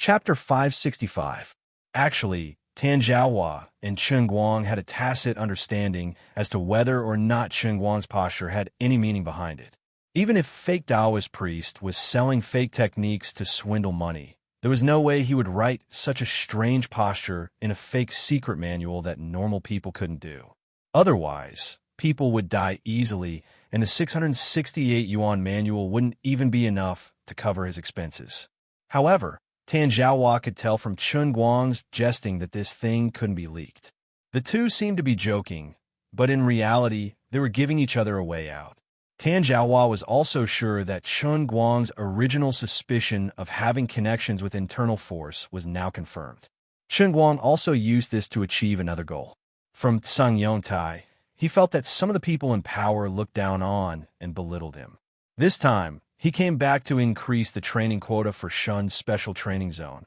Chapter 565. Actually, Tan Zhaohua and Chen Guang had a tacit understanding as to whether or not Chen Guang's posture had any meaning behind it. Even if fake Taoist priest was selling fake techniques to swindle money, there was no way he would write such a strange posture in a fake secret manual that normal people couldn't do. Otherwise, people would die easily, and the 668 yuan manual wouldn't even be enough to cover his expenses. However, Tan Zhaohua could tell from Chen Guang's jesting that this thing couldn't be leaked. The two seemed to be joking, but in reality, they were giving each other a way out. Tan Zhaohua was also sure that Chen Guang's original suspicion of having connections with internal force was now confirmed. Chen Guang also used this to achieve another goal. From Tsang Yongtai, he felt that some of the people in power looked down on and belittled him. This time, he came back to increase the training quota for Shun's special training zone,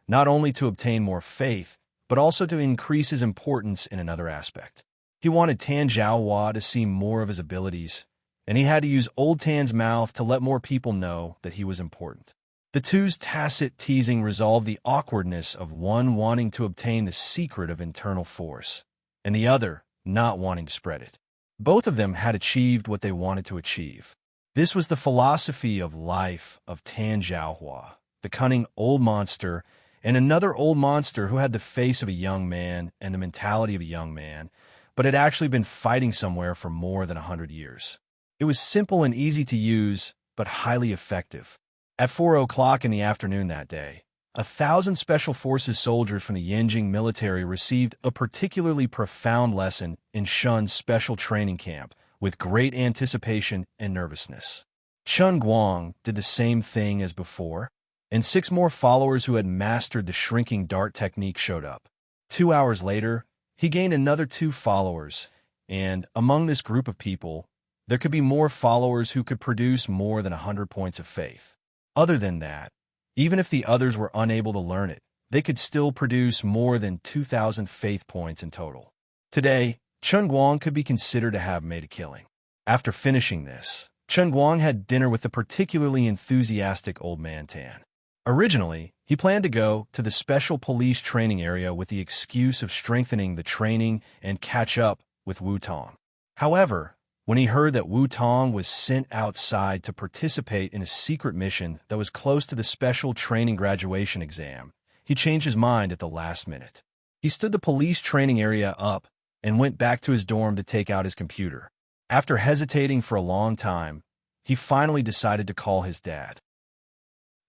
not only to obtain more faith, but also to increase his importance in another aspect. He wanted Tan Zhaohua to see more of his abilities, and he had to use Old Tan's mouth to let more people know that he was important. The two's tacit teasing resolved the awkwardness of one wanting to obtain the secret of internal force, and the other not wanting to spread it. Both of them had achieved what they wanted to achieve. This was the philosophy of life of Tan Zhaohua, the cunning old monster, and another old monster who had the face of a young man and the mentality of a young man, but had actually been fighting somewhere for more than 100 years. It was simple and easy to use, but highly effective. At 4 o'clock in the afternoon that day, 1,000 Special Forces soldiers from the Yanjing military received a particularly profound lesson in Shun's special training camp, with great anticipation and nervousness. Chen Guang did the same thing as before, and 6 more followers who had mastered the shrinking dart technique showed up. 2 hours later, he gained another 2 followers, and among this group of people, there could be more followers who could produce more than 100 points of faith. Other than that, even if the others were unable to learn it, they could still produce more than 2,000 faith points in total. Today, Chen Guang could be considered to have made a killing. After finishing this, Chen Guang had dinner with the particularly enthusiastic old man Tan. Originally, he planned to go to the special police training area with the excuse of strengthening the training and catch up with Wu Tong. However, when he heard that Wu Tong was sent outside to participate in a secret mission that was close to the special training graduation exam, he changed his mind at the last minute. He stood the police training area up and went back to his dorm to take out his computer. After hesitating for a long time, he finally decided to call his dad.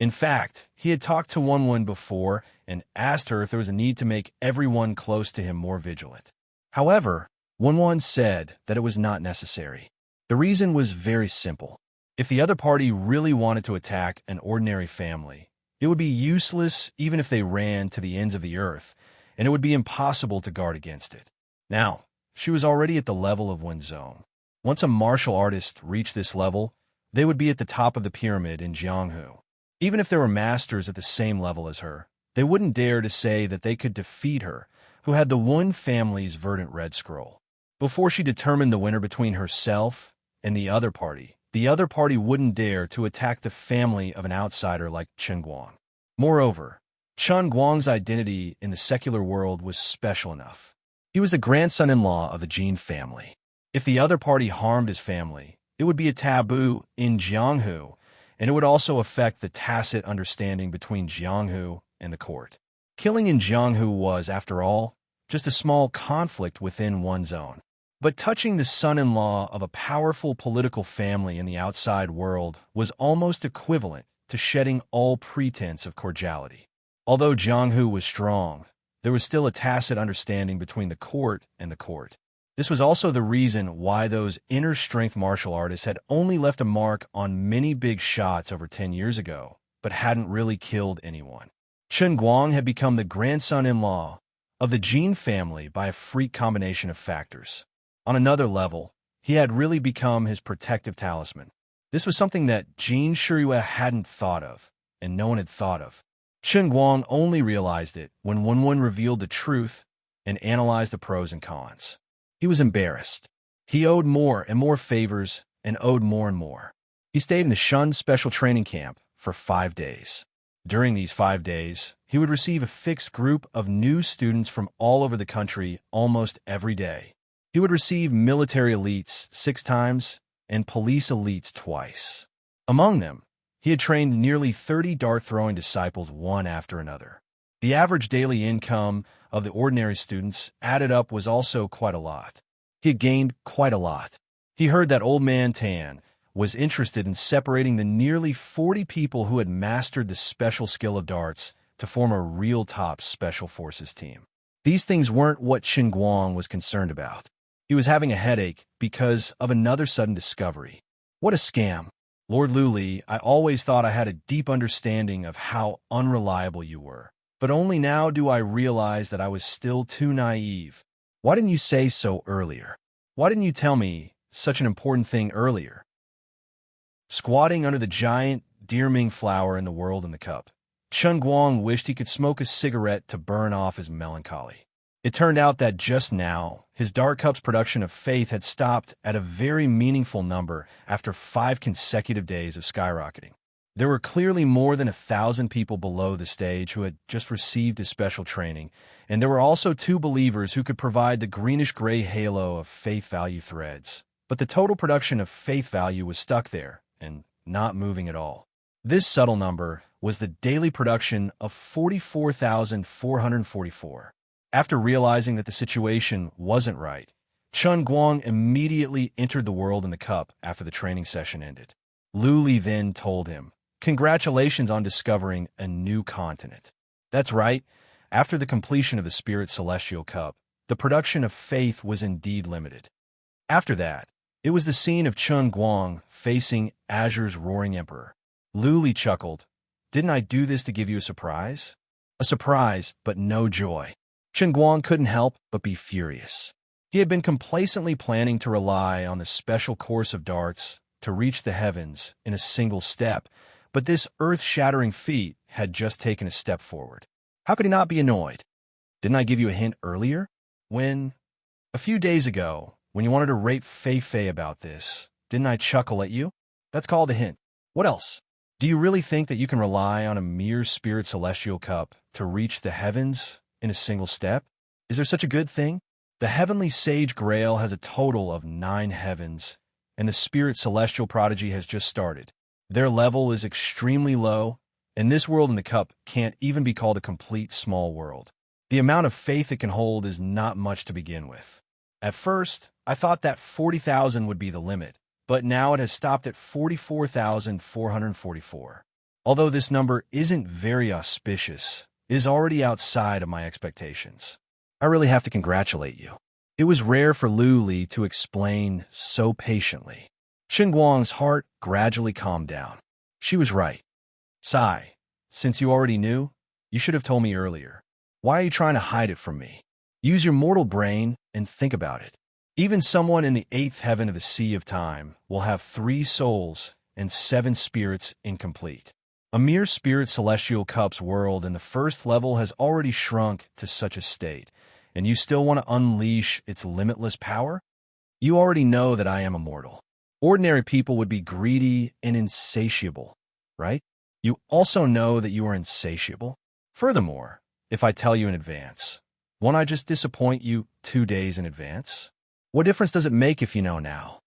In fact, he had talked to Wenwen before and asked her if there was a need to make everyone close to him more vigilant. However, Wenwen said that it was not necessary. The reason was very simple. If the other party really wanted to attack an ordinary family, it would be useless even if they ran to the ends of the earth, and it would be impossible to guard against it. Now, she was already at the level of Wenzhong. Once a martial artist reached this level, they would be at the top of the pyramid in Jianghu. Even if there were masters at the same level as her, they wouldn't dare to say that they could defeat her, who had the Wen family's verdant red scroll. Before she determined the winner between herself and the other party wouldn't dare to attack the family of an outsider like Chen Guang. Moreover, Chen Guang's identity in the secular world was special enough. He was the grandson-in-law of the Jin family. If the other party harmed his family, it would be a taboo in Jianghu, and it would also affect the tacit understanding between Jianghu and the court. Killing in Jianghu was, after all, just a small conflict within one zone. But touching the son-in-law of a powerful political family in the outside world was almost equivalent to shedding all pretense of cordiality. Although Jianghu was strong, there was still a tacit understanding between the court and the court. This was also the reason why those inner-strength martial artists had only left a mark on many big shots over 10 years ago, but hadn't really killed anyone. Chen Guang had become the grandson-in-law of the Jin family by a freak combination of factors. On another level, he had really become his protective talisman. This was something that Jin Shiryu hadn't thought of, and no one had thought of. Chen Guang only realized it when Wenwen revealed the truth and analyzed the pros and cons. He was embarrassed. He owed more and more favors and owed more and more. He stayed in the Shun special training camp for 5 days. During these 5 days, he would receive a fixed group of new students from all over the country almost every day. He would receive military elites 6 times and police elites twice. Among them, he had trained nearly 30 dart-throwing disciples one after another. The average daily income of the ordinary students added up was also quite a lot. He had gained quite a lot. He heard that Old Man Tan was interested in separating the nearly 40 people who had mastered the special skill of darts to form a real top special forces team. These things weren't what Qin Guang was concerned about. He was having a headache because of another sudden discovery. What a scam. Lord Luli, I always thought I had a deep understanding of how unreliable you were. But only now do I realize that I was still too naive. Why didn't you say so earlier? Why didn't you tell me such an important thing earlier? Squatting under the giant Dreamy flower in the world in the cup, Chen Guang wished he could smoke a cigarette to burn off his melancholy. It turned out that just now, his Dark Cup's production of faith had stopped at a very meaningful number after 5 consecutive days of skyrocketing. There were clearly more than 1,000 people below the stage who had just received his special training, and there were also 2 believers who could provide the greenish-gray halo of faith value threads. But the total production of faith value was stuck there, and not moving at all. This subtle number was the daily production of 44,444. After realizing that the situation wasn't right, Chen Guang immediately entered the world in the cup after the training session ended. Lu Li then told him, "Congratulations on discovering a new continent." That's right. After the completion of the Spirit Celestial Cup, the production of faith was indeed limited. After that, it was the scene of Chen Guang facing Azure's Roaring Emperor. Lu Li chuckled. "Didn't I do this to give you a surprise?" A surprise, but no joy. Chen Guang couldn't help but be furious. He had been complacently planning to rely on the special course of darts to reach the heavens in a single step, but this earth-shattering feat had just taken a step forward. How could he not be annoyed? Didn't I give you a hint earlier? A few days ago, when you wanted to rape Fei Fei about this, didn't I chuckle at you? That's called a hint. What else? Do you really think that you can rely on a mere Spirit Celestial Cup to reach the heavens in a single step? Is there such a good thing? The Heavenly Sage Grail has a total of 9 heavens, and the Spirit Celestial Prodigy has just started. Their level is extremely low, and this world in the cup can't even be called a complete small world. The amount of faith it can hold is not much to begin with. At first, I thought that 40,000 would be the limit, but now it has stopped at 44,444. Although this number isn't very auspicious, it is already outside of my expectations. I really have to congratulate you. It was rare for Lu Li to explain so patiently. Qin Guang's heart gradually calmed down. She was right. Sai, since you already knew, you should have told me earlier. Why are you trying to hide it from me? Use your mortal brain and think about it. Even someone in the 8th heaven of the Sea of Time will have 3 souls and 7 spirits incomplete. A mere Spirit Celestial Cup's world in the 1st level has already shrunk to such a state, and you still want to unleash its limitless power? You already know that I am immortal. Ordinary people would be greedy and insatiable, right? You also know that you are insatiable. Furthermore, if I tell you in advance, won't I just disappoint you 2 days in advance? What difference does it make if you know now?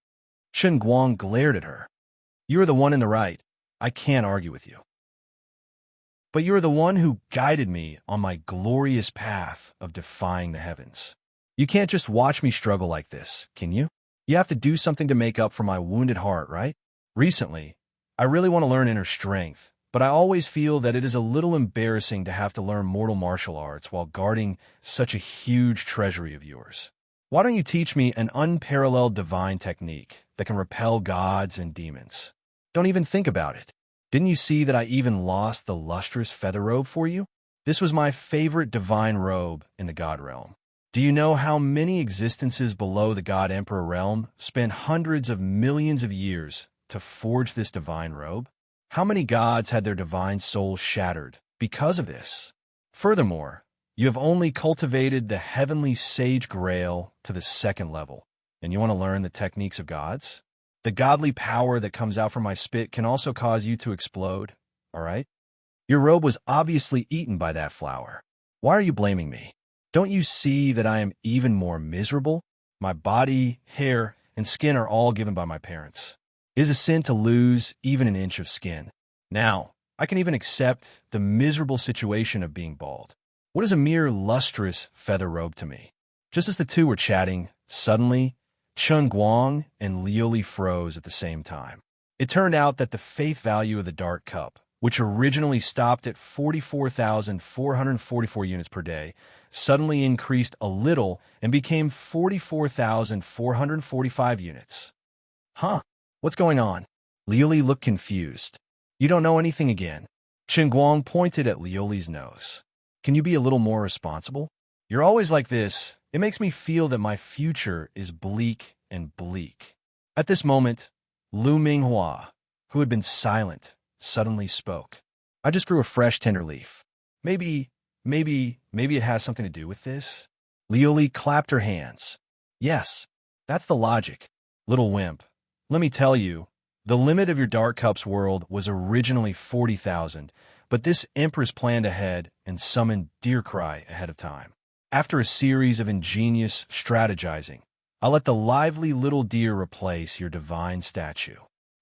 Chen Guang glared at her. You are the one in the right. I can't argue with you. But you are the one who guided me on my glorious path of defying the heavens. You can't just watch me struggle like this, can you? You have to do something to make up for my wounded heart, right? Recently, I really want to learn inner strength, but I always feel that it is a little embarrassing to have to learn mortal martial arts while guarding such a huge treasury of yours. Why don't you teach me an unparalleled divine technique that can repel gods and demons? Don't even think about it. Didn't you see that I even lost the lustrous feather robe for you? This was my favorite divine robe in the God realm. Do you know how many existences below the God Emperor realm spent hundreds of millions of years to forge this divine robe? How many gods had their divine souls shattered because of this? Furthermore, you have only cultivated the Heavenly Sage Grail to the 2nd level, and you want to learn the techniques of gods? The godly power that comes out from my spit can also cause you to explode, all right? Your robe was obviously eaten by that flower. Why are you blaming me? Don't you see that I am even more miserable? My body, hair, and skin are all given by my parents. It is a sin to lose even an inch of skin. Now, I can even accept the miserable situation of being bald. What is a mere lustrous feather robe to me? Just as the two were chatting, suddenly, Chun Guang and Liuli froze at the same time. It turned out that the faith value of the dark cup, which originally stopped at 44,444 units per day, suddenly increased a little and became 44,445 units. Huh? What's going on? Liuli looked confused. You don't know anything again. Chun Guang pointed at Liuli's nose. Can you be a little more responsible? You're always like this. It makes me feel that my future is bleak and bleak. At this moment, Lu Minghua, who had been silent, suddenly spoke. I just grew a fresh tender leaf. Maybe it has something to do with this? Liuli clapped her hands. Yes, that's the logic. Little wimp, let me tell you, the limit of your Dark Cup's world was originally 40,000, but this Empress planned ahead and summoned Deer Cry ahead of time. After a series of ingenious strategizing, I'll let the lively little deer replace your divine statue.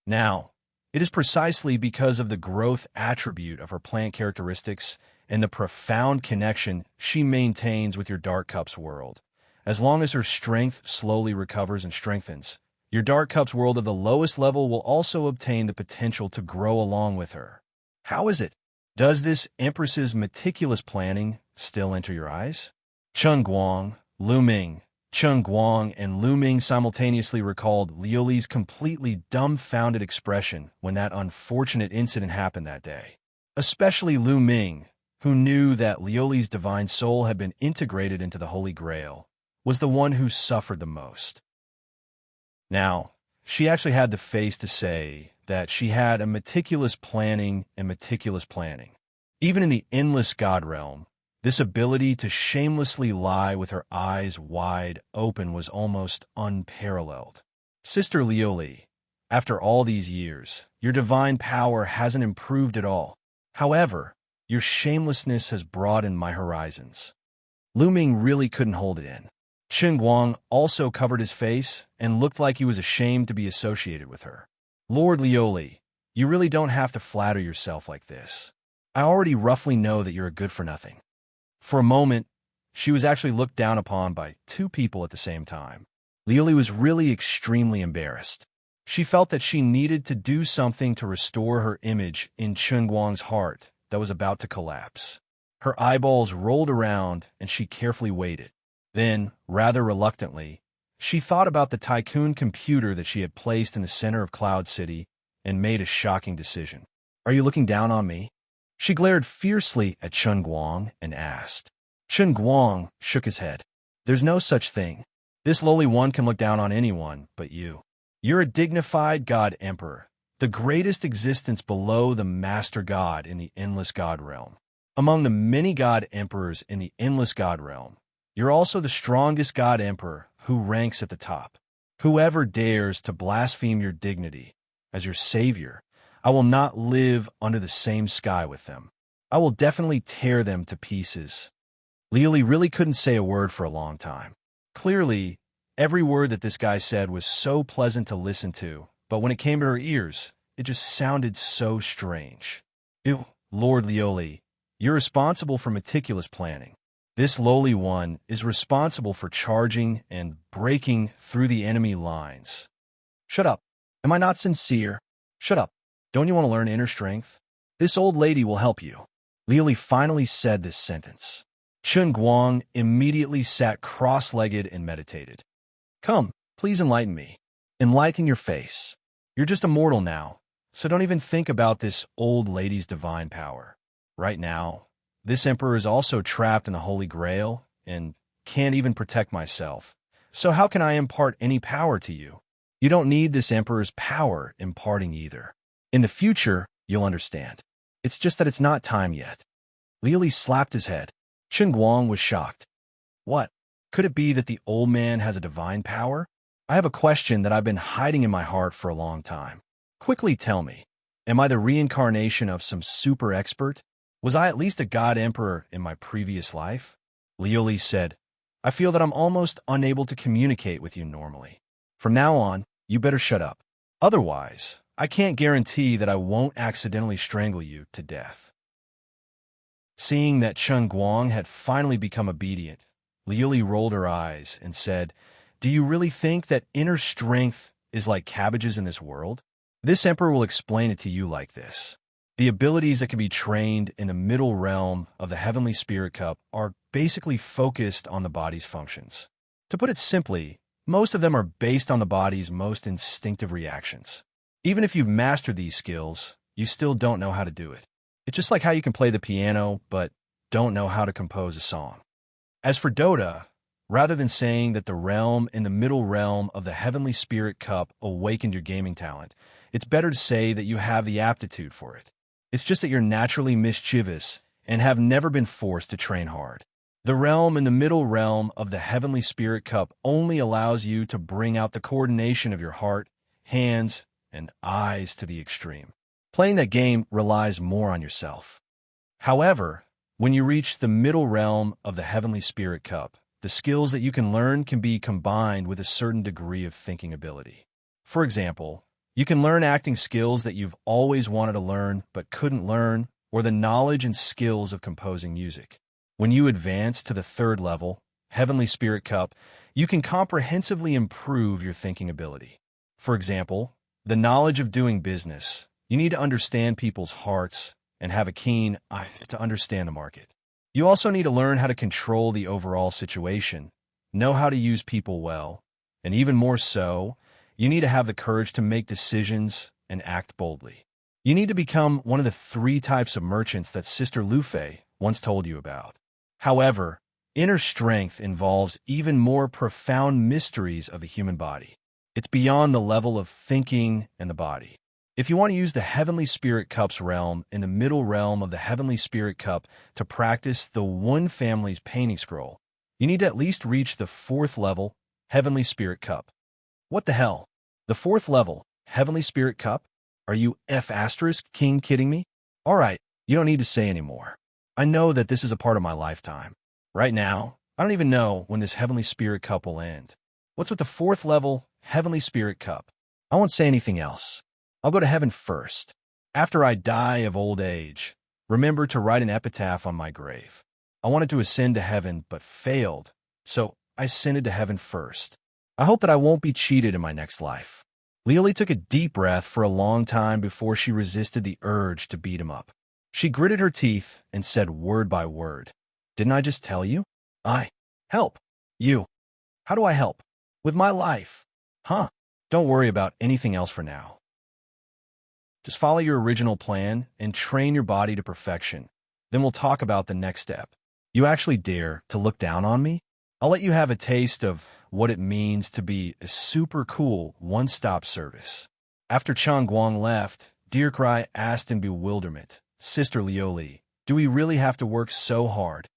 Now, it is precisely because of the growth attribute of her plant characteristics and the profound connection she maintains with your Dark Cup's world. As long as her strength slowly recovers and strengthens, your Dark Cup's world of the lowest level will also obtain the potential to grow along with her. How is it? Does this Empress's meticulous planning still enter your eyes? Chun Guang, Lu Ming, Chun Guang and Lu Ming simultaneously recalled Liuli's completely dumbfounded expression when that unfortunate incident happened that day. Especially Lu Ming, who knew that Liuli's divine soul had been integrated into the Holy Grail, was the one who suffered the most. Now, she actually had the face to say that she had a meticulous planning. Even in the endless God realm, this ability to shamelessly lie with her eyes wide open was almost unparalleled. Sister Liuli, after all these years, your divine power hasn't improved at all. However, your shamelessness has broadened my horizons. Lu Ming really couldn't hold it in. Chun Guang also covered his face and looked like he was ashamed to be associated with her. Lord Liuli, you really don't have to flatter yourself like this. I already roughly know that you're a good-for-nothing. For a moment, she was actually looked down upon by two people at the same time. Liuli was really extremely embarrassed. She felt that she needed to do something to restore her image in Chun Guang's heart that was about to collapse. Her eyeballs rolled around and she carefully waited. Then, rather reluctantly, she thought about the tycoon computer that she had placed in the center of Cloud City and made a shocking decision. Are you looking down on me? She glared fiercely at Chun Guang and asked. Chun Guang shook his head. There's no such thing. This lowly one can look down on anyone but you. You're a dignified God Emperor, the greatest existence below the Master God in the Endless God Realm. Among the many God Emperors in the Endless God Realm, you're also the strongest God Emperor who ranks at the top. Whoever dares to blaspheme your dignity as your savior, I will not live under the same sky with them. I will definitely tear them to pieces. Liuli really couldn't say a word for a long time. Clearly, every word that this guy said was so pleasant to listen to, but when it came to her ears, it just sounded so strange. Ew, Lord Liuli, you're responsible for meticulous planning. This lowly one is responsible for charging and breaking through the enemy lines. Shut up. Am I not sincere? Shut up. Don't you want to learn inner strength? This old lady will help you. Liuli finally said this sentence. Chun Guang immediately sat cross-legged and meditated. Come, please enlighten me. Enlighten your face. You're just a mortal now, so don't even think about this old lady's divine power. Right now, this emperor is also trapped in the Holy Grail and can't even protect myself. So how can I impart any power to you? You don't need this emperor's power imparting either. In the future, you'll understand. It's just that it's not time yet. Liuli slapped his head. Chun Guang was shocked. What? Could it be that the old man has a divine power? I have a question that I've been hiding in my heart for a long time. Quickly tell me, am I the reincarnation of some super expert? Was I at least a god emperor in my previous life? Liuli said, I feel that I'm almost unable to communicate with you normally. From now on, you better shut up. Otherwise, I can't guarantee that I won't accidentally strangle you to death. Seeing that Chen Guang had finally become obedient, Liuli rolled her eyes and said, Do you really think that inner strength is like cabbages in this world? This emperor will explain it to you like this. The abilities that can be trained in the middle realm of the heavenly spirit cup are basically focused on the body's functions. To put it simply, most of them are based on the body's most instinctive reactions. Even if you've mastered these skills, you still don't know how to do it. It's just like how you can play the piano, but don't know how to compose a song. As for Dota, rather than saying that the realm in the middle realm of the heavenly spirit cup awakened your gaming talent, it's better to say that you have the aptitude for it. It's just that you're naturally mischievous and have never been forced to train hard. The realm in the middle realm of the heavenly spirit cup only allows you to bring out the coordination of your heart, hands, and eyes to the extreme. Playing that game relies more on yourself. However, when you reach the middle realm of the heavenly spirit cup, the skills that you can learn can be combined with a certain degree of thinking ability. For example, you can learn acting skills that you've always wanted to learn but couldn't learn, or the knowledge and skills of composing music. When you advance to the third level, Heavenly Spirit Cup, you can comprehensively improve your thinking ability. For example, the knowledge of doing business. You need to understand people's hearts and have a keen eye to understand the market. You also need to learn how to control the overall situation, know how to use people well, and even more so, you need to have the courage to make decisions and act boldly. You need to become one of the 3 types of merchants that Sister Lufei once told you about. However, inner strength involves even more profound mysteries of the human body. It's beyond the level of thinking and the body. If you want to use the Heavenly Spirit Cup's realm in the middle realm of the Heavenly Spirit Cup to practice the One Family's painting scroll, you need to at least reach the 4th level, Heavenly Spirit Cup. What the hell? The 4th level, Heavenly Spirit Cup? Are you King kidding me? Alright, you don't need to say anymore. I know that this is a part of my lifetime. Right now, I don't even know when this Heavenly Spirit Cup will end. What's with the 4th level, Heavenly Spirit Cup? I won't say anything else. I'll go to heaven first. After I die of old age, remember to write an epitaph on my grave. I wanted to ascend to heaven, but failed, so I ascended to heaven first. I hope that I won't be cheated in my next life. Liuli took a deep breath for a long time before she resisted the urge to beat him up. She gritted her teeth and said word by word, Didn't I just tell you? Help. You. How do I help? With my life. Huh. Don't worry about anything else for now. Just follow your original plan and train your body to perfection. Then we'll talk about the next step. You actually dare to look down on me? I'll let you have a taste of what it means to be a super cool one-stop service. After Chang Guang left, Deercry asked in bewilderment, Sister Liuli, do we really have to work so hard?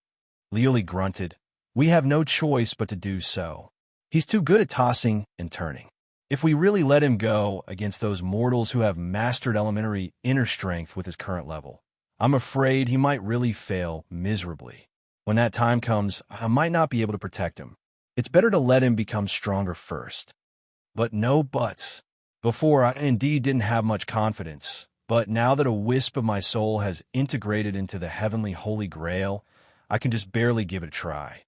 Liuli grunted, We have no choice but to do so. He's too good at tossing and turning. If we really let him go against those mortals who have mastered elementary inner strength with his current level, I'm afraid he might really fail miserably. When that time comes, I might not be able to protect him. It's better to let him become stronger first. But no buts. Before, I indeed didn't have much confidence, but now that a wisp of my soul has integrated into the heavenly holy grail, I can just barely give it a try.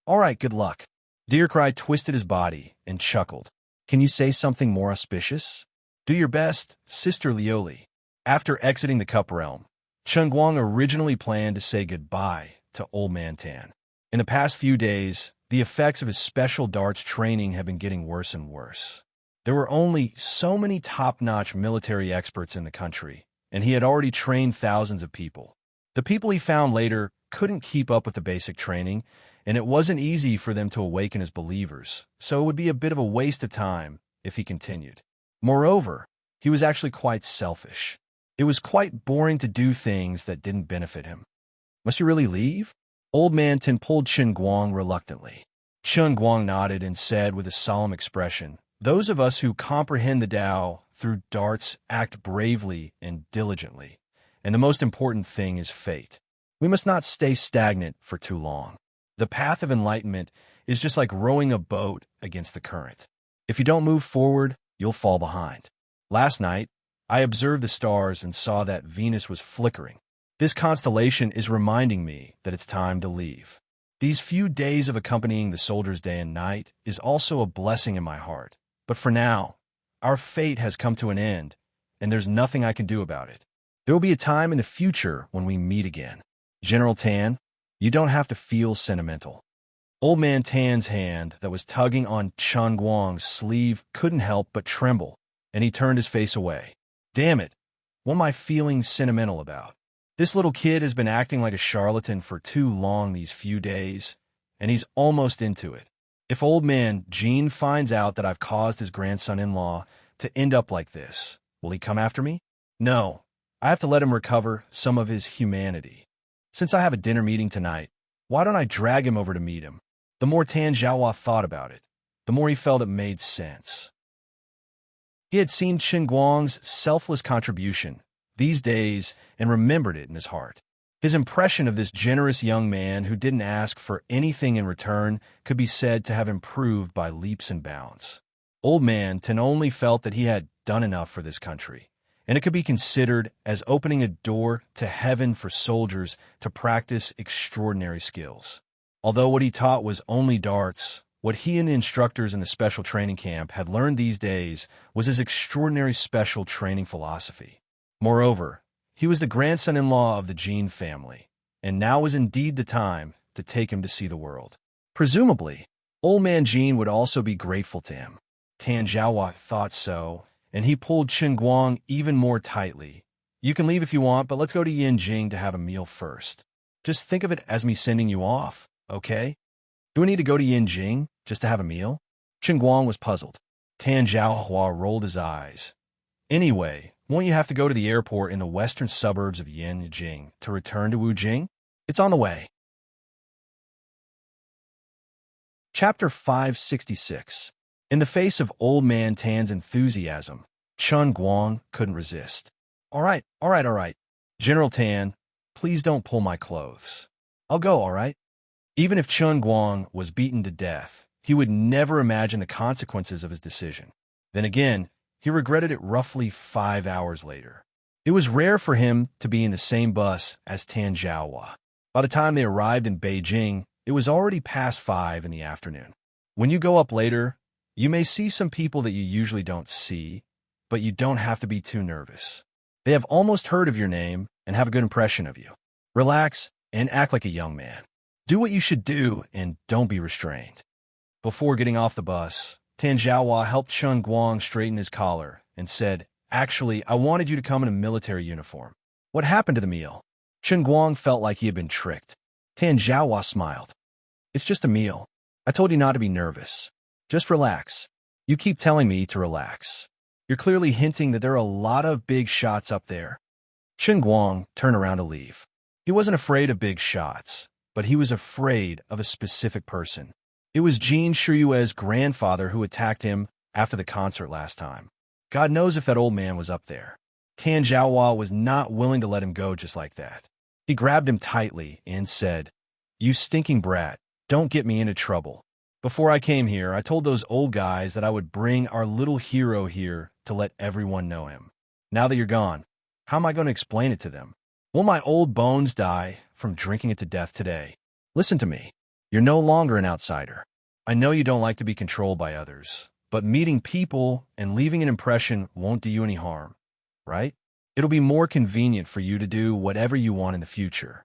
All right, good luck. Deercry twisted his body and chuckled. Can you say something more auspicious? Do your best, Sister Liuli. After exiting the Cup Realm, Chen Guang originally planned to say goodbye to Old Man Tan. In the past few days, the effects of his special darts training have been getting worse and worse. There were only so many top-notch military experts in the country, and he had already trained thousands of people. The people he found later couldn't keep up with the basic training, and it wasn't easy for them to awaken as believers, so it would be a bit of a waste of time if he continued. Moreover, he was actually quite selfish. It was quite boring to do things that didn't benefit him. Must you really leave? Old Man Tin pulled Chen Guang reluctantly. Chen Guang nodded and said with a solemn expression, Those of us who comprehend the Tao through darts act bravely and diligently, And the most important thing is fate. We must not stay stagnant for too long. The path of enlightenment is just like rowing a boat against the current. If you don't move forward, you'll fall behind. Last night, I observed the stars and saw that Venus was flickering. This constellation is reminding me that it's time to leave. These few days of accompanying the soldiers day and night is also a blessing in my heart. But for now, our fate has come to an end, and there's nothing I can do about it. There will be a time in the future when we meet again. General Tan, you don't have to feel sentimental. Old Man Tan's hand that was tugging on Chen Guang's sleeve couldn't help but tremble, and he turned his face away. Damn it, what am I feeling sentimental about? This little kid has been acting like a charlatan for too long these few days, and he's almost into it. If old man Jean finds out that I've caused his grandson-in-law to end up like this, will he come after me? No, I have to let him recover some of his humanity. Since I have a dinner meeting tonight, why don't I drag him over to meet him? The more Tan Zhaohua thought about it, the more he felt it made sense. He had seen Chen Guang's selfless contribution these days and remembered it in his heart. His impression of this generous young man who didn't ask for anything in return could be said to have improved by leaps and bounds. Old man Tan only felt that he had done enough for this country, and it could be considered as opening a door to heaven for soldiers to practice extraordinary skills. Although what he taught was only darts, what he and the instructors in the special training camp had learned these days was his extraordinary special training philosophy. Moreover, he was the grandson-in-law of the Jean family, and now was indeed the time to take him to see the world. Presumably, old man Jean would also be grateful to him. Tan Zhaohua thought so, and he pulled Chen Guang even more tightly. You can leave if you want, but let's go to Yanjing to have a meal first. Just think of it as me sending you off, okay? Do we need to go to Yanjing just to have a meal? Chen Guang was puzzled. Tan Zhaohua rolled his eyes. Anyway, won't you have to go to the airport in the western suburbs of Yanjing to return to Wujing? It's on the way. Chapter 566. In the face of old man Tan's enthusiasm, Chen Guang couldn't resist. All right. General Tan, please don't pull my clothes. I'll go, all right? Even if Chen Guang was beaten to death, he would never imagine the consequences of his decision. Then again, he regretted it roughly 5 hours later. It was rare for him to be in the same bus as Tan Zhaohua. By the time they arrived in Beijing, it was already past 5 in the afternoon. When you go up later, you may see some people that you usually don't see, but you don't have to be too nervous. They have almost heard of your name and have a good impression of you. Relax and act like a young man. Do what you should do and don't be restrained. Before getting off the bus, Tan Zhaohua helped Chen Guang straighten his collar and said, Actually, I wanted you to come in a military uniform. What happened to the meal? Chen Guang felt like he had been tricked. Tan Zhaohua smiled. It's just a meal. I told you not to be nervous. Just relax. You keep telling me to relax. You're clearly hinting that there are a lot of big shots up there. Chen Guang turned around to leave. He wasn't afraid of big shots, but he was afraid of a specific person. It was Jean Shiyue's grandfather who attacked him after the concert last time. God knows if that old man was up there. Tan Zhaohua was not willing to let him go just like that. He grabbed him tightly and said, You stinking brat, don't get me into trouble. Before I came here, I told those old guys that I would bring our little hero here to let everyone know him. Now that you're gone, how am I going to explain it to them? Will my old bones die from drinking it to death today? Listen to me. You're no longer an outsider. I know you don't like to be controlled by others, but meeting people and leaving an impression won't do you any harm, right? It'll be more convenient for you to do whatever you want in the future.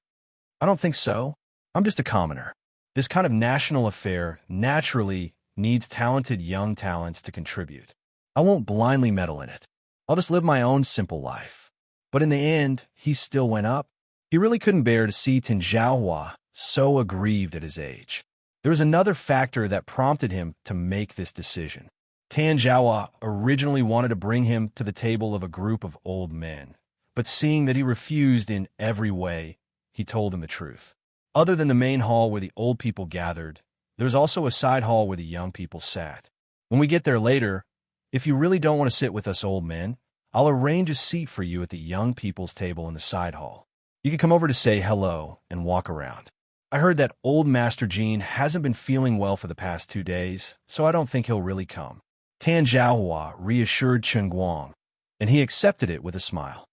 I don't think so. I'm just a commoner. This kind of national affair naturally needs talented young talents to contribute. I won't blindly meddle in it. I'll just live my own simple life. But in the end, he still went up. He really couldn't bear to see Tan Zhaohua so aggrieved at his age. There was another factor that prompted him to make this decision. Tan Zhaohua originally wanted to bring him to the table of a group of old men, but seeing that he refused in every way, he told him the truth. Other than the main hall where the old people gathered, there was also a side hall where the young people sat. When we get there later, if you really don't want to sit with us old men, I'll arrange a seat for you at the young people's table in the side hall. You can come over to say hello and walk around. I heard that old Master Jean hasn't been feeling well for the past 2 days, so I don't think he'll really come." Tan Zhaohua reassured Chen Guang, and he accepted it with a smile.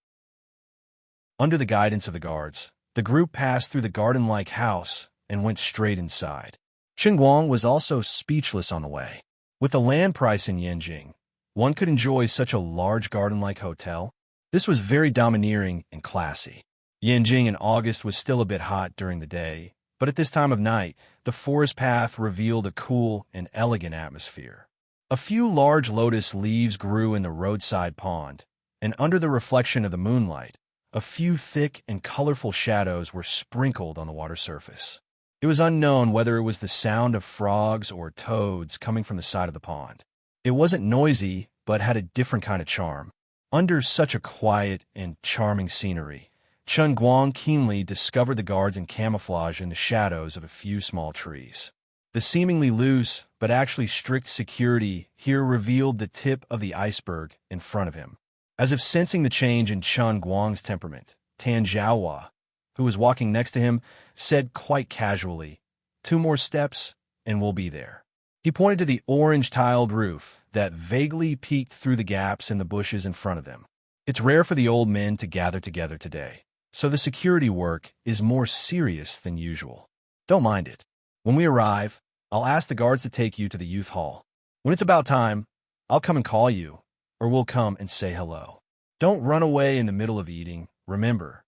Under the guidance of the guards, the group passed through the garden-like house and went straight inside. Chen Guang was also speechless on the way. With the land price in Yanjing, one could enjoy such a large garden-like hotel. This was very domineering and classy. Yanjing in August was still a bit hot during the day, but at this time of night, the forest path revealed a cool and elegant atmosphere. A few large lotus leaves grew in the roadside pond, and under the reflection of the moonlight, a few thick and colorful shadows were sprinkled on the water surface. It was unknown whether it was the sound of frogs or toads coming from the side of the pond. It wasn't noisy, but had a different kind of charm. Under such a quiet and charming scenery, Chen Guang keenly discovered the guards in camouflage in the shadows of a few small trees. The seemingly loose, but actually strict security here revealed the tip of the iceberg in front of him. As if sensing the change in Chen Guang's temperament, Tan Zhaohua, who was walking next to him, said quite casually, "2 more steps, and we'll be there." He pointed to the orange-tiled roof that vaguely peeked through the gaps in the bushes in front of them. It's rare for the old men to gather together today, so the security work is more serious than usual. Don't mind it. When we arrive, I'll ask the guards to take you to the youth hall. When it's about time, I'll come and call you, or we'll come and say hello. Don't run away in the middle of eating, remember."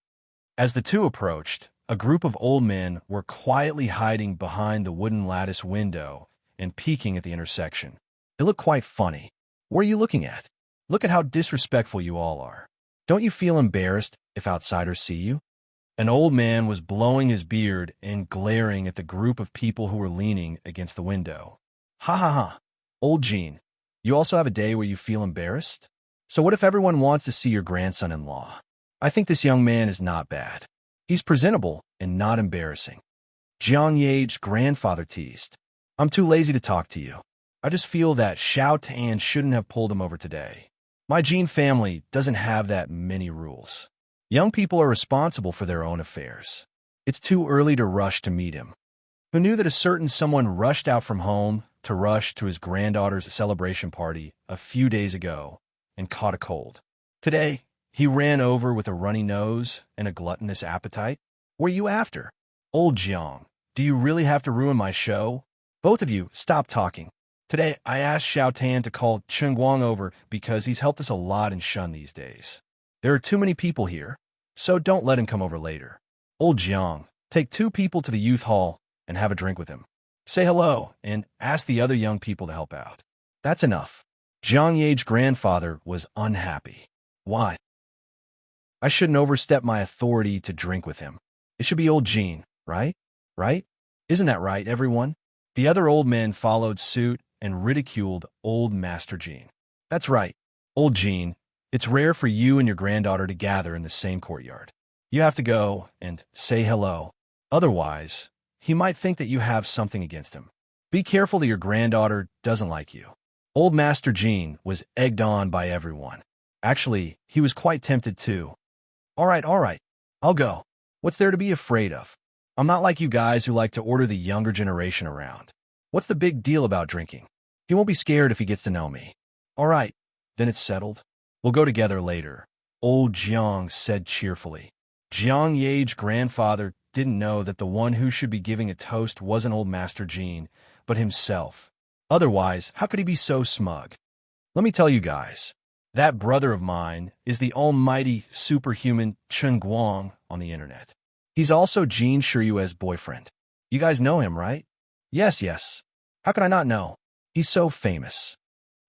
As the two approached, a group of old men were quietly hiding behind the wooden lattice window and peeking at the intersection. It looked quite funny. "What are you looking at? Look at how disrespectful you all are. Don't you feel embarrassed if outsiders see you?" An old man was blowing his beard and glaring at the group of people who were leaning against the window. "Ha ha ha. Old Jean, you also have a day where you feel embarrassed? So what if everyone wants to see your grandson-in-law? I think this young man is not bad. He's presentable and not embarrassing." Jiang Ye's grandfather teased. "I'm too lazy to talk to you. I just feel that Xiao Tan shouldn't have pulled him over today. My Jean family doesn't have that many rules. Young people are responsible for their own affairs. It's too early to rush to meet him. Who knew that a certain someone rushed out from home to rush to his granddaughter's celebration party a few days ago and caught a cold? Today, he ran over with a runny nose and a gluttonous appetite. What are you after? Old Jiang, do you really have to ruin my show? Both of you, stop talking. Today, I asked Xiao Tan to call Chen Guang over because he's helped us a lot in Shun these days. There are too many people here, so don't let him come over later. Old Jiang, take 2 people to the youth hall and have a drink with him. Say hello and ask the other young people to help out." That's enough. Jiang Ye's grandfather was unhappy. "Why? I shouldn't overstep my authority to drink with him. It should be old Jean, right? Right? Isn't that right, everyone?" The other old men followed suit and ridiculed old Master Jean. "That's right, old Jean. It's rare for you and your granddaughter to gather in the same courtyard. You have to go and say hello. Otherwise, he might think that you have something against him. Be careful that your granddaughter doesn't like you." Old Master Jean was egged on by everyone. Actually, he was quite tempted too. All right, I'll go. What's there to be afraid of? I'm not like you guys who like to order the younger generation around. What's the big deal about drinking? He won't be scared if he gets to know me." "All right, then it's settled. We'll go together later," old Jiang said cheerfully. Jiang Ye's grandfather didn't know that the one who should be giving a toast wasn't old Master Jean, but himself. Otherwise, how could he be so smug? "Let me tell you guys, that brother of mine is the almighty superhuman Chen Guang on the internet. He's also Jean Shiyue's boyfriend. You guys know him, right?" Yes. How could I not know? He's so famous."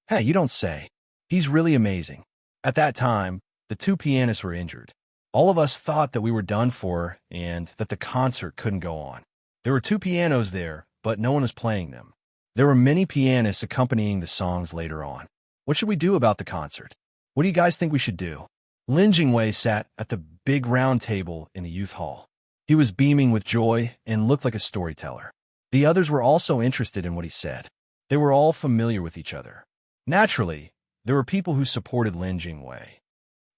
"Hey, you don't say. He's really amazing." At that time, the 2 pianists were injured. All of us thought that we were done for and that the concert couldn't go on. There were 2 pianos there, but no one was playing them. There were many pianists accompanying the songs later on. What should we do about the concert? What do you guys think we should do? Lin Jingwei sat at the big round table in the youth hall. He was beaming with joy and looked like a storyteller. The others were also interested in what he said. They were all familiar with each other. Naturally, there were people who supported Lin Jingwei.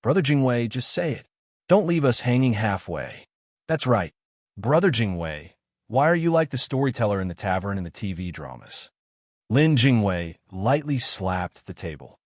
Brother Jingwei, just say it. Don't leave us hanging halfway. That's right. Brother Jingwei, why are you like the storyteller in the tavern in the TV dramas? Lin Jingwei lightly slapped the table.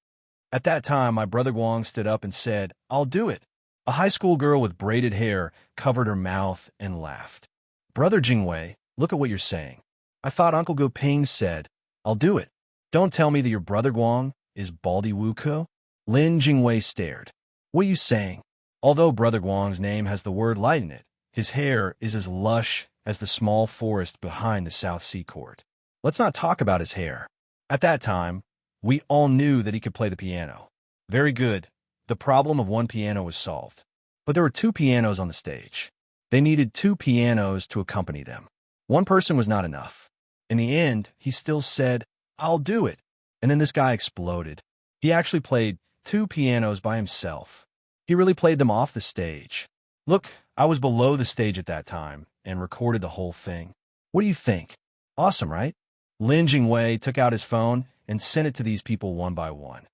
At that time, my brother Guang stood up and said, I'll do it. A high school girl with braided hair covered her mouth and laughed. Brother Jingwei, look at what you're saying. I thought Uncle Go Ping said, I'll do it. Don't tell me that your brother Guang is Baldy Wuko? Lin Jingwei stared. What are you saying? Although Brother Guang's name has the word light in it, his hair is as lush as the small forest behind the South Sea Court. Let's not talk about his hair. At that time, we all knew that he could play the piano. Very good. The problem of one piano was solved. But there were two pianos on the stage. They needed two pianos to accompany them. One person was not enough. In the end, he still said, I'll do it. And then this guy exploded. He actually played two pianos by himself. He really played them off the stage. Look, I was below the stage at that time and recorded the whole thing. What do you think? Awesome, right? Lin Jingwei took out his phone and sent it to these people one by one.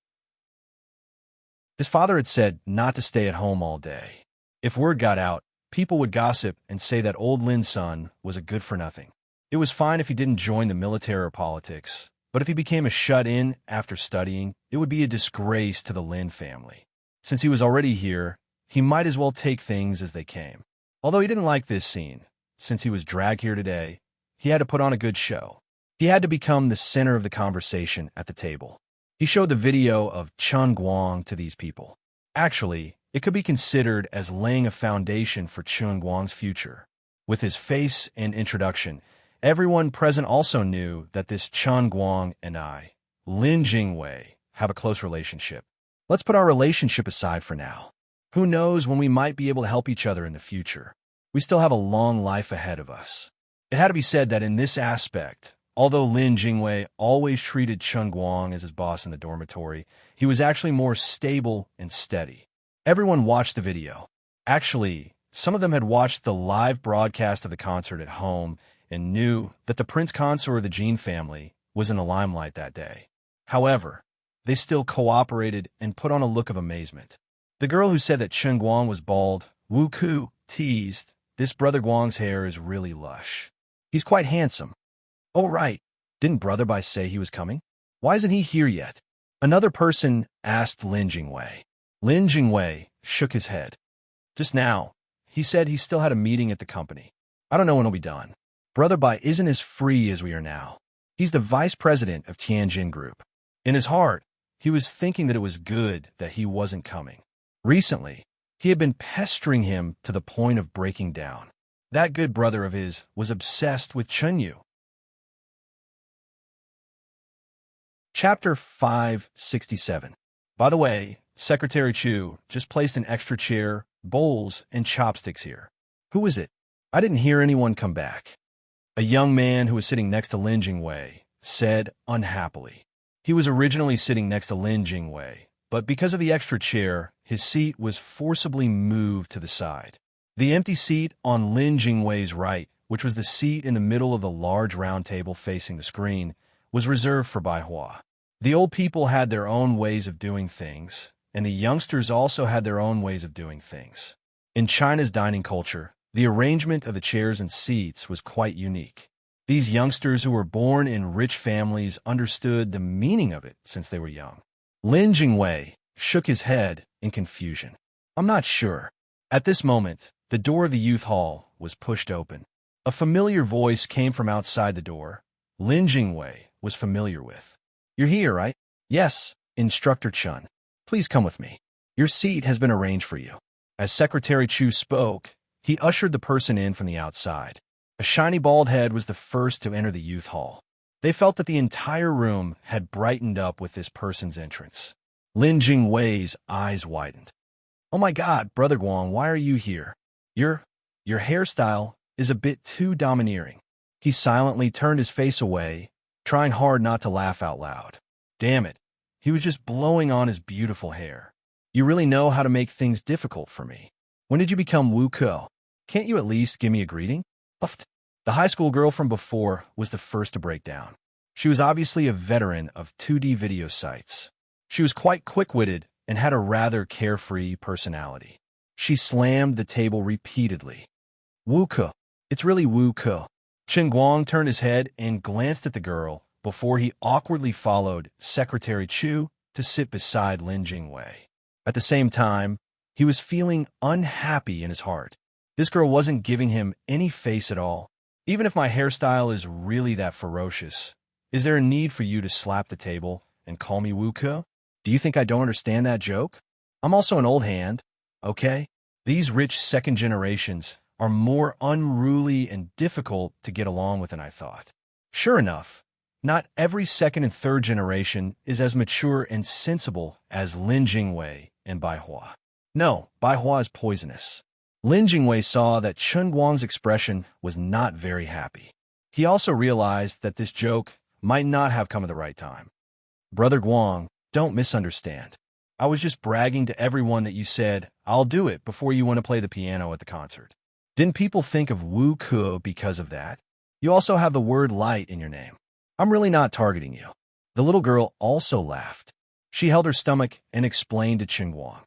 His father had said not to stay at home all day. If word got out, people would gossip and say that old Lin's son was a good-for-nothing. It was fine if he didn't join the military or politics, but if he became a shut-in after studying, it would be a disgrace to the Lin family. Since he was already here, he might as well take things as they came. Although he didn't like this scene, since he was dragged here today, he had to put on a good show. He had to become the center of the conversation at the table. He showed the video of Chun Guang to these people. Actually, it could be considered as laying a foundation for Chun Guang's future. With his face and introduction, everyone present also knew that this Chun Guang and I, Lin Jingwei, have a close relationship. Let's put our relationship aside for now. Who knows when we might be able to help each other in the future? We still have a long life ahead of us. It had to be said that in this aspect, although Lin Jingwei always treated Chun Guang as his boss in the dormitory, he was actually more stable and steady. Everyone watched the video. Actually, some of them had watched the live broadcast of the concert at home and knew that the prince consort of the Jin family was in the limelight that day. However, they still cooperated and put on a look of amazement. The girl who said that Chun Guang was bald, Wu Ku, teased, this Brother Guang's hair is really lush. He's quite handsome. Oh, right. Didn't Brother Bai say he was coming? Why isn't he here yet? Another person asked Lin Jingwei. Lin Jingwei shook his head. Just now, he said he still had a meeting at the company. I don't know when he'll be done. Brother Bai isn't as free as we are now. He's the vice president of Tianjin Group. In his heart, he was thinking that it was good that he wasn't coming. Recently, he had been pestering him to the point of breaking down. That good brother of his was obsessed with Chunyu. Chapter 567. By the way, Secretary Chu just placed an extra chair, bowls, and chopsticks here. Who is it? I didn't hear anyone come back. A young man who was sitting next to Lin Jingwei said unhappily. He was originally sitting next to Lin Jingwei, but because of the extra chair, his seat was forcibly moved to the side. The empty seat on Lin Jingwei's right, which was the seat in the middle of the large round table facing the screen, was reserved for Bai Hua. The old people had their own ways of doing things, and the youngsters also had their own ways of doing things. In China's dining culture, the arrangement of the chairs and seats was quite unique. These youngsters who were born in rich families understood the meaning of it since they were young. Lin Jingwei shook his head in confusion. I'm not sure. At this moment, the door of the youth hall was pushed open. A familiar voice came from outside the door. Lin Jingwei was familiar with. You're here, right? Yes, Instructor Chun. Please come with me. Your seat has been arranged for you. As Secretary Chu spoke, he ushered the person in from the outside. A shiny bald head was the first to enter the youth hall. They felt that the entire room had brightened up with this person's entrance. Lin Jingwei's eyes widened. Oh my God, Brother Guang, why are you here? Your hairstyle is a bit too domineering. He silently turned his face away, trying hard not to laugh out loud. Damn it, he was just blowing on his beautiful hair. You really know how to make things difficult for me. When did you become Wu Ko? Can't you at least give me a greeting? The high school girl from before was the first to break down. She was obviously a veteran of 2D video sites. She was quite quick-witted and had a rather carefree personality. She slammed the table repeatedly. Wu Ke. It's really Wu Ke. Chen Guang turned his head and glanced at the girl before he awkwardly followed Secretary Chu to sit beside Lin Jingwei. At the same time, he was feeling unhappy in his heart. This girl wasn't giving him any face at all. Even if my hairstyle is really that ferocious, is there a need for you to slap the table and call me Wu Ke? Do you think I don't understand that joke? I'm also an old hand, okay? These rich second generations are more unruly and difficult to get along with than I thought. Sure enough, not every second and third generation is as mature and sensible as Lin Jingwei and Bai Hua. No, Bai Hua is poisonous. Lin Jingwei saw that Chen Guang's expression was not very happy. He also realized that this joke might not have come at the right time. Brother Guang, don't misunderstand. I was just bragging to everyone that you said, I'll do it before you want to play the piano at the concert. Didn't people think of Wu Ke because of that? You also have the word light in your name. I'm really not targeting you. The little girl also laughed. She held her stomach and explained to Chen Guang.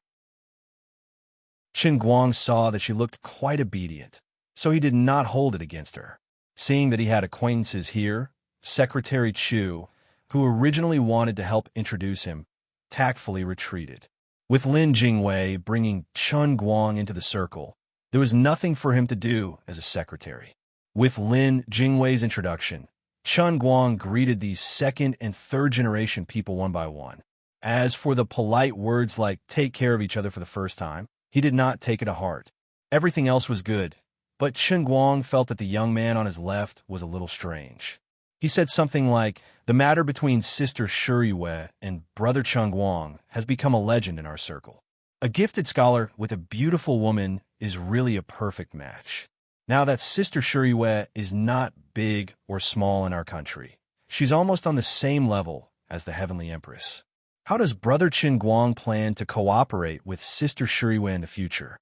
Chen Guang saw that she looked quite obedient, so he did not hold it against her. Seeing that he had acquaintances here, Secretary Chu, who originally wanted to help introduce him, tactfully retreated. With Lin Jingwei bringing Chen Guang into the circle, there was nothing for him to do as a secretary. With Lin Jingwei's introduction, Chen Guang greeted these second and third generation people one by one. As for the polite words like take care of each other for the first time, he did not take it to heart. Everything else was good, but Chen Guang felt that the young man on his left was a little strange. He said something like, the matter between Sister Shiyue and Brother Chen Guang has become a legend in our circle. A gifted scholar with a beautiful woman is really a perfect match. Now that Sister Shiyue is not big or small in our country, she's almost on the same level as the Heavenly Empress. How does Brother Chen Guang plan to cooperate with Sister Shiyue in the future?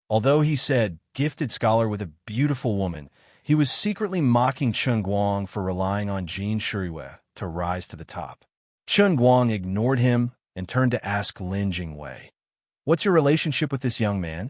Although he said, gifted scholar with a beautiful woman, he was secretly mocking Chen Guang for relying on Jean Shiyue to rise to the top. Chen Guang ignored him and turned to ask Lin Jingwei, what's your relationship with this young man?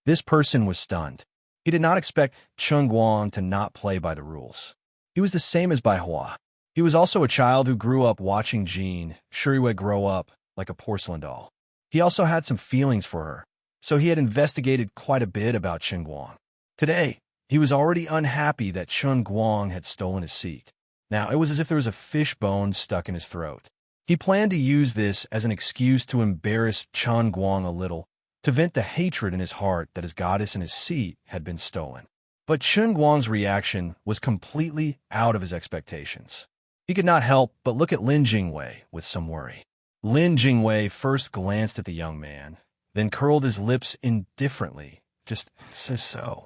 This person was stunned. He did not expect Chen Guang to not play by the rules. He was the same as Bai Hua. He was also a child who grew up watching Jean Shiyue grow up like a porcelain doll. He also had some feelings for her, so he had investigated quite a bit about Chen Guang. Today, he was already unhappy that Chen Guang had stolen his seat. Now, it was as if there was a fishbone stuck in his throat. He planned to use this as an excuse to embarrass Chen Guang a little, to vent the hatred in his heart that his goddess and his seat had been stolen. But Chen Guang's reaction was completely out of his expectations. He could not help but look at Lin Jingwei with some worry. Lin Jingwei first glanced at the young man, then curled his lips indifferently, just says so.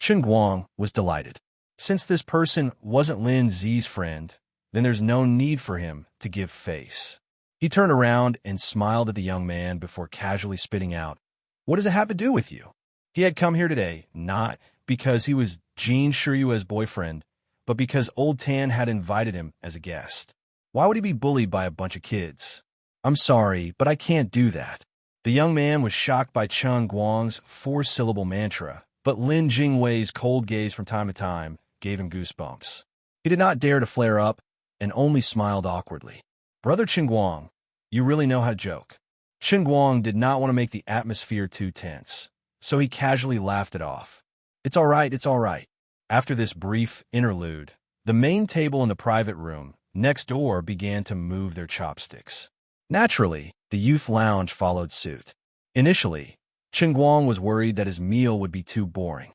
Chen Guang was delighted. Since this person wasn't Lin Zi's friend, then there's no need for him to give face. He turned around and smiled at the young man before casually spitting out, what does it have to do with you? He had come here today, not because he was Jean Shiyue's boyfriend, but because Old Tan had invited him as a guest. Why would he be bullied by a bunch of kids? I'm sorry, but I can't do that. The young man was shocked by Chen Guang's four-syllable mantra, but Lin Jingwei's cold gaze from time to time gave him goosebumps. He did not dare to flare up and only smiled awkwardly. Brother Chen Guang, you really know how to joke. Chen Guang did not want to make the atmosphere too tense, so he casually laughed it off. It's all right, it's all right. After this brief interlude, the main table in the private room next door began to move their chopsticks. Naturally, the youth lounge followed suit. Initially, Chen Guang was worried that his meal would be too boring.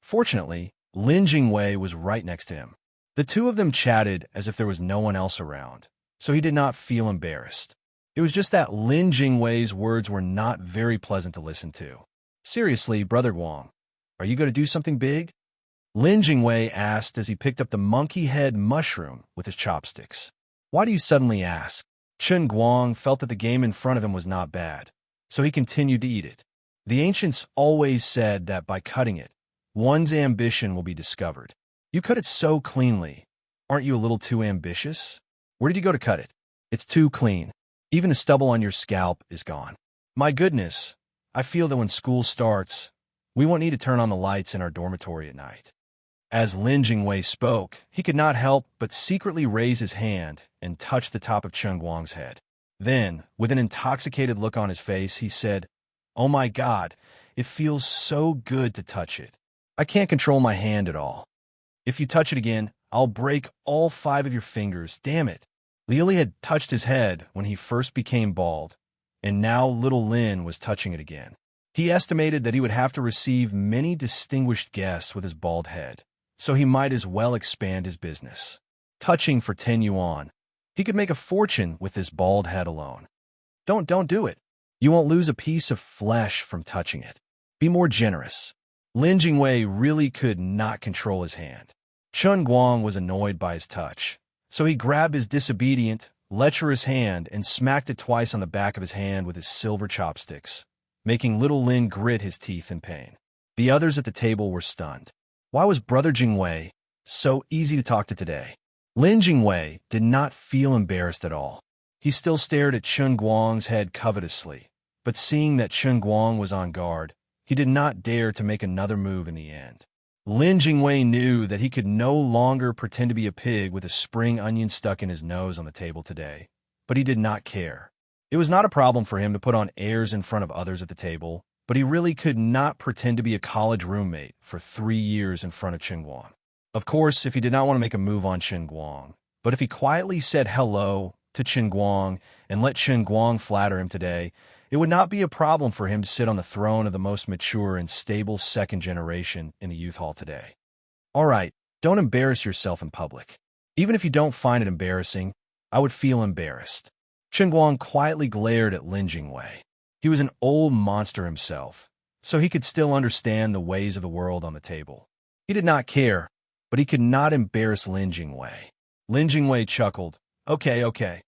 Fortunately, Lin Jingwei was right next to him. The two of them chatted as if there was no one else around, so he did not feel embarrassed. It was just that Lin Jingwei's words were not very pleasant to listen to. Seriously, Brother Guang, are you going to do something big? Lin Jingwei asked as he picked up the monkey head mushroom with his chopsticks. Why do you suddenly ask? Chen Guang felt that the game in front of him was not bad, so he continued to eat it. The ancients always said that by cutting it, one's ambition will be discovered. You cut it so cleanly. Aren't you a little too ambitious? Where did you go to cut it? It's too clean. Even the stubble on your scalp is gone. My goodness, I feel that when school starts, we won't need to turn on the lights in our dormitory at night. As Lin Jingwei spoke, he could not help but secretly raise his hand and touch the top of Chen Guang's head. Then, with an intoxicated look on his face, he said, "Oh my God, it feels so good to touch it. I can't control my hand at all. If you touch it again, I'll break all 5 of your fingers, damn it." Liu Li had touched his head when he first became bald, and now little Lin was touching it again. He estimated that he would have to receive many distinguished guests with his bald head, so he might as well expand his business. Touching for 10 yuan. He could make a fortune with this bald head alone. Don't do it. You won't lose a piece of flesh from touching it. Be more generous. Lin Jingwei really could not control his hand. Chen Guang was annoyed by his touch, so he grabbed his disobedient, lecherous hand and smacked it twice on the back of his hand with his silver chopsticks, making little Lin grit his teeth in pain. The others at the table were stunned. Why was Brother Jingwei so easy to talk to today? Lin Jingwei did not feel embarrassed at all. He still stared at Chen Guang's head covetously, but seeing that Chen Guang was on guard, he did not dare to make another move in the end. Lin Jingwei knew that he could no longer pretend to be a pig with a spring onion stuck in his nose on the table today, but he did not care. It was not a problem for him to put on airs in front of others at the table, but he really could not pretend to be a college roommate for 3 years in front of Chen Guang. Of course, if he did not want to make a move on Chen Guang, but if he quietly said hello to Chen Guang and let Chen Guang flatter him today, it would not be a problem for him to sit on the throne of the most mature and stable second generation in the youth hall today. All right, don't embarrass yourself in public. Even if you don't find it embarrassing, I would feel embarrassed. Chen Guang quietly glared at Lin Jingwei. He was an old monster himself, so he could still understand the ways of the world on the table. He did not care, but he could not embarrass Lin Jingwei. Lin Jingwei chuckled, Okay.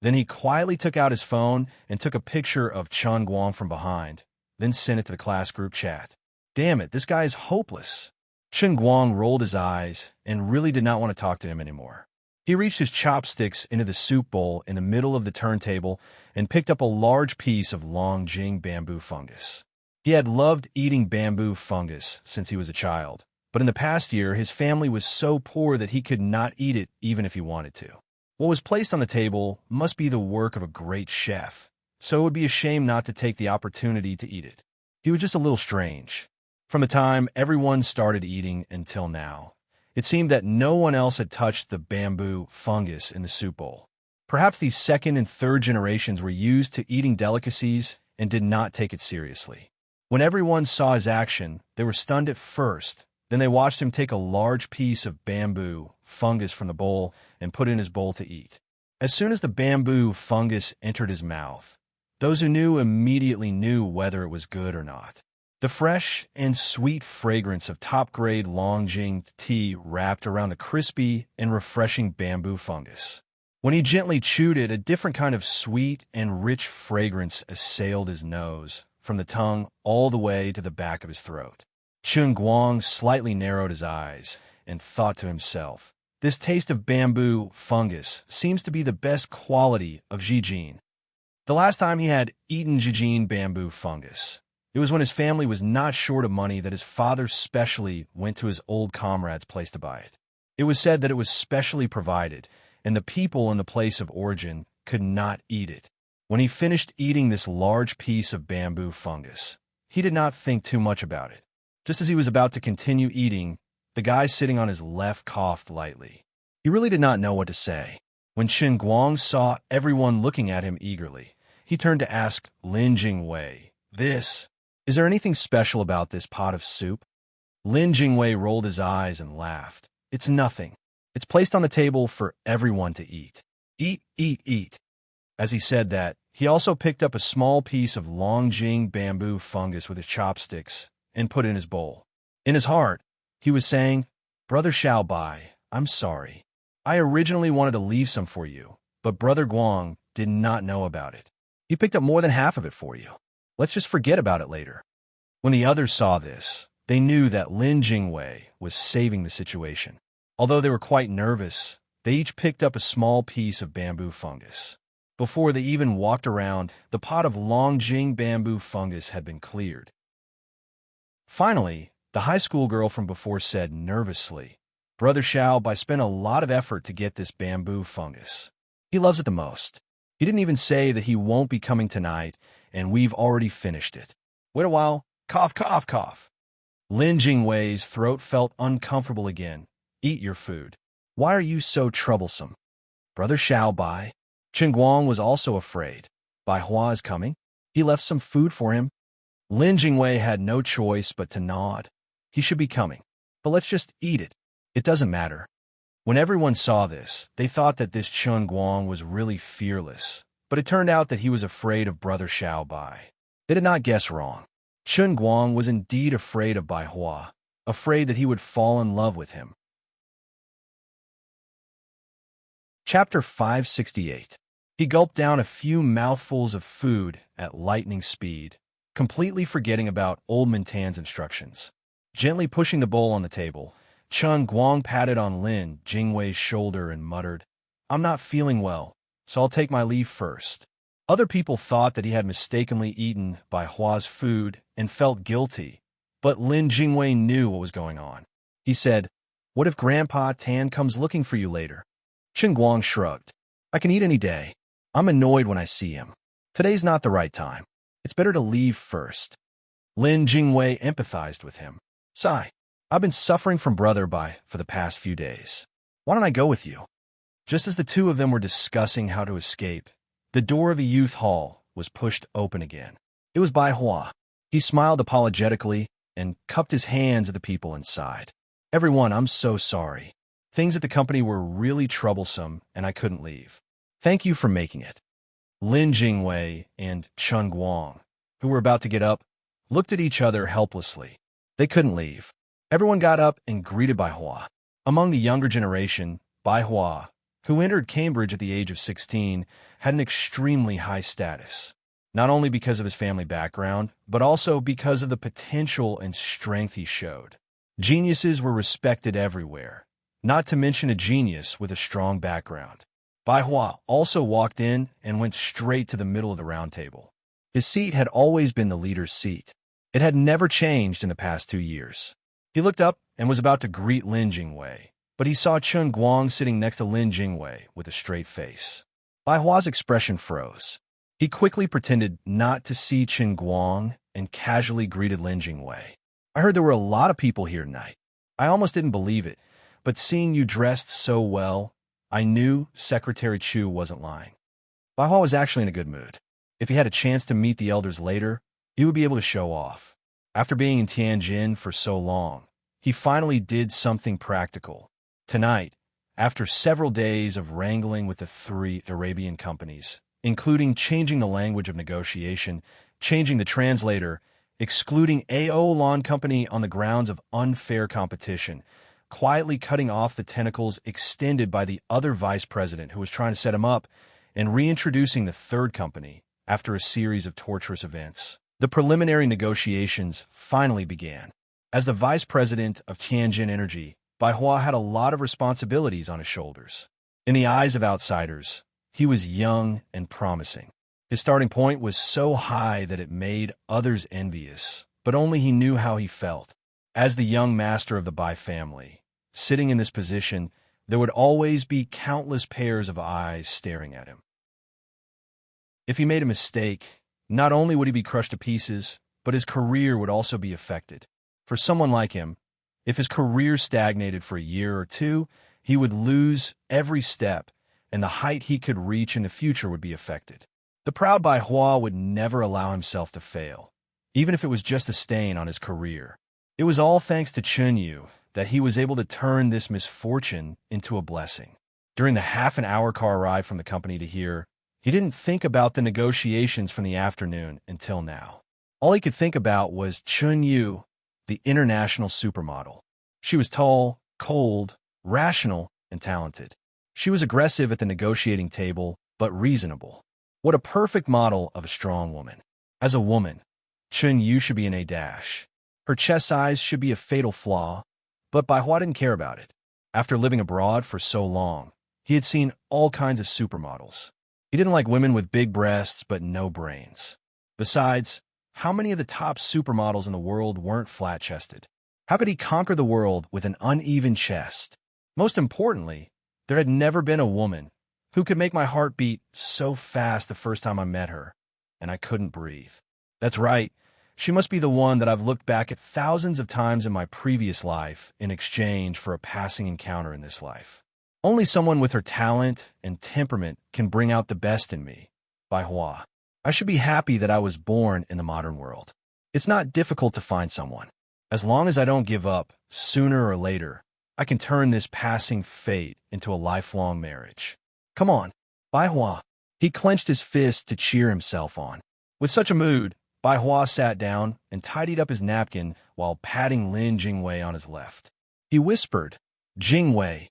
Then he quietly took out his phone and took a picture of Chen Guang from behind, then sent it to the class group chat. Damn it, this guy is hopeless. Chen Guang rolled his eyes and really did not want to talk to him anymore. He reached his chopsticks into the soup bowl in the middle of the turntable and picked up a large piece of Longjing bamboo fungus. He had loved eating bamboo fungus since he was a child, but in the past year his family was so poor that he could not eat it even if he wanted to. What was placed on the table must be the work of a great chef, so it would be a shame not to take the opportunity to eat it. He was just a little strange. From the time everyone started eating until now, it seemed that no one else had touched the bamboo fungus in the soup bowl. Perhaps these second and third generations were used to eating delicacies and did not take it seriously. When everyone saw his action, they were stunned at first. Then they watched him take a large piece of bamboo fungus from the bowl and put it in his bowl to eat. As soon as the bamboo fungus entered his mouth, those who knew immediately knew whether it was good or not. The fresh and sweet fragrance of top-grade Longjing tea wrapped around the crispy and refreshing bamboo fungus. When he gently chewed it, a different kind of sweet and rich fragrance assailed his nose, from the tongue all the way to the back of his throat. Chen Guang slightly narrowed his eyes and thought to himself, this taste of bamboo fungus seems to be the best quality of Jijin. The last time he had eaten Jijin bamboo fungus, it was when his family was not short of money that his father specially went to his old comrade's place to buy it. It was said that it was specially provided, and the people in the place of origin could not eat it. When he finished eating this large piece of bamboo fungus, he did not think too much about it. Just as he was about to continue eating, the guy sitting on his left coughed lightly. He really did not know what to say. When Chen Guang saw everyone looking at him eagerly, he turned to ask Lin Jingwei, Is there anything special about this pot of soup? Lin Jingwei rolled his eyes and laughed. It's nothing. It's placed on the table for everyone to eat. Eat. As he said that, he also picked up a small piece of Longjing bamboo fungus with his chopsticks and put it in his bowl. In his heart, he was saying, Brother Xiaobai, I'm sorry. I originally wanted to leave some for you, but Brother Guang did not know about it. He picked up more than half of it for you. Let's just forget about it later. When the others saw this, they knew that Lin Jingwei was saving the situation. Although they were quite nervous, they each picked up a small piece of bamboo fungus. Before they even walked around, the pot of Longjing bamboo fungus had been cleared. Finally, the high school girl from before said nervously, "Brother Xiao, I spent a lot of effort to get this bamboo fungus. He loves it the most. He didn't even say that he won't be coming tonight, and we've already finished it." Wait a while. Cough, cough, cough. Lin Jingwei's throat felt uncomfortable again. "Eat your food. Why are you so troublesome?" Brother Xiao Bai. Chen Guang was also afraid. Bai Hua is coming. He left some food for him. Lin Jingwei had no choice but to nod. He should be coming. But let's just eat it. It doesn't matter. When everyone saw this, they thought that this Chen Guang was really fearless, but it turned out that he was afraid of Brother Xiao Bai. They did not guess wrong. Chen Guang was indeed afraid of Bai Hua, afraid that he would fall in love with him. Chapter 568. He gulped down a few mouthfuls of food at lightning speed, completely forgetting about old Mintan's instructions. Gently pushing the bowl on the table, Chen Guang patted on Lin Jingwei's shoulder and muttered, "I'm not feeling well, so I'll take my leave first." Other people thought that he had mistakenly eaten Bai Hua's food and felt guilty, but Lin Jingwei knew what was going on. He said, "What if Grandpa Tan comes looking for you later?" Chen Guang shrugged. "I can eat any day. I'm annoyed when I see him. Today's not the right time. It's better to leave first." Lin Jingwei empathized with him. "Sigh. I've been suffering from Brother Bai for the past few days. Why don't I go with you?" Just as the two of them were discussing how to escape, the door of the youth hall was pushed open again. It was Bai Hua. He smiled apologetically and cupped his hands at the people inside. "Everyone, I'm so sorry. Things at the company were really troublesome, and I couldn't leave. Thank you for making it." Lin Jingwei and Chen Guang, who were about to get up, looked at each other helplessly. They couldn't leave. Everyone got up and greeted Bai Hua. Among the younger generation, Bai Hua, who entered Cambridge at the age of 16, had an extremely high status, not only because of his family background, but also because of the potential and strength he showed. Geniuses were respected everywhere, not to mention a genius with a strong background. Bai Hua also walked in and went straight to the middle of the round table. His seat had always been the leader's seat. It had never changed in the past 2 years. He looked up and was about to greet Lin Jingwei, but he saw Chen Guang sitting next to Lin Jingwei with a straight face. Bai Hua's expression froze. He quickly pretended not to see Chen Guang and casually greeted Lin Jingwei. "I heard there were a lot of people here tonight. I almost didn't believe it, but seeing you dressed so well, I knew Secretary Chu wasn't lying." Bai Hua was actually in a good mood. If he had a chance to meet the elders later, he would be able to show off. After being in Tianjin for so long, he finally did something practical. Tonight, after several days of wrangling with the 3 Arabian companies, including changing the language of negotiation, changing the translator, excluding AO Lawn Company on the grounds of unfair competition, quietly cutting off the tentacles extended by the other vice president who was trying to set him up, and reintroducing the 3rd company after a series of torturous events, the preliminary negotiations finally began. As the vice president of Tianjin Energy, Bai Hua had a lot of responsibilities on his shoulders. In the eyes of outsiders, he was young and promising. His starting point was so high that it made others envious, but only he knew how he felt. As the young master of the Bai family, sitting in this position, there would always be countless pairs of eyes staring at him. If he made a mistake, not only would he be crushed to pieces, but his career would also be affected. For someone like him, if his career stagnated for a year or 2, he would lose every step, and the height he could reach in the future would be affected. The proud Bai Hua would never allow himself to fail, even if it was just a stain on his career. It was all thanks to Chun Yu that he was able to turn this misfortune into a blessing. During the half-an-hour car ride from the company to here, he didn't think about the negotiations from the afternoon until now. All he could think about was Chun Yu, the international supermodel. She was tall, cold, rational, and talented. She was aggressive at the negotiating table, but reasonable. What a perfect model of a strong woman. As a woman, Chun Yu should be an A-. Her chest size should be a fatal flaw, but Bai Hua didn't care about it. After living abroad for so long, he had seen all kinds of supermodels. He didn't like women with big breasts but no brains. Besides, how many of the top supermodels in the world weren't flat-chested? How could he conquer the world with an uneven chest? Most importantly, there had never been a woman who could make my heart beat so fast the first time I met her, and I couldn't breathe. That's right, she must be the one that I've looked back at thousands of times in my previous life in exchange for a passing encounter in this life. Only someone with her talent and temperament can bring out the best in me. By Hua. I should be happy that I was born in the modern world. It's not difficult to find someone. As long as I don't give up, sooner or later, I can turn this passing fate into a lifelong marriage. Come on, Bai Hua. He clenched his fist to cheer himself on. With such a mood, Bai Hua sat down and tidied up his napkin while patting Lin Jingwei on his left. He whispered, Jingwei,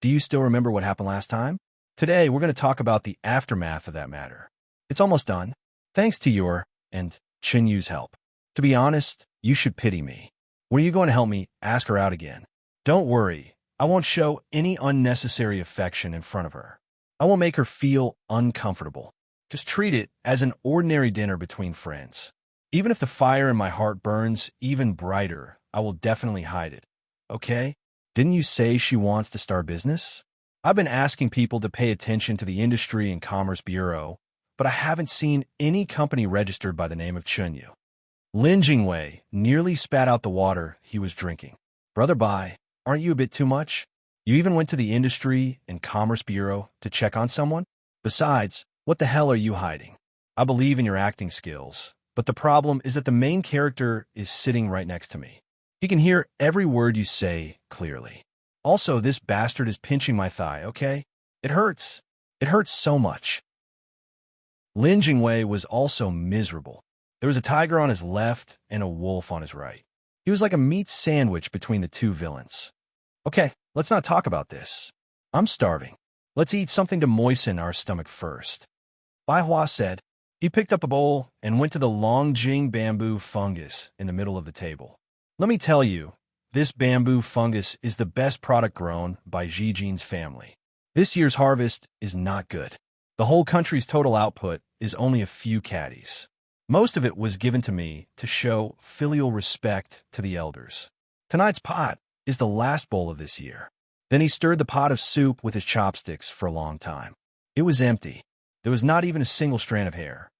do you still remember what happened last time? Today, we're going to talk about the aftermath of that matter. It's almost done. Thanks to your and Chen Yu's help. To be honest, you should pity me. Were you going to help me ask her out again? Don't worry, I won't show any unnecessary affection in front of her. I won't make her feel uncomfortable. Just treat it as an ordinary dinner between friends. Even if the fire in my heart burns even brighter, I will definitely hide it. Okay? Didn't you say she wants to start business? I've been asking people to pay attention to the Industry and Commerce Bureau, but I haven't seen any company registered by the name of Chunyu. Lin Jingwei nearly spat out the water he was drinking. Brother Bai, aren't you a bit too much? You even went to the Industry and Commerce Bureau to check on someone? Besides, what the hell are you hiding? I believe in your acting skills, but the problem is that the main character is sitting right next to me. He can hear every word you say clearly. Also, this bastard is pinching my thigh, okay? It hurts. It hurts so much. Lin Jingwei was also miserable. There was a tiger on his left and a wolf on his right. He was like a meat sandwich between the two villains. Okay, let's not talk about this. I'm starving. Let's eat something to moisten our stomach first. Bai Hua said. He picked up a bowl and went to the Longjing bamboo fungus in the middle of the table. Let me tell you, this bamboo fungus is the best product grown by Zijin's family. This year's harvest is not good. The whole country's total output is only a few caddies. Most of it was given to me to show filial respect to the elders. Tonight's pot is the last bowl of this year. Then he stirred the pot of soup with his chopsticks for a long time. It was empty. There was not even a single strand of hair.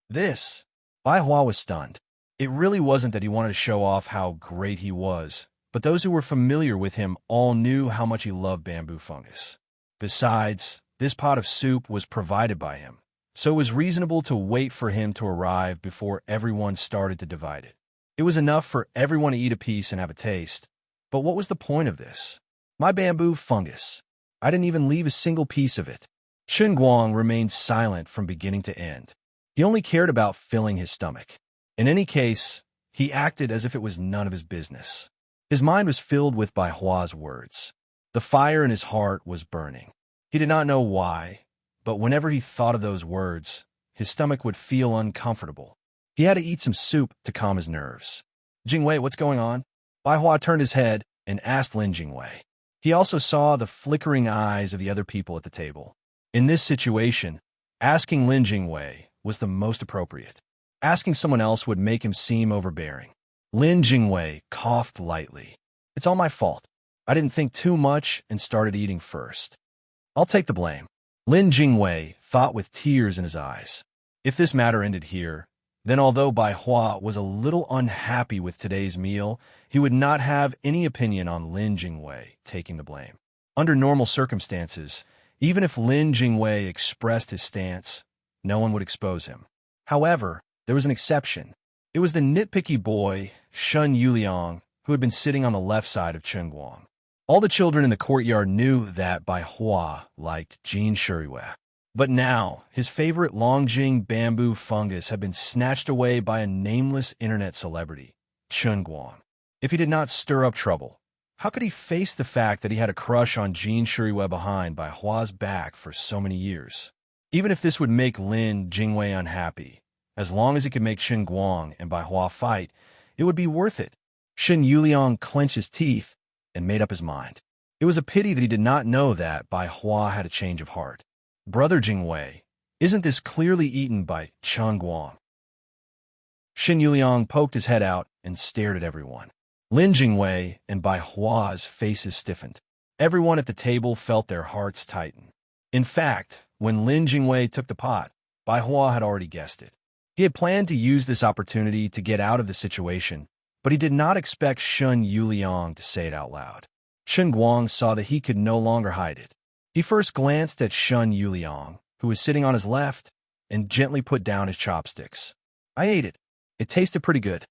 This, Bai Hua was stunned. It really wasn't that he wanted to show off how great he was, but those who were familiar with him all knew how much he loved bamboo fungus. Besides, this pot of soup was provided by him, so it was reasonable to wait for him to arrive before everyone started to divide it. It was enough for everyone to eat a piece and have a taste, but what was the point of this? My bamboo fungus. I didn't even leave a single piece of it. Chen Guang remained silent from beginning to end. He only cared about filling his stomach. In any case, he acted as if it was none of his business. His mind was filled with Bai Hua's words. The fire in his heart was burning. He did not know why, but whenever he thought of those words, his stomach would feel uncomfortable. He had to eat some soup to calm his nerves. Jingwei, what's going on? Bai Hua turned his head and asked Lin Jingwei. He also saw the flickering eyes of the other people at the table. In this situation, asking Lin Jingwei was the most appropriate. Asking someone else would make him seem overbearing. Lin Jingwei coughed lightly. It's all my fault. I didn't think too much and started eating first. I'll take the blame. Lin Jingwei thought with tears in his eyes. If this matter ended here, then although Bai Hua was a little unhappy with today's meal, he would not have any opinion on Lin Jingwei taking the blame. Under normal circumstances, even if Lin Jingwei expressed his stance, no one would expose him. However, there was an exception. It was the nitpicky boy, Shun Yuliang, who had been sitting on the left side of Chen Guang. All the children in the courtyard knew that Bai Hua liked Jin Shuriwei. But now, his favorite Longjing bamboo fungus had been snatched away by a nameless internet celebrity, Chen Guang. If he did not stir up trouble, how could he face the fact that he had a crush on Jin Shuriwei behind Bai Hua's back for so many years? Even if this would make Lin Jingwei unhappy, as long as it could make Chen Guang and Bai Hua fight, it would be worth it. Shen Yuliang clenched his teeth and made up his mind. It was a pity that he did not know that Bai Hua had a change of heart. Brother Jingwei, Isn't this clearly eaten by Chun Guang? Xin Yuliang poked his head out and stared at everyone. Lin Jingwei and Bai Hua's faces stiffened. Everyone at the table felt their hearts tighten. In fact, when Lin Jingwei took the pot, Bai Hua had already guessed it. He had planned to use this opportunity to get out of the situation, but he did not expect Shun Yuliang to say it out loud. Shun Guang saw that he could no longer hide it. He first glanced at Shun Yuliang, who was sitting on his left, and gently put down his chopsticks. I ate it. It tasted pretty good.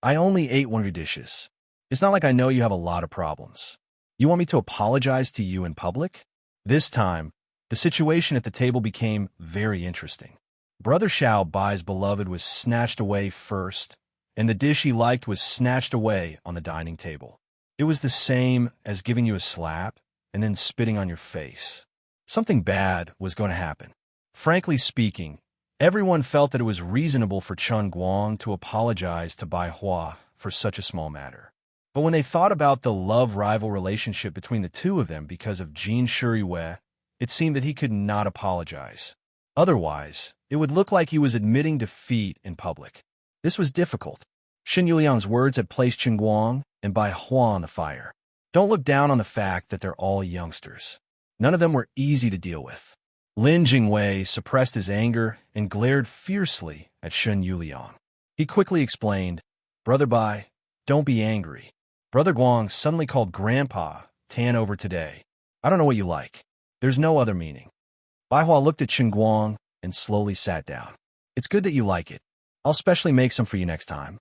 I only ate one of your dishes. It's not like I know you have a lot of problems. You want me to apologize to you in public? This time, the situation at the table became very interesting. Brother Xiao Bai's beloved was snatched away first, and the dish he liked was snatched away on the dining table. It was the same as giving you a slap and then spitting on your face. Something bad was going to happen. Frankly speaking, everyone felt that it was reasonable for Chun Guang to apologize to Bai Hua for such a small matter. But when they thought about the love-rival relationship between the two of them because of Jin Shuriwei, it seemed that he could not apologize. Otherwise, it would look like he was admitting defeat in public. This was difficult. Xin Yuliang's words had placed Chun Guang and Bai Hua on the fire. Don't look down on the fact that they're all youngsters. None of them were easy to deal with. Lin Jingwei suppressed his anger and glared fiercely at Shun Yuliang. He quickly explained, Brother Bai, don't be angry. Brother Guang suddenly called Grandpa Tan over today. I don't know what you like. There's no other meaning. Bai Hua looked at Chun Guang and slowly sat down. It's good that you like it. I'll specially make some for you next time.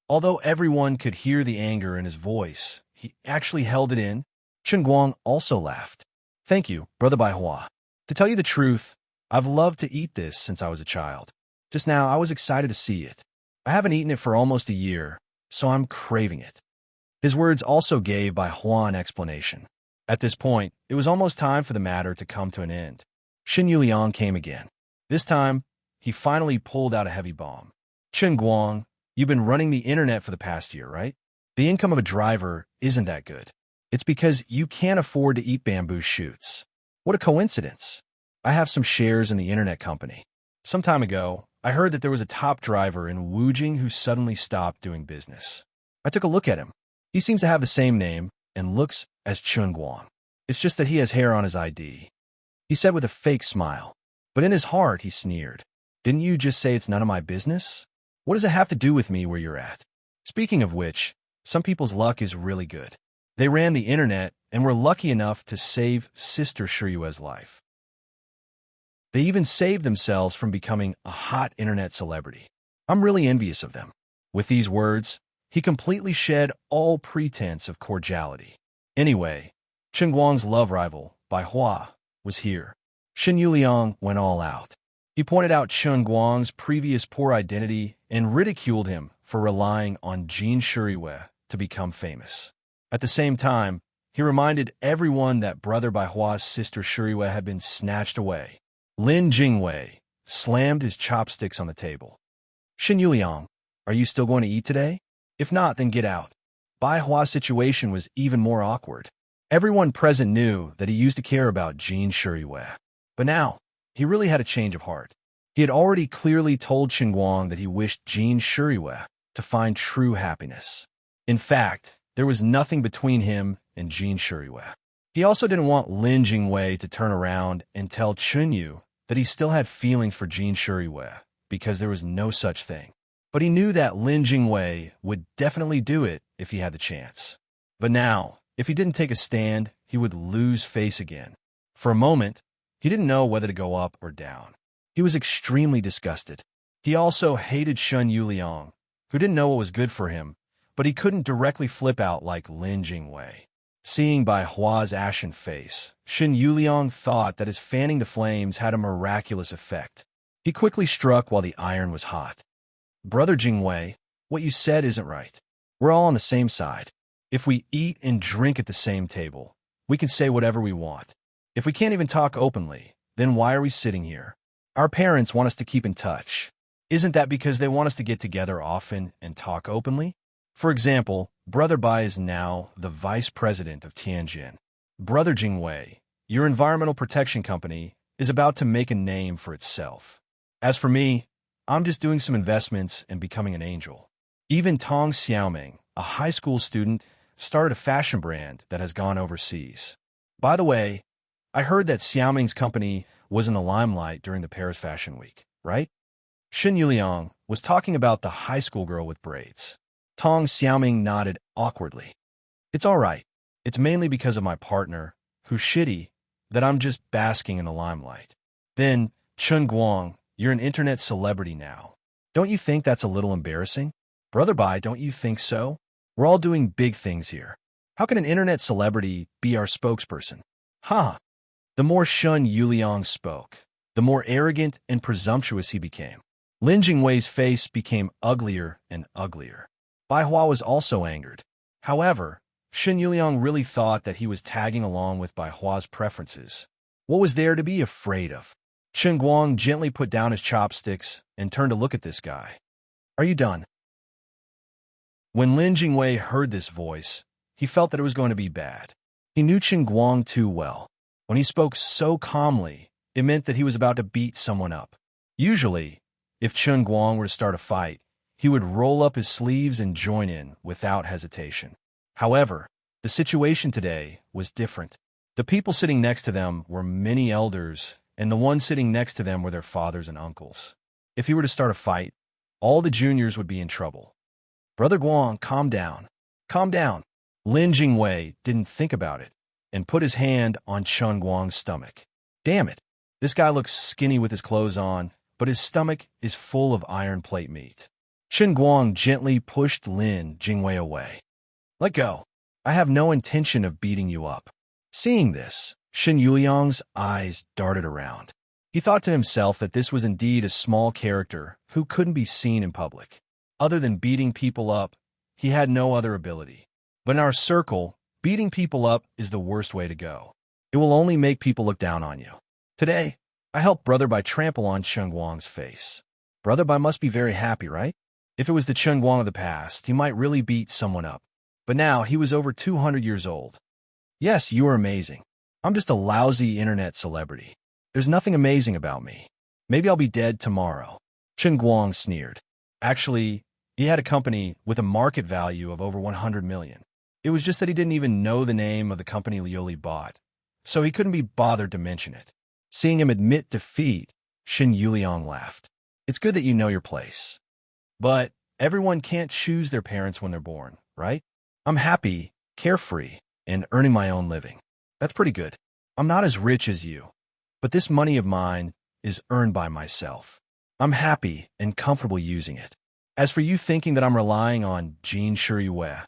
Although everyone could hear the anger in his voice, he actually held it in. Chun Guang also laughed. Thank you, Brother Bai Hua. To tell you the truth, I've loved to eat this since I was a child. Just now, I was excited to see it. I haven't eaten it for almost a year, so I'm craving it. His words also gave Bai Hua an explanation. At this point, it was almost time for the matter to come to an end. Xin Yuliang came again. This time, he finally pulled out a heavy bomb. Chun Guang, you've been running the internet for the past year, right? The income of a driver isn't that good. It's because you can't afford to eat bamboo shoots. What a coincidence. I have some shares in the internet company. Some time ago, I heard that there was a top driver in Wujing who suddenly stopped doing business. I took a look at him. He seems to have the same name and looks as Chun Guang. It's just that he has hair on his ID. He said with a fake smile, but in his heart he sneered. Didn't you just say it's none of my business? What does it have to do with me where you're at? Speaking of which, some people's luck is really good. They ran the internet and were lucky enough to save Sister Shuyue's life. They even saved themselves from becoming a hot internet celebrity. I'm really envious of them. With these words, he completely shed all pretense of cordiality. Anyway, Chun Guang's love rival, Bai Hua, was here. Xin Yuliang went all out. He pointed out Chun Guang's previous poor identity and ridiculed him for relying on Jin Shuriwei to become famous. At the same time, he reminded everyone that Brother Bai Hua's sister Shuriwei had been snatched away. Lin Jingwei slammed his chopsticks on the table. Xin Yuliang, are you still going to eat today? If not, then get out. Bai Hua's situation was even more awkward. Everyone present knew that he used to care about Jin Shuriwei. But now, he really had a change of heart. He had already clearly told Chun Guang that he wished Jin Shuriwei to find true happiness. In fact, there was nothing between him and Jin Shuriwei. He also didn't want Lin Jingwei to turn around and tell Chunyu that he still had feelings for Jin Shuriwei, because there was no such thing. But he knew that Lin Jingwei would definitely do it if he had the chance. But now, if he didn't take a stand, he would lose face again. For a moment, he didn't know whether to go up or down. He was extremely disgusted. He also hated Shun Yuliang, who didn't know what was good for him, but he couldn't directly flip out like Lin Jingwei. Seeing Bai Hua's ashen face, Shun Yuliang thought that his fanning the flames had a miraculous effect. He quickly struck while the iron was hot. Brother Jingwei, what you said isn't right. We're all on the same side. If we eat and drink at the same table, we can say whatever we want. If we can't even talk openly, then why are we sitting here? Our parents want us to keep in touch. Isn't that because they want us to get together often and talk openly? For example, Brother Bai is now the vice president of Tianjin. Brother Jingwei, your environmental protection company, is about to make a name for itself. As for me, I'm just doing some investments and becoming an angel. Even Tong Xiaoming, a high school student, started a fashion brand that has gone overseas. By the way, I heard that Xiaoming's company was in the limelight during the Paris Fashion Week, right? Shen Yuliang was talking about the high school girl with braids. Tong Xiaoming nodded awkwardly. It's all right. It's mainly because of my partner, who's shitty, that I'm just basking in the limelight. Then, Chen Guang, you're an internet celebrity now. Don't you think that's a little embarrassing? Brother Bai, don't you think so? We're all doing big things here. How can an internet celebrity be our spokesperson? Huh. The more Shun Yuliang spoke, the more arrogant and presumptuous he became. Lin Jingwei's face became uglier and uglier. Bai Hua was also angered. However, Shen Yuliang really thought that he was tagging along with Bai Hua's preferences. What was there to be afraid of? Chen Guang gently put down his chopsticks and turned to look at this guy. Are you done? When Lin Jingwei heard this voice, he felt that it was going to be bad. He knew Chen Guang too well. When he spoke so calmly, it meant that he was about to beat someone up. Usually, if Chen Guang were to start a fight, he would roll up his sleeves and join in without hesitation. However, the situation today was different. The people sitting next to them were many elders, and the ones sitting next to them were their fathers and uncles. If he were to start a fight, all the juniors would be in trouble. Brother Guang, calm down. Calm down. Lin Jingwei didn't think about it and put his hand on Chen Guang's stomach. Damn it. This guy looks skinny with his clothes on, but his stomach is full of iron plate meat. Chen Guang gently pushed Lin Jingwei away. Let go. I have no intention of beating you up. Seeing this, Shen Yuliang's eyes darted around. He thought to himself that this was indeed a small character who couldn't be seen in public. Other than beating people up, he had no other ability. But in our circle, beating people up is the worst way to go. It will only make people look down on you. Today, I helped Brother Bai trample on Chen Guang's face. Brother Bai must be very happy, right? If it was the Chen Guang of the past, he might really beat someone up. But now he was over 200 years old. Yes, you are amazing. I'm just a lousy internet celebrity. There's nothing amazing about me. Maybe I'll be dead tomorrow. Chen Guang sneered. Actually, he had a company with a market value of over 100 million. It was just that he didn't even know the name of the company Lioli bought, so he couldn't be bothered to mention it. Seeing him admit defeat, Shen Yuliang laughed. It's good that you know your place. But everyone can't choose their parents when they're born, right? I'm happy, carefree, and earning my own living. That's pretty good. I'm not as rich as you, but this money of mine is earned by myself. I'm happy and comfortable using it. As for you thinking that I'm relying on Jin Shiyue,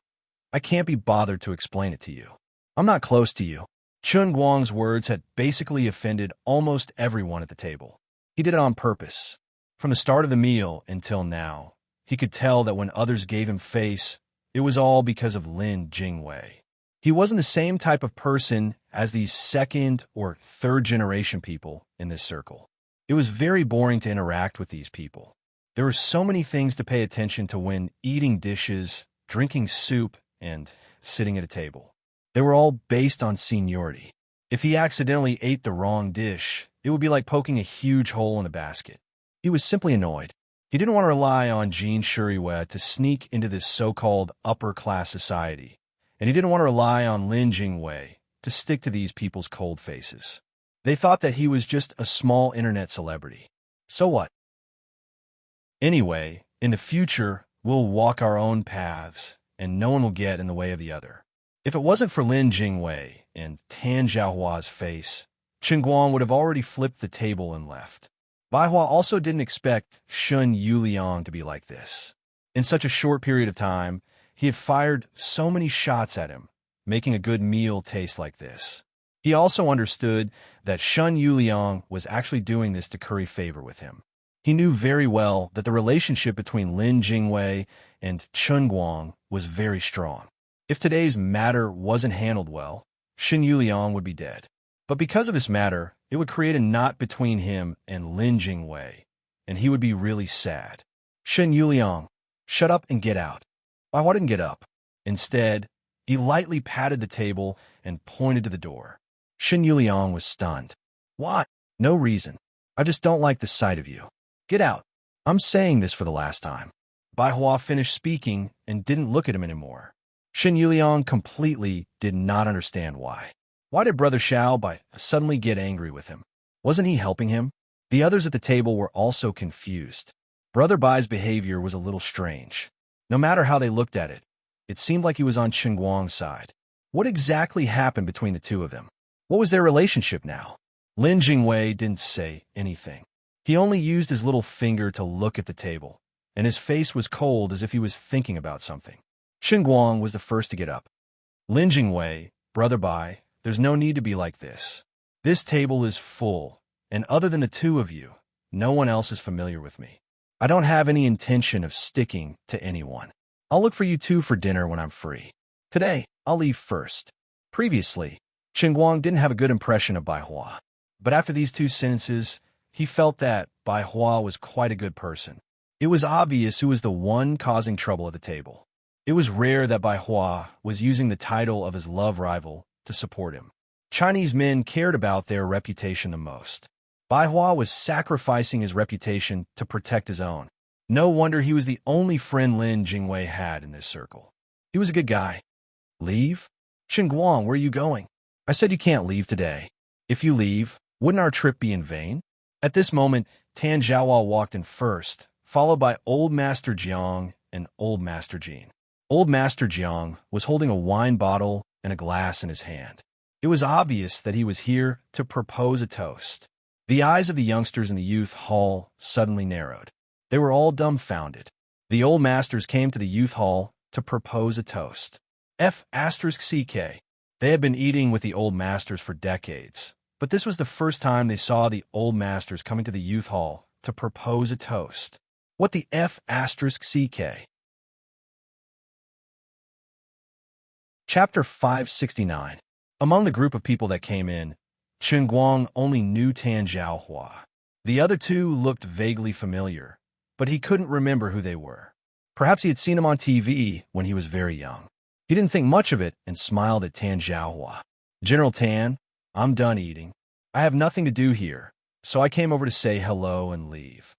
I can't be bothered to explain it to you. I'm not close to you. Chen Guang's words had basically offended almost everyone at the table. He did it on purpose. From the start of the meal until now, he could tell that when others gave him face, it was all because of Lin Jingwei. He wasn't the same type of person as these second or third generation people in this circle. It was very boring to interact with these people. There were so many things to pay attention to when eating dishes, drinking soup, and sitting at a table. They were all based on seniority. If he accidentally ate the wrong dish, it would be like poking a huge hole in the basket. He was simply annoyed. He didn't want to rely on Jin Shiyue to sneak into this so-called upper-class society, and he didn't want to rely on Lin Jingwei to stick to these people's cold faces. They thought that he was just a small internet celebrity. So what? Anyway, in the future, we'll walk our own paths, and no one will get in the way of the other. If it wasn't for Lin Jingwei and Tan Zhaohua's face, Chen Guang would have already flipped the table and left. Bai Hua also didn't expect Shun Yuliang to be like this. In such a short period of time, he had fired so many shots at him, making a good meal taste like this. He also understood that Shun Yuliang was actually doing this to curry favor with him. He knew very well that the relationship between Lin Jingwei and Chen Guang was very strong. If today's matter wasn't handled well, Shen Yuliang would be dead. But because of this matter, it would create a knot between him and Lin Jingwei, and he would be really sad. Shen Yuliang, shut up and get out. Bai Hua didn't get up. Instead, he lightly patted the table and pointed to the door. Shen Yuliang was stunned. Why? No reason. I just don't like the sight of you. Get out. I'm saying this for the last time. Bai Hua finished speaking and didn't look at him anymore. Shen Yuliang completely did not understand why. Why did Brother Xiao Bai suddenly get angry with him? Wasn't he helping him? The others at the table were also confused. Brother Bai's behavior was a little strange. No matter how they looked at it, it seemed like he was on Chen Guang's side. What exactly happened between the two of them? What was their relationship now? Lin Jingwei didn't say anything. He only used his little finger to look at the table, and his face was cold as if he was thinking about something. Chen Guang was the first to get up. Lin Jingwei, Brother Bai, there's no need to be like this. This table is full, and other than the two of you, no one else is familiar with me. I don't have any intention of sticking to anyone. I'll look for you two for dinner when I'm free. Today, I'll leave first. Previously, Chen Guang didn't have a good impression of Bai Hua. But after these two sentences, he felt that Bai Hua was quite a good person. It was obvious who was the one causing trouble at the table. It was rare that Bai Hua was using the title of his love rival to support him. Chinese men cared about their reputation the most. Bai Hua was sacrificing his reputation to protect his own. No wonder he was the only friend Lin Jingwei had in this circle. He was a good guy. Leave? Chen Guang, where are you going? I said you can't leave today. If you leave, wouldn't our trip be in vain? At this moment, Tan Zhaohua walked in first, followed by Old Master Jiang and Old Master Jin. Old Master Jiang was holding a wine bottle and a glass in his hand. It was obvious that he was here to propose a toast. The eyes of the youngsters in the youth hall suddenly narrowed. They were all dumbfounded. The old masters came to the youth hall to propose a toast. F***CK. They had been eating with the old masters for decades, but this was the first time they saw the old masters coming to the youth hall to propose a toast. What the F***CK? Chapter 569. Among the group of people that came in, Chen Guang only knew Tan Zhaohua. The other two looked vaguely familiar, but he couldn't remember who they were. Perhaps he had seen them on TV when he was very young. He didn't think much of it and smiled at Tan Zhaohua. General Tan, I'm done eating. I have nothing to do here, so I came over to say hello and leave.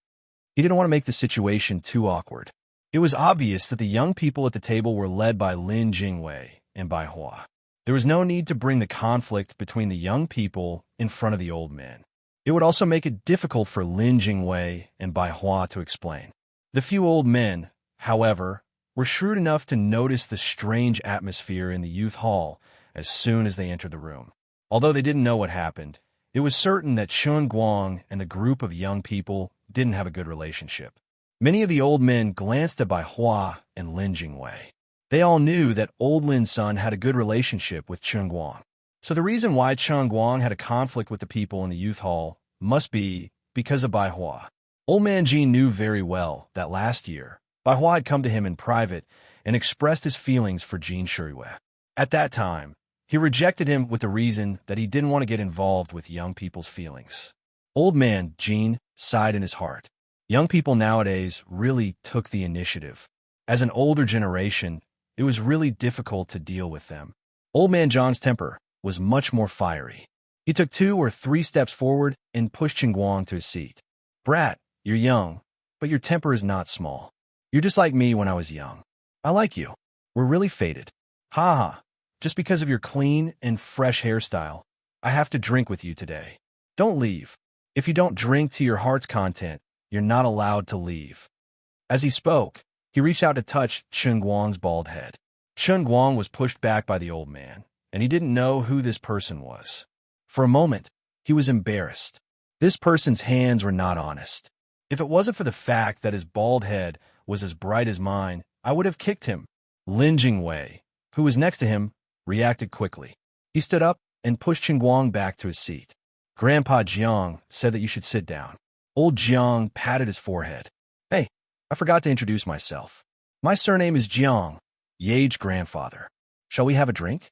He didn't want to make the situation too awkward. It was obvious that the young people at the table were led by Lin Jingwei and Bai Hua. There was no need to bring the conflict between the young people in front of the old men. It would also make it difficult for Lin Jingwei and Bai Hua to explain. The few old men, however, were shrewd enough to notice the strange atmosphere in the youth hall as soon as they entered the room. Although they didn't know what happened, it was certain that Chen Guang and the group of young people didn't have a good relationship. Many of the old men glanced at Bai Hua and Lin Jingwei. They all knew that old Lin's son had a good relationship with Chen Guang. So the reason why Chen Guang had a conflict with the people in the youth hall must be because of Bai Hua. Old man Jin knew very well that last year, Bai Hua had come to him in private and expressed his feelings for Jin Shuriyue. At that time, he rejected him with the reason that he didn't want to get involved with young people's feelings. Old man Jin sighed in his heart. Young people nowadays really took the initiative. As an older generation, it was really difficult to deal with them. Old man John's temper was much more fiery. He took 2 or 3 steps forward and pushed Chen Guang to his seat. Brat, you're young, but your temper is not small. You're just like me when I was young. I like you. We're really fated. Ha ha. Just because of your clean and fresh hairstyle, I have to drink with you today. Don't leave. If you don't drink to your heart's content, you're not allowed to leave. As he spoke, he reached out to touch Chen Guang's bald head. Chen Guang was pushed back by the old man, and he didn't know who this person was. For a moment, he was embarrassed. This person's hands were not honest. If it wasn't for the fact that his bald head was as bright as mine, I would have kicked him. Lin Jingwei, who was next to him, reacted quickly. He stood up and pushed Chen Guang back to his seat. Grandpa Jiang said that you should sit down. Old Jiang patted his forehead. Hey, I forgot to introduce myself. My surname is Jiang, Ye's grandfather. Shall we have a drink?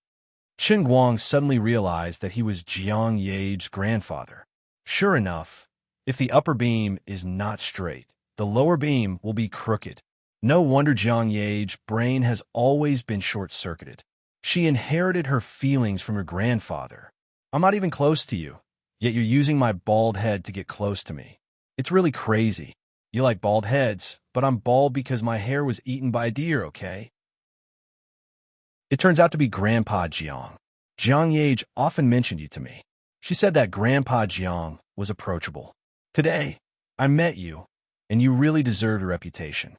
Chen Guang suddenly realized that he was Jiang Ye's grandfather. Sure enough, if the upper beam is not straight, the lower beam will be crooked. No wonder Jiang Ye's brain has always been short-circuited. She inherited her feelings from her grandfather. I'm not even close to you. yet you're using my bald head to get close to me. It's really crazy. You like bald heads, but I'm bald because my hair was eaten by a deer, okay? It turns out to be Grandpa Jiang. Jiang Yage often mentioned you to me. She said that Grandpa Jiang was approachable. Today, I met you, and you really deserved a reputation.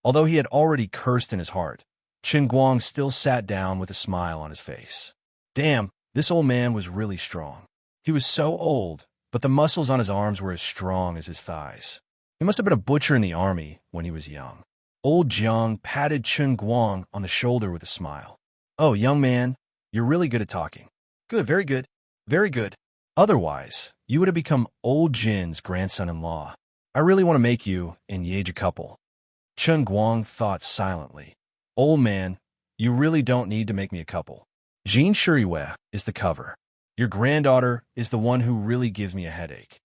Although he had already cursed in his heart, Chen Guang still sat down with a smile on his face. Damn, this old man was really strong. He was so old, but the muscles on his arms were as strong as his thighs. He must have been a butcher in the army when he was young. Old Jiang patted Chen Guang on the shoulder with a smile. Oh, young man, you're really good at talking. Good, very good, very good. Otherwise, you would have become old Jin's grandson-in-law. I really want to make you and Yage a couple. Chen Guang thought silently. Old man, you really don't need to make me a couple. Jin Shuriwei is the cover. Your granddaughter is the one who really gives me a headache.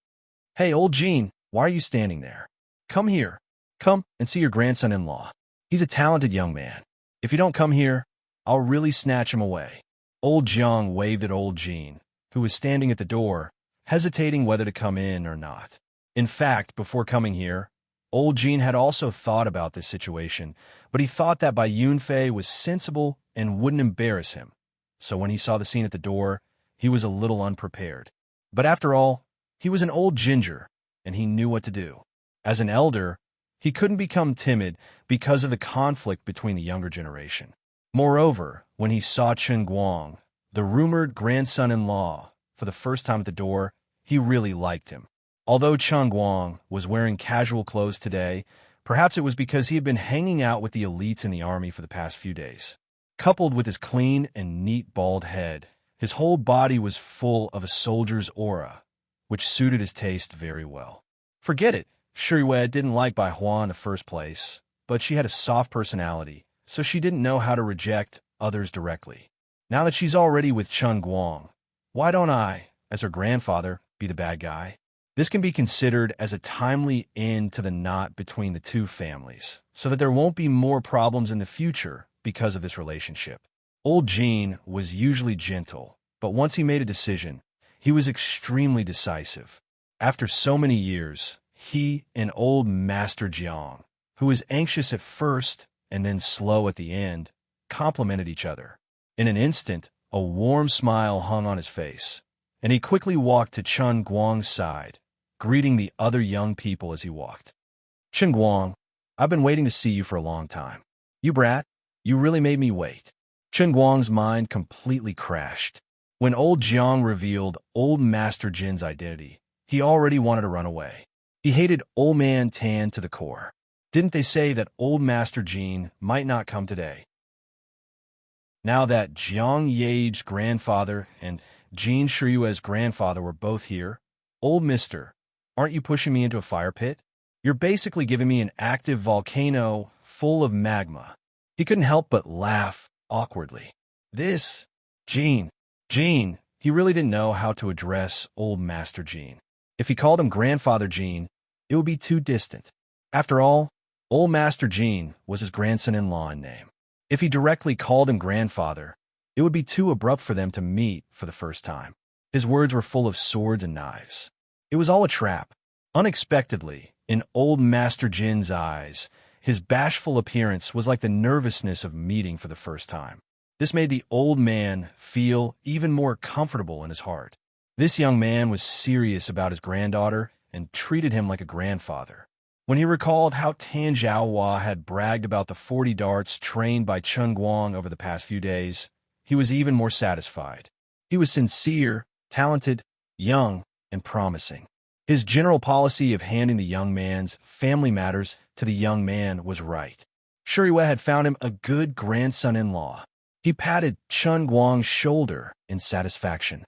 Hey, old Jin, why are you standing there? Come here. Come and see your grandson-in-law. He's a talented young man. If you don't come here, I'll really snatch him away. Old Jiang waved at old Jin, who was standing at the door, hesitating whether to come in or not. In fact, before coming here, old Jin had also thought about this situation, but he thought that Bai Yunfei was sensible and wouldn't embarrass him. So when he saw the scene at the door, he was a little unprepared. But after all, he was an old ginger, and he knew what to do. As an elder, he couldn't become timid because of the conflict between the younger generation. Moreover, when he saw Chen Guang, the rumored grandson-in-law, for the first time at the door, he really liked him. Although Chen Guang was wearing casual clothes today, perhaps it was because he had been hanging out with the elites in the army for the past few days. Coupled with his clean and neat bald head, his whole body was full of a soldier's aura, which suited his taste very well. Forget it, Shuriwei didn't like Bai Hua in the first place, but she had a soft personality, so she didn't know how to reject others directly. Now that she's already with Chen Guang, why don't I, as her grandfather, be the bad guy? This can be considered as a timely end to the knot between the two families, so that there won't be more problems in the future because of this relationship. Old Jin was usually gentle, but once he made a decision, he was extremely decisive. After so many years, he and old Master Jiang, who was anxious at first and then slow at the end, complimented each other. In an instant, a warm smile hung on his face, and he quickly walked to Chen Guang's side, greeting the other young people as he walked. Chen Guang, I've been waiting to see you for a long time. You brat, you really made me wait. Chen Guang's mind completely crashed. When old Jiang revealed old Master Jin's identity, he already wanted to run away. He hated old man Tan to the core. Didn't they say that old Master Jin might not come today? Now that Jiang Yage's grandfather and Jin Shuyue's grandfather were both here, old mister, aren't you pushing me into a fire pit? You're basically giving me an active volcano full of magma. He couldn't help but laugh awkwardly. Jin, he really didn't know how to address old Master Jin. If he called him Grandfather Jin, it would be too distant. After all, old Master Jin was his grandson-in-law in name. If he directly called him grandfather, it would be too abrupt for them to meet for the first time. His words were full of swords and knives. It was all a trap. Unexpectedly, in old Master Jin's eyes, his bashful appearance was like the nervousness of meeting for the first time. This made the old man feel even more comfortable in his heart. This young man was serious about his granddaughter and treated him like a grandfather. When he recalled how Tan Zhaohua had bragged about the 40 darts trained by Chen Guang over the past few days, he was even more satisfied. He was sincere, talented, young, and promising. His general policy of handing the young man's family matters to the young man was right. Shuriwei had found him a good grandson-in-law. He patted Chen Guang's shoulder in satisfaction.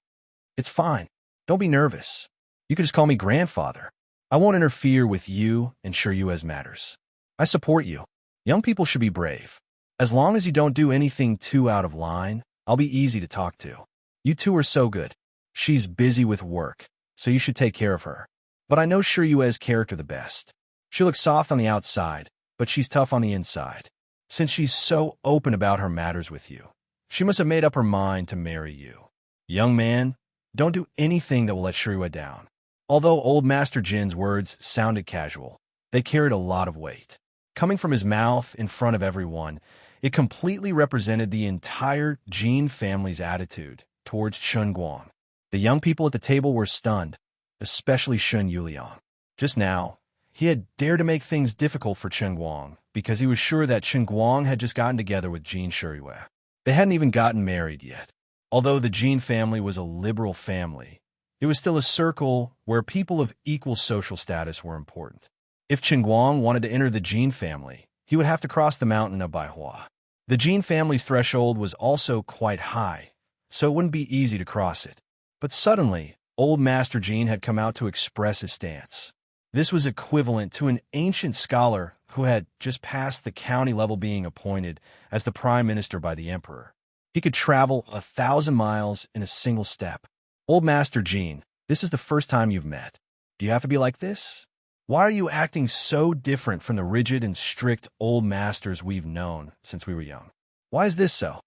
It's fine. Don't be nervous. You can just call me grandfather. I won't interfere with you and Shuriwei's matters. I support you. Young people should be brave. As long as you don't do anything too out of line, I'll be easy to talk to. You two are so good. She's busy with work, so you should take care of her. But I know Shuriwei's character the best. She looks soft on the outside, but she's tough on the inside. Since she's so open about her matters with you, she must have made up her mind to marry you. Young man, Don't do anything that will let Shuriwa down. Although old Master Jin's words sounded casual, they carried a lot of weight. Coming from his mouth in front of everyone, it completely represented the entire Jin family's attitude towards Chun Guang. The young people at the table were stunned, especially Shun Yuliang. Just now, he had dared to make things difficult for Chun Guang because he was sure that Chun Guang had just gotten together with Jin Shuriwa. They hadn't even gotten married yet. Although the Jin family was a liberal family, it was still a circle where people of equal social status were important. If Chun Guang wanted to enter the Jin family, he would have to cross the mountain of Baihua. The Jin family's threshold was also quite high, so it wouldn't be easy to cross it. But suddenly, old Master Jin had come out to express his stance. This was equivalent to an ancient scholar who had just passed the county level being appointed as the prime minister by the emperor. He could travel 1,000 miles in a single step. Old Master Jin, this is the first time you've met. Do you have to be like this? Why are you acting so different from the rigid and strict old masters we've known since we were young? Why is this so?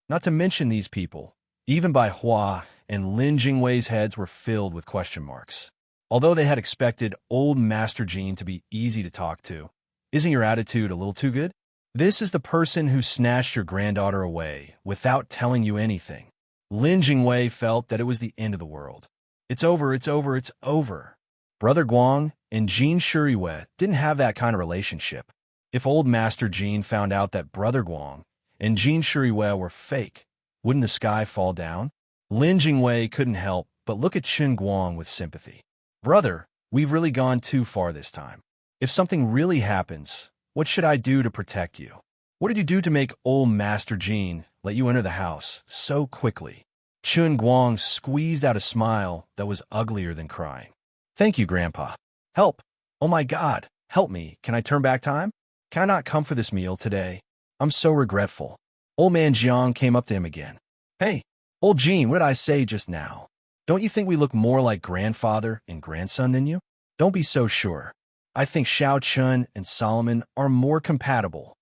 Not to mention these people, even Bai Hua and Lin Jingwei's heads were filled with question marks. Although they had expected old Master Jin to be easy to talk to, isn't your attitude a little too good? This is the person who snatched your granddaughter away without telling you anything. Lin Jingwei felt that it was the end of the world. It's over, it's over, it's over. Brother Guang and Jin Shuriwa didn't have that kind of relationship. If old Master Jin found out that Brother Guang and Jin Shuriwa were fake, wouldn't the sky fall down? Lin Jingwei couldn't help but look at Chun Guang with sympathy. Brother, we've really gone too far this time. If something really happens, what should I do to protect you? What did you do to make old Master Jin let you enter the house so quickly? Chun Guang squeezed out a smile that was uglier than crying. Thank you, Grandpa. Help! Oh my God, help me. Can I turn back time? Can I not come for this meal today? I'm so regretful. Old man Jiang came up to him again. Hey, old Jin, what did I say just now? Don't you think we look more like grandfather and grandson than you? Don't be so sure. I think Xiao Chun and Solomon are more compatible.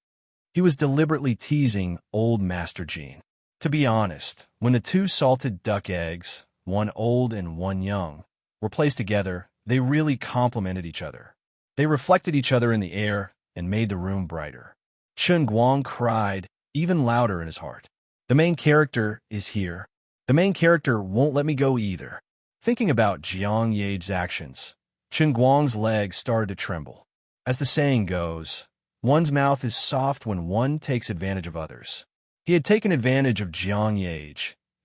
He was deliberately teasing old Master Jin. To be honest, when the two salted duck eggs, one old and one young, were placed together, they really complemented each other. They reflected each other in the air and made the room brighter. Chun Guang cried even louder in his heart. The main character is here. The main character won't let me go either. Thinking about Jiang Ye's actions, Chun Guang's legs started to tremble. As the saying goes, one's mouth is soft when one takes advantage of others. He had taken advantage of Jiang Ye,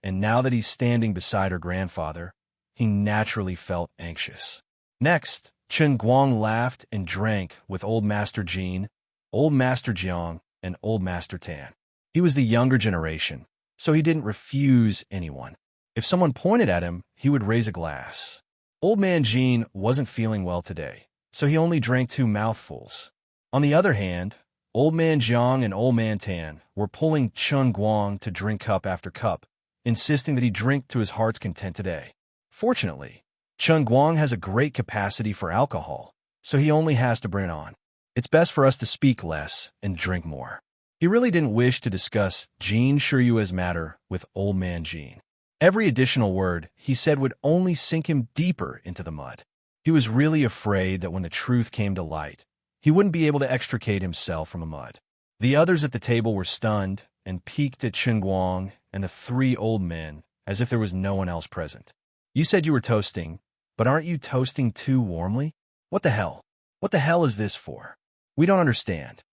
and now that he's standing beside her grandfather, he naturally felt anxious. Next, Chun Guang laughed and drank with old Master Jin, old Master Jiang, and old Master Tan. He was the younger generation, so he didn't refuse anyone. If someone pointed at him, he would raise a glass. Old man Jin wasn't feeling well today, so he only drank 2 mouthfuls. On the other hand, old man Jiang and old man Tan were pulling Chun Guang to drink cup after cup, insisting that he drink to his heart's content today. Fortunately, Chun Guang has a great capacity for alcohol, so he only has to bring it on. It's best for us to speak less and drink more. He really didn't wish to discuss Jin Shuriwa's matter with old man Jin. Every additional word he said would only sink him deeper into the mud. He was really afraid that when the truth came to light, he wouldn't be able to extricate himself from the mud. The others at the table were stunned and peeked at Chun Guang and the 3 old men as if there was no one else present. You said you were toasting, but aren't you toasting too warmly? What the hell? What the hell is this for? We don't understand.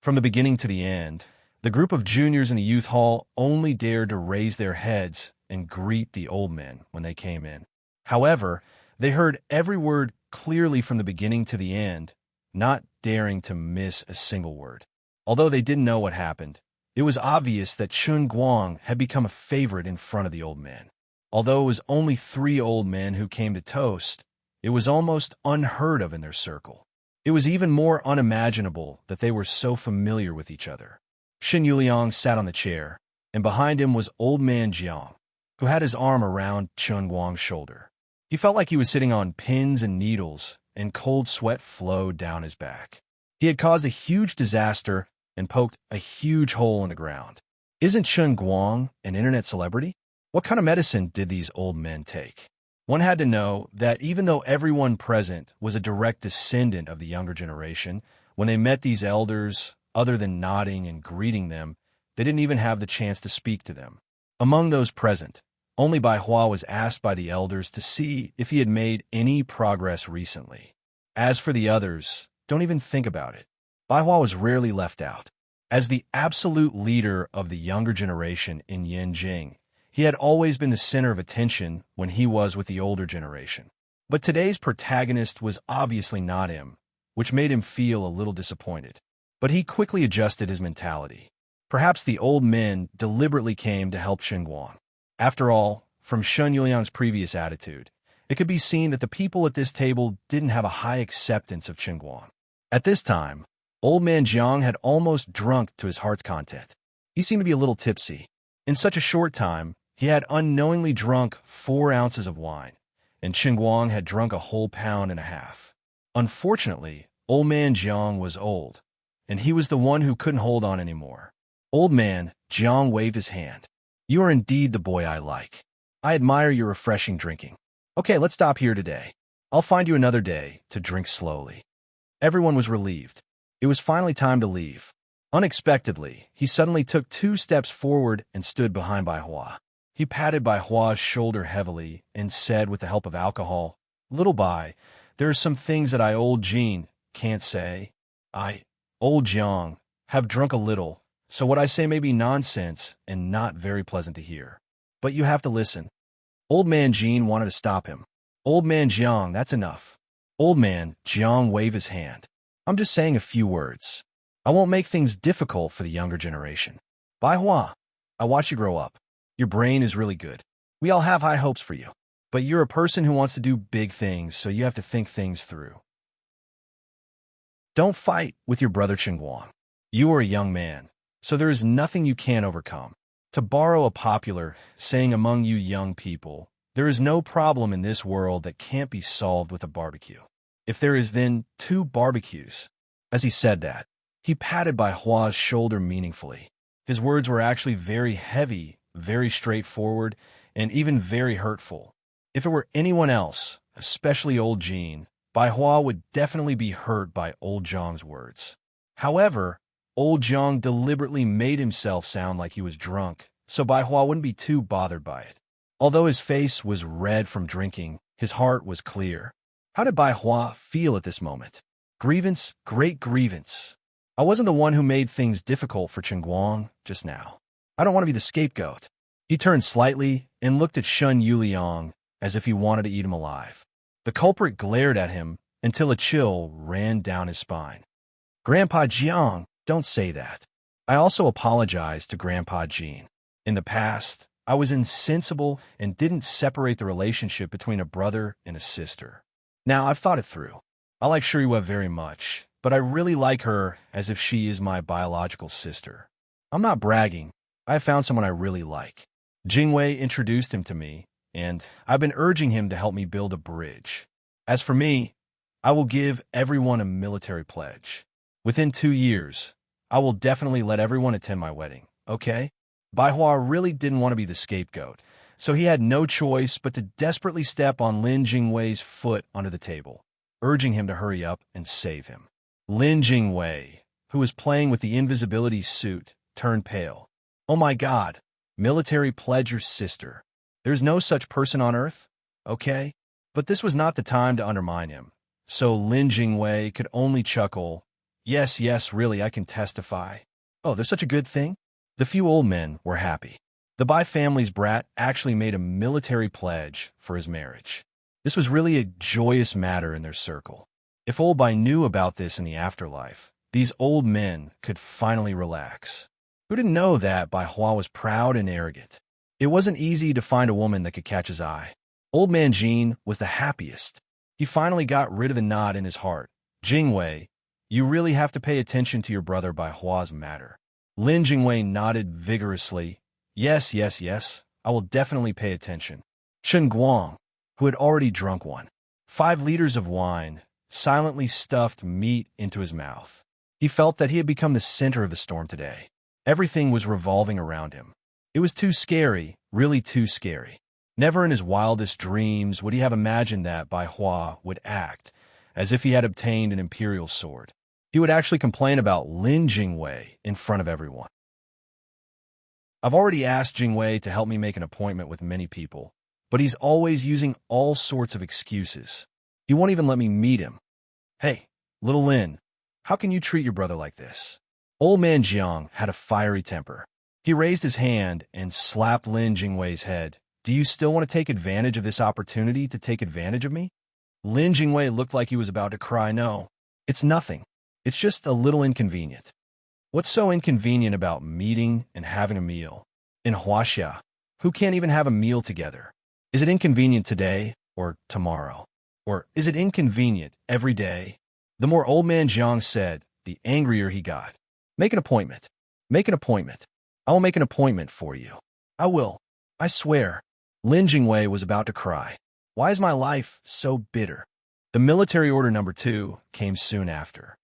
From the beginning to the end, the group of juniors in the youth hall only dared to raise their heads and greet the old men when they came in. However, they heard every word clearly from the beginning to the end, not daring to miss a single word. Although they didn't know what happened, it was obvious that Chun Guang had become a favorite in front of the old men. Although it was only 3 old men who came to toast, it was almost unheard of in their circle. It was even more unimaginable that they were so familiar with each other. Shin Yuliang sat on the chair, and behind him was old man Jiang, who had his arm around Chun Guang's shoulder. He felt like he was sitting on pins and needles, and cold sweat flowed down his back. He had caused a huge disaster and poked a huge hole in the ground. Isn't Chun Guang an internet celebrity? What kind of medicine did these old men take? One had to know that even though everyone present was a direct descendant of the younger generation, when they met these elders, other than nodding and greeting them, they didn't even have the chance to speak to them. Among those present, only Bai Hua was asked by the elders to see if he had made any progress recently. As for the others, don't even think about it. Bai Hua was rarely left out. As the absolute leader of the younger generation in Yanjing, he had always been the center of attention when he was with the older generation. But today's protagonist was obviously not him, which made him feel a little disappointed. But he quickly adjusted his mentality. Perhaps the old men deliberately came to help Xinguang. After all, from Shun Yuliang's previous attitude, it could be seen that the people at this table didn't have a high acceptance of Xinguang. At this time, old man Jiang had almost drunk to his heart's content. He seemed to be a little tipsy. In such a short time, he had unknowingly drunk 4 ounces of wine, and Xinguang had drunk a whole pound and a half. Unfortunately, old man Jiang was old, and he was the one who couldn't hold on anymore. Old man, Jiang waved his hand. You are indeed the boy I like. I admire your refreshing drinking. Okay, let's stop here today. I'll find you another day to drink slowly. Everyone was relieved. It was finally time to leave. Unexpectedly, he suddenly took 2 steps forward and stood behind Bai Hua. He patted Bai Hua's shoulder heavily and said with the help of alcohol, Little Bai, there are some things that I, old Jean, can't say. I, old Jiang, have drunk a little, so what I say may be nonsense and not very pleasant to hear. But you have to listen. Old man Jean wanted to stop him. Old man Jiang, that's enough. Old man Jiang waved his hand. I'm just saying a few words. I won't make things difficult for the younger generation. Bai Hua, I watched you grow up. Your brain is really good. We all have high hopes for you. But you're a person who wants to do big things, so you have to think things through. Don't fight with your brother Xinguang. You are a young man, so there is nothing you can't overcome. To borrow a popular saying among you young people, there is no problem in this world that can't be solved with a barbecue. If there is, then 2 barbecues. As he said that, he patted Bai Hua's shoulder meaningfully. His words were actually very heavy, very straightforward, and even very hurtful. If it were anyone else, especially old Jean, Bai Hua would definitely be hurt by old Zhang's words. However, old Zhang deliberately made himself sound like he was drunk, so Bai Hua wouldn't be too bothered by it. Although his face was red from drinking, his heart was clear. How did Bai Hua feel at this moment? Grievance, great grievance. I wasn't the one who made things difficult for Xinguang just now. I don't want to be the scapegoat. He turned slightly and looked at Shun Yuliang as if he wanted to eat him alive. The culprit glared at him until a chill ran down his spine. Grandpa Jiang, don't say that. I also apologized to Grandpa Jean. In the past, I was insensible and didn't separate the relationship between a brother and a sister. Now I've thought it through. I like Shuriwa very much, but I really like her as if she is my biological sister. I'm not bragging. I have found someone I really like. Jingwei introduced him to me, and I've been urging him to help me build a bridge. As for me, I will give everyone a military pledge. Within 2 years, I will definitely let everyone attend my wedding, okay? Bai Hua really didn't want to be the scapegoat, so he had no choice but to desperately step on Lin Jingwei's foot under the table, urging him to hurry up and save him. Lin Jingwei, who was playing with the invisibility suit, turned pale. Oh my God, military pledge your sister. There's no such person on Earth, okay? But this was not the time to undermine him, so Lin Jingwei could only chuckle. Yes, really, I can testify. Oh, there's such a good thing? The few old men were happy. The Bai family's brat actually made a military pledge for his marriage. This was really a joyous matter in their circle. If old Bai knew about this in the afterlife, these old men could finally relax. Who didn't know that Bai Hua was proud and arrogant? It wasn't easy to find a woman that could catch his eye. Old man Jean was the happiest. He finally got rid of the knot in his heart. Jingwei, you really have to pay attention to your brother Bai Hua's matter. Lin Jingwei nodded vigorously. Yes, I will definitely pay attention. Chen Guang, who had already drunk 5 liters of wine, silently stuffed meat into his mouth. He felt that he had become the center of the storm today. Everything was revolving around him. It was too scary, really too scary. Never in his wildest dreams would he have imagined that Bai Hua would act as if he had obtained an imperial sword. He would actually complain about Lin Jingwei in front of everyone. I've already asked Jingwei to help me make an appointment with many people, but he's always using all sorts of excuses. He won't even let me meet him. Hey, little Lin, how can you treat your brother like this? Old man Jiang had a fiery temper. He raised his hand and slapped Lin Jingwei's head. Do you still want to take advantage of this opportunity to take advantage of me? Lin Jingwei looked like he was about to cry. No, it's nothing. It's just a little inconvenient. What's so inconvenient about meeting and having a meal? In Huaxia, who can't even have a meal together? Is it inconvenient today or tomorrow? Or is it inconvenient every day? The more old man Jiang said, the angrier he got. Make an appointment. Make an appointment. I will make an appointment for you. I will. I swear. Lin Jingwei was about to cry. Why is my life so bitter? The military order number 2 came soon after.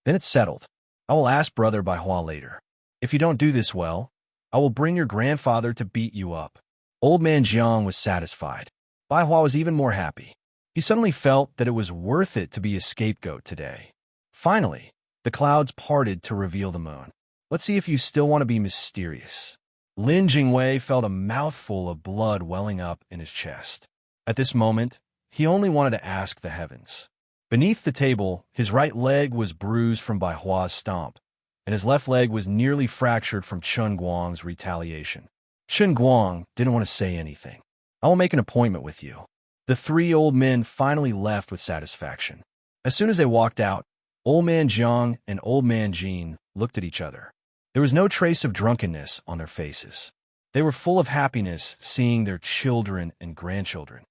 Then it's settled. I will ask Brother Bai Hua later. If you don't do this well, I will bring your grandfather to beat you up. Old man Jiang was satisfied. Bai Hua was even more happy. He suddenly felt that it was worth it to be a scapegoat today. Finally, the clouds parted to reveal the moon. Let's see if you still want to be mysterious. Lin Jingwei felt a mouthful of blood welling up in his chest. At this moment, he only wanted to ask the heavens. Beneath the table, his right leg was bruised from Bai Hua's stomp, and his left leg was nearly fractured from Chen Guang's retaliation. Chen Guang didn't want to say anything. I will make an appointment with you. The 3 old men finally left with satisfaction. As soon as they walked out, Old Man Jiang and Old Man Jin looked at each other. There was no trace of drunkenness on their faces. They were full of happiness seeing their children and grandchildren.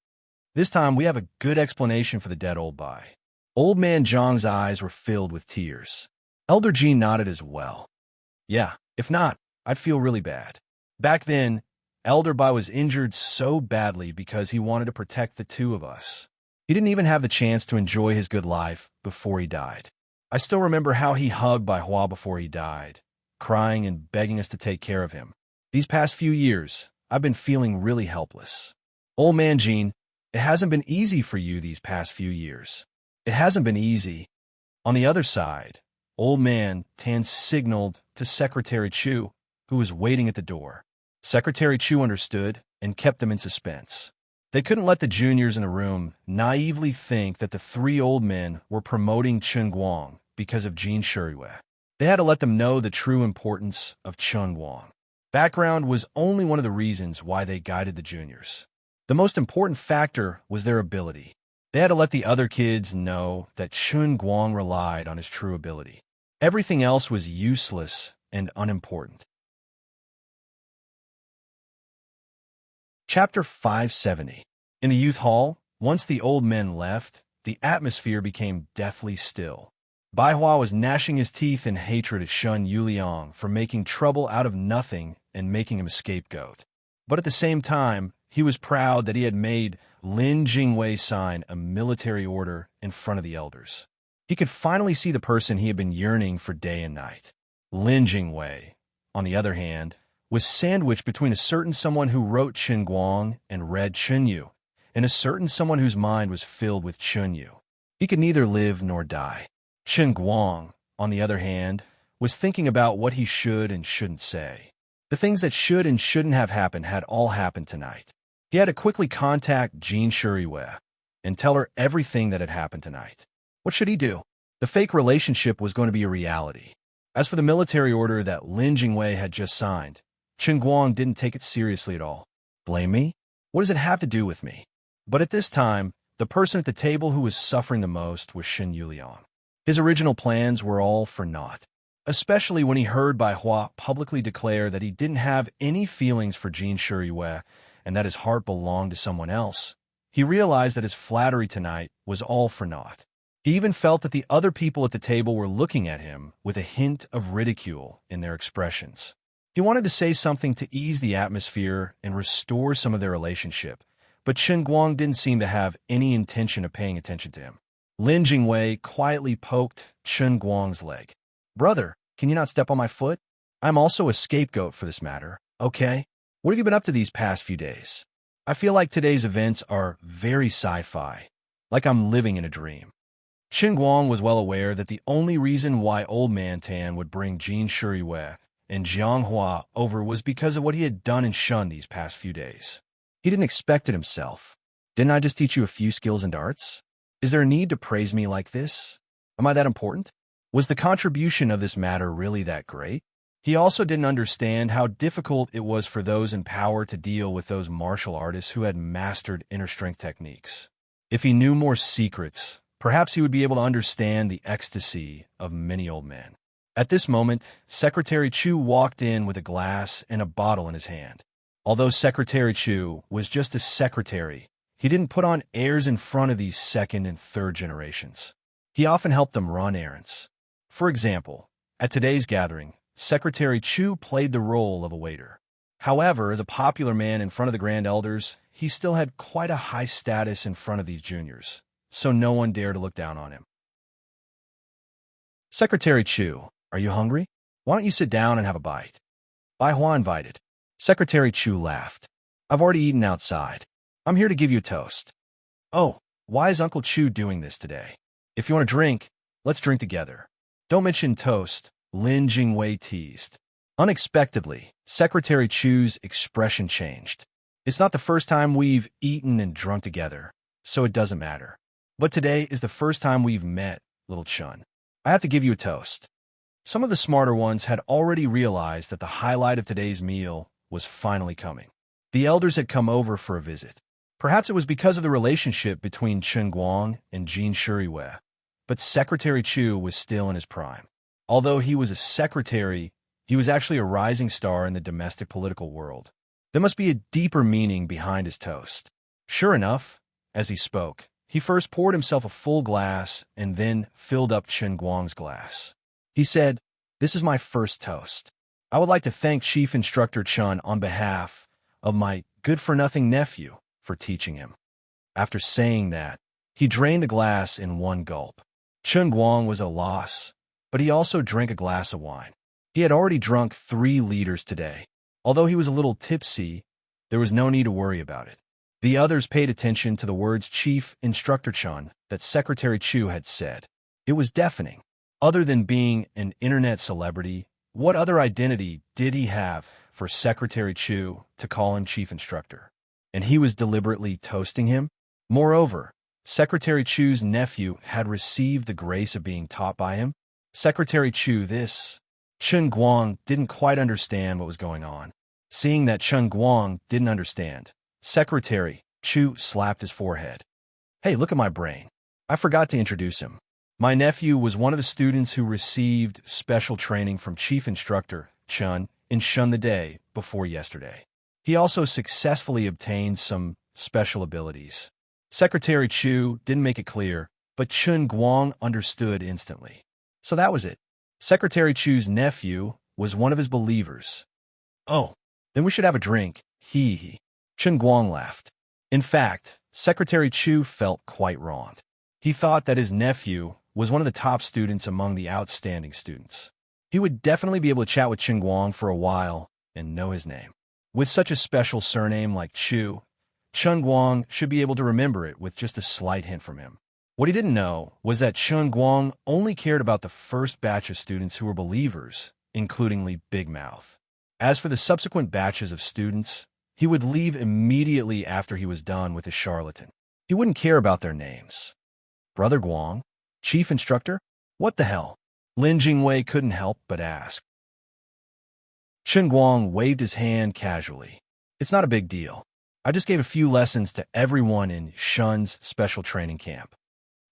This time, we have a good explanation for the dead old Bai. Old Man Jiang's eyes were filled with tears. Elder Jin nodded as well. Yeah, if not, I'd feel really bad. Back then, Elder Bai was injured so badly because he wanted to protect the 2 of us. He didn't even have the chance to enjoy his good life before he died. I still remember how he hugged Bai Hua before he died, crying and begging us to take care of him. These past few years, I've been feeling really helpless. Old Man Jin, it hasn't been easy for you these past few years. It hasn't been easy. On the other side, Old Man Tan signaled to Secretary Chu, who was waiting at the door. Secretary Chu understood and kept them in suspense. They couldn't let the juniors in the room naively think that the 3 old men were promoting Chen Guang because of Jin Shuriyue. They had to let them know the true importance of Chen Guang. Background was only one of the reasons why they guided the juniors. The most important factor was their ability. They had to let the other kids know that Chen Guang relied on his true ability. Everything else was useless and unimportant. Chapter 570. In the youth hall, once the old men left, the atmosphere became deathly still. Bai Hua was gnashing his teeth in hatred at Shun Yuliang for making trouble out of nothing and making him a scapegoat. But at the same time, he was proud that he had made Lin Jingwei sign a military order in front of the elders. He could finally see the person he had been yearning for day and night. Lin Jingwei, on the other hand, was sandwiched between a certain someone who wrote Chen Guang and read Chen Yu, and a certain someone whose mind was filled with Chen Yu. He could neither live nor die. Chen Guang, on the other hand, was thinking about what he should and shouldn't say. The things that should and shouldn't have happened had all happened tonight. He had to quickly contact Jin Shuriyue and tell her everything that had happened tonight. What should he do? The fake relationship was going to be a reality. As for the military order that Lin Jingwei had just signed, Chen Guang didn't take it seriously at all. Blame me? What does it have to do with me? But at this time, the person at the table who was suffering the most was Shen Yuliang. His original plans were all for naught, especially when he heard Bai Hua publicly declare that he didn't have any feelings for Jin Shuriyue and that his heart belonged to someone else. He realized that his flattery tonight was all for naught. He even felt that the other people at the table were looking at him with a hint of ridicule in their expressions. He wanted to say something to ease the atmosphere and restore some of their relationship, but Chen Guang didn't seem to have any intention of paying attention to him. Lin Jingwei quietly poked Chen Guang's leg. "Brother, can you not step on my foot? I'm also a scapegoat for this matter, okay? What have you been up to these past few days? I feel like today's events are very sci-fi, like I'm living in a dream. Qin Guang was well aware that the only reason why Old Man Tan would bring Jin Shuriwei and Jiang Hua over was because of what he had done in Shun these past few days. He didn't expect it himself. Didn't I just teach you a few skills and arts? Is there a need to praise me like this? Am I that important? Was the contribution of this matter really that great? He also didn't understand how difficult it was for those in power to deal with those martial artists who had mastered inner strength techniques. If he knew more secrets, perhaps he would be able to understand the ecstasy of many old men. At this moment, Secretary Chu walked in with a glass and a bottle in his hand. Although Secretary Chu was just a secretary, he didn't put on airs in front of these second and third generations. He often helped them run errands. For example, at today's gathering, Secretary Chu played the role of a waiter. However, as a popular man in front of the Grand Elders, he still had quite a high status in front of these juniors, so no one dared to look down on him. Secretary Chu, are you hungry? Why don't you sit down and have a bite? Bai Hua invited. Secretary Chu laughed. I've already eaten outside. I'm here to give you a toast. Oh, why is Uncle Chu doing this today? If you want to drink, let's drink together. Don't mention toast, Lin Jingwei teased. Unexpectedly, Secretary Chu's expression changed. It's not the first time we've eaten and drunk together, so it doesn't matter. But today is the first time we've met, little Chun. I have to give you a toast. Some of the smarter ones had already realized that the highlight of today's meal was finally coming. The elders had come over for a visit. Perhaps it was because of the relationship between Chen Guang and Jin Shuriwei, but Secretary Chu was still in his prime. Although he was a secretary, he was actually a rising star in the domestic political world. There must be a deeper meaning behind his toast. Sure enough, as he spoke, he first poured himself a full glass and then filled up Chen Guang's glass. He said, "This is my first toast. I would like to thank Chief Instructor Chun on behalf of my good-for-nothing nephew for teaching him." After saying that, he drained the glass in one gulp. Chen Guang was a loss, but he also drank a glass of wine. He had already drunk 3 liters today. Although he was a little tipsy, there was no need to worry about it. The others paid attention to the words Chief Instructor Chun that Secretary Chu had said. It was deafening. Other than being an internet celebrity, what other identity did he have for Secretary Chu to call him Chief Instructor? And he was deliberately toasting him? Moreover, Secretary Chu's nephew had received the grace of being taught by him. Secretary Chu, this. Chen Guang didn't quite understand what was going on. Seeing that Chen Guang didn't understand, Secretary Chu slapped his forehead. Hey, look at my brain. I forgot to introduce him. My nephew was one of the students who received special training from Chief Instructor Chun in Shun the day before yesterday. He also successfully obtained some special abilities. Secretary Chu didn't make it clear, but Chen Guang understood instantly. So that was it. Secretary Chu's nephew was one of his believers. Oh, then we should have a drink, he. Chen Guang laughed. In fact, Secretary Chu felt quite wronged. He thought that his nephew was one of the top students among the outstanding students. He would definitely be able to chat with Chen Guang for a while and know his name. With such a special surname like Chu, Chen Guang should be able to remember it with just a slight hint from him. What he didn't know was that Chen Guang only cared about the first batch of students who were believers, including Big Mouth. As for the subsequent batches of students, he would leave immediately after he was done with his charlatan. He wouldn't care about their names. Brother Guang? Chief Instructor? What the hell? Lin Jingwei couldn't help but ask. Chen Guang waved his hand casually. It's not a big deal. I just gave a few lessons to everyone in Shun's special training camp.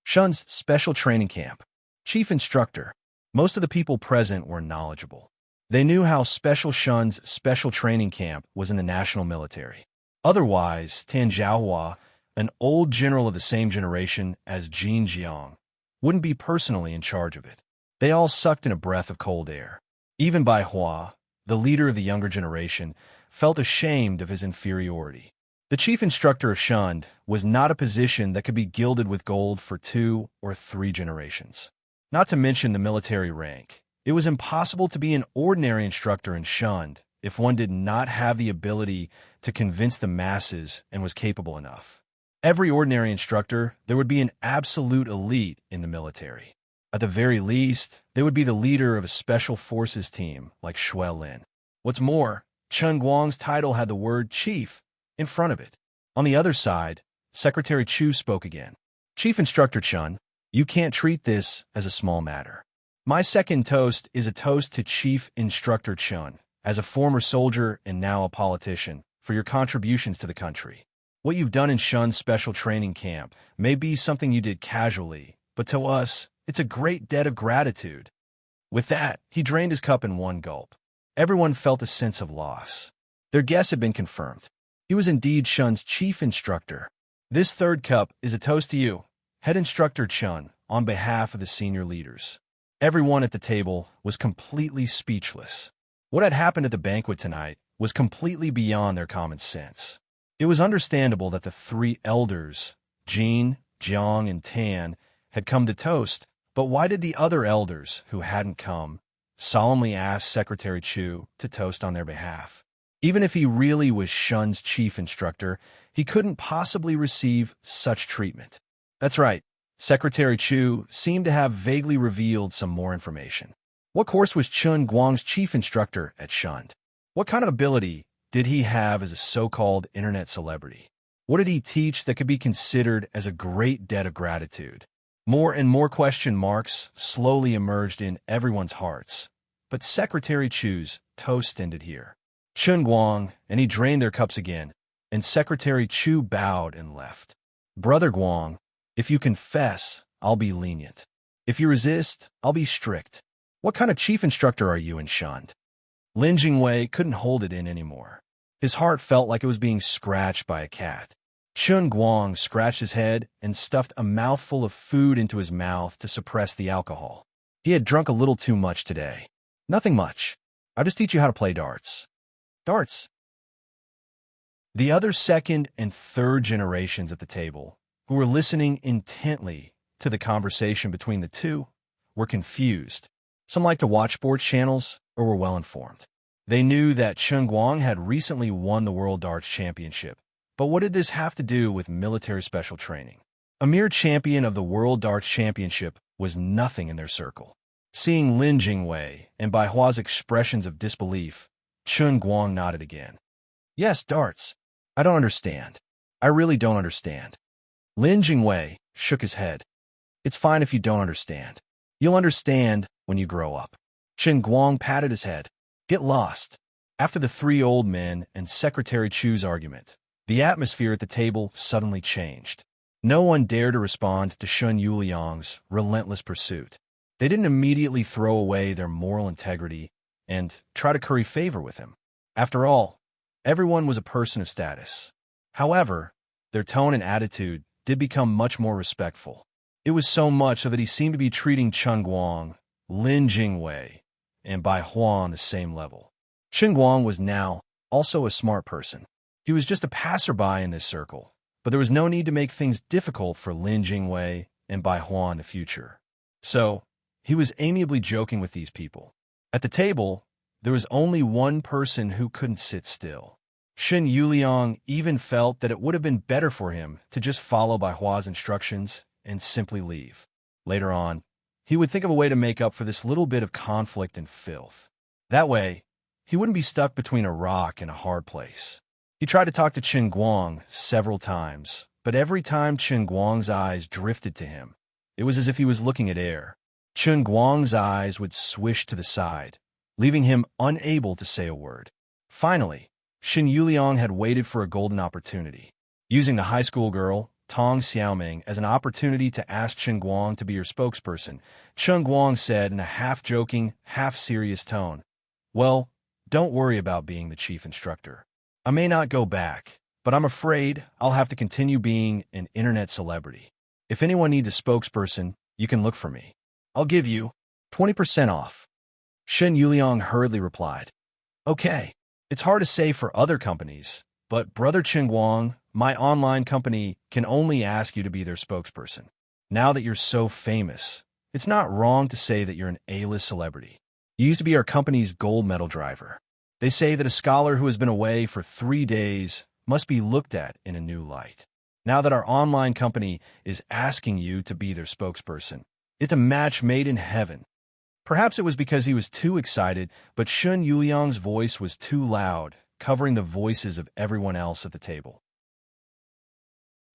Shun's special training camp. Chief Instructor. Most of the people present were knowledgeable. They knew how special Shun's special training camp was in the national military. Otherwise, Tan Zhaohua, an old general of the same generation as Jin Jiang, wouldn't be personally in charge of it. They all sucked in a breath of cold air. Even Bai Hua, the leader of the younger generation, felt ashamed of his inferiority. The chief instructor of Shun was not a position that could be gilded with gold for 2 or 3 generations. Not to mention the military rank. It was impossible to be an ordinary instructor in Shunned if one did not have the ability to convince the masses and was capable enough. Every ordinary instructor, there would be an absolute elite in the military. At the very least, they would be the leader of a special forces team like Shui Lin. What's more, Chen Guang's title had the word chief in front of it. On the other side, Secretary Chu spoke again. Chief Instructor Chun, you can't treat this as a small matter. My second toast is a toast to Chief Instructor Chun, as a former soldier and now a politician, for your contributions to the country. What you've done in Shun's special training camp may be something you did casually, but to us, it's a great debt of gratitude. With that, he drained his cup in one gulp. Everyone felt a sense of loss. Their guess had been confirmed. He was indeed Shun's chief instructor. This third cup is a toast to you, Head Instructor Chun, on behalf of the senior leaders. Everyone at the table was completely speechless. What had happened at the banquet tonight was completely beyond their common sense. It was understandable that the three elders, Jin, Jiang, and Tan, had come to toast, but why did the other elders, who hadn't come, solemnly ask Secretary Chu to toast on their behalf? Even if he really was Shun's chief instructor, he couldn't possibly receive such treatment. That's right, Secretary Chu seemed to have vaguely revealed some more information. What course was Chun Guang's chief instructor at Shund? What kind of ability did he have as a so-called internet celebrity? What did he teach that could be considered as a great debt of gratitude? More and more question marks slowly emerged in everyone's hearts. But Secretary Chu's toast ended here. Chun Guang and he drained their cups again, and Secretary Chu bowed and left. Brother Guang, if you confess, I'll be lenient. If you resist, I'll be strict. What kind of chief instructor are you in Shund? Lin Jingwei couldn't hold it in anymore. His heart felt like it was being scratched by a cat. Chun Guang scratched his head and stuffed a mouthful of food into his mouth to suppress the alcohol. He had drunk a little too much today. Nothing much. I'll just teach you how to play darts. Darts. The other second and third generations at the table, who were listening intently to the conversation between the two, were confused. Some liked to watch sports channels or were well-informed. They knew that Chun Guang had recently won the World Darts Championship. But what did this have to do with military special training? A mere champion of the World Darts Championship was nothing in their circle. Seeing Lin Jingwei and Bai Hua's expressions of disbelief, Chun Guang nodded again. Yes, darts. I don't understand. I really don't understand. Lin Jingwei shook his head. It's fine if you don't understand. You'll understand when you grow up. Chun Guang patted his head. Get lost. After the three old men and Secretary Chu's argument, the atmosphere at the table suddenly changed. No one dared to respond to Shun Yuliang's relentless pursuit. They didn't immediately throw away their moral integrity and try to curry favor with him. After all, everyone was a person of status. However, their tone and attitude did become much more respectful. It was so much so that he seemed to be treating Chun Guang, Lin Jingwei, and Bai Hua on the same level. Chun Guang was now also a smart person. He was just a passerby in this circle, but there was no need to make things difficult for Lin Jingwei and Bai Hua in the future. So, he was amiably joking with these people. At the table, there was only one person who couldn't sit still. Shen Yuliang even felt that it would have been better for him to just follow Bai Hua's instructions and simply leave. Later on, he would think of a way to make up for this little bit of conflict and filth. That way, he wouldn't be stuck between a rock and a hard place. He tried to talk to Chun Guang several times, but every time Chun Guang's eyes drifted to him, it was as if he was looking at air. Chun Guang's eyes would swish to the side, leaving him unable to say a word. Finally, Shen Yuliang had waited for a golden opportunity. Using the high school girl, Tong Xiaoming, as an opportunity to ask Chun Guang to be her spokesperson, Chun Guang said in a half-joking, half-serious tone, "Well, don't worry about being the chief instructor. I may not go back, but I'm afraid I'll have to continue being an internet celebrity. If anyone needs a spokesperson, you can look for me. I'll give you 20% off." Shen Yuliang hurriedly replied, "Okay, it's hard to say for other companies, but Brother Chun Guang, my online company, can only ask you to be their spokesperson. Now that you're so famous, it's not wrong to say that you're an A-list celebrity. You used to be our company's gold medal driver. They say that a scholar who has been away for 3 days must be looked at in a new light. Now that our online company is asking you to be their spokesperson, it's a match made in heaven. Perhaps it was because he was too excited, but Shun Yuliang's voice was too loud, covering the voices of everyone else at the table.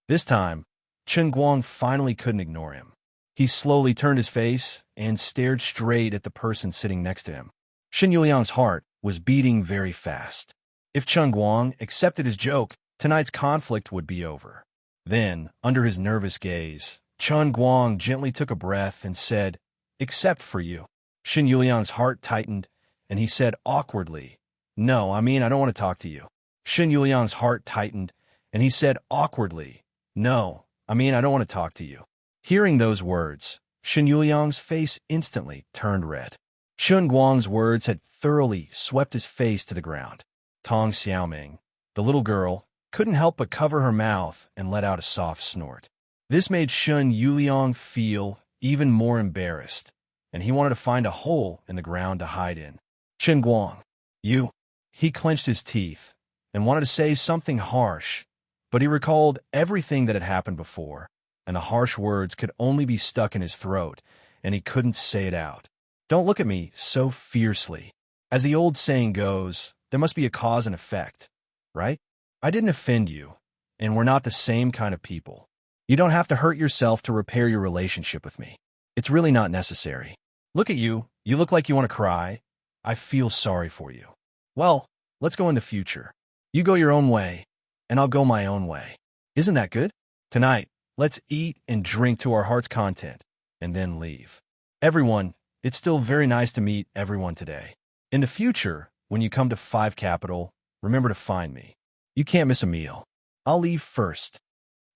This time, Chen Guang finally couldn't ignore him. He slowly turned his face and stared straight at the person sitting next to him. Shen Yuliang's heart was beating very fast. If Chen Guang accepted his joke, tonight's conflict would be over. Then, under his nervous gaze, Chen Guang gently took a breath and said, "Except for you." Shen Yuliang's heart tightened, and he said awkwardly, "No, I don't want to talk to you." Shen Yuliang's heart tightened, and he said awkwardly, "No, I don't want to talk to you." Hearing those words, Shen Yuliang's face instantly turned red. Shen Guang's words had thoroughly swept his face to the ground. Tong Xiaoming, the little girl, couldn't help but cover her mouth and let out a soft snort. This made Shen Yuliang feel even more embarrassed, and he wanted to find a hole in the ground to hide in. "Chen Guang, you..." He clenched his teeth and wanted to say something harsh, but he recalled everything that had happened before, and the harsh words could only be stuck in his throat, and he couldn't say it out. "Don't look at me so fiercely. As the old saying goes, there must be a cause and effect, right? I didn't offend you, and we're not the same kind of people. You don't have to hurt yourself to repair your relationship with me. It's really not necessary. Look at you. You look like you want to cry. I feel sorry for you. Well, let's go in the future. You go your own way, and I'll go my own way. Isn't that good? Tonight, let's eat and drink to our heart's content, and then leave. Everyone, it's still very nice to meet everyone today. In the future, when you come to 5 Capital, remember to find me. You can't miss a meal. I'll leave first."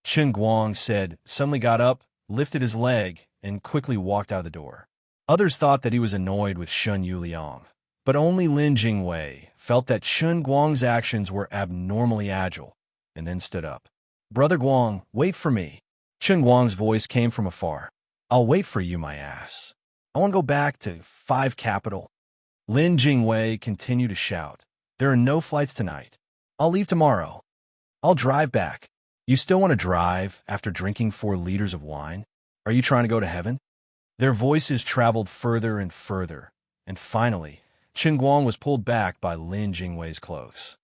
Chen Guang said, suddenly got up, lifted his leg, and quickly walked out the door. Others thought that he was annoyed with Shun Yuliang, but only Lin Jingwei felt that Chen Guang's actions were abnormally agile, and then stood up. "Brother Guang, wait for me." Chen Guang's voice came from afar. "I'll wait for you, my ass. I want to go back to 5 Capital." Lin Jingwei continued to shout, "There are no flights tonight. I'll leave tomorrow. I'll drive back." "You still want to drive after drinking 4 liters of wine? Are you trying to go to heaven?" Their voices traveled further and further, and finally, Chen Guang was pulled back by Lin Jingwei's clothes.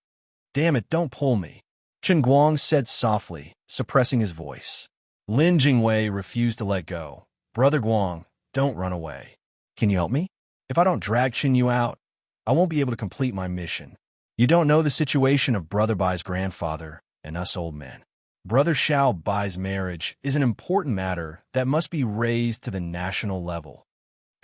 "Damn it, don't pull me," Chen Guang said softly, suppressing his voice. Lin Jingwei refused to let go. "Brother Guang, don't run away. Can you help me? If I don't drag Chen Yu out, I won't be able to complete my mission. You don't know the situation of Brother Bai's grandfather and us old men. Brother Xiao Bai's marriage is an important matter that must be raised to the national level.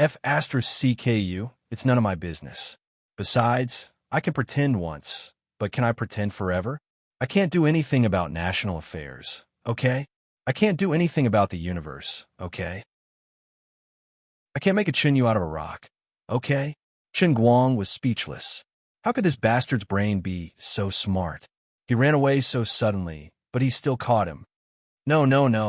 F*CKU, it's none of my business. Besides, I can pretend once, but can I pretend forever? I can't do anything about national affairs, okay? I can't do anything about the universe, okay? I can't make a Chinyu out of a rock, okay?" Chen Guang was speechless. How could this bastard's brain be so smart? He ran away so suddenly, but he still caught him. No,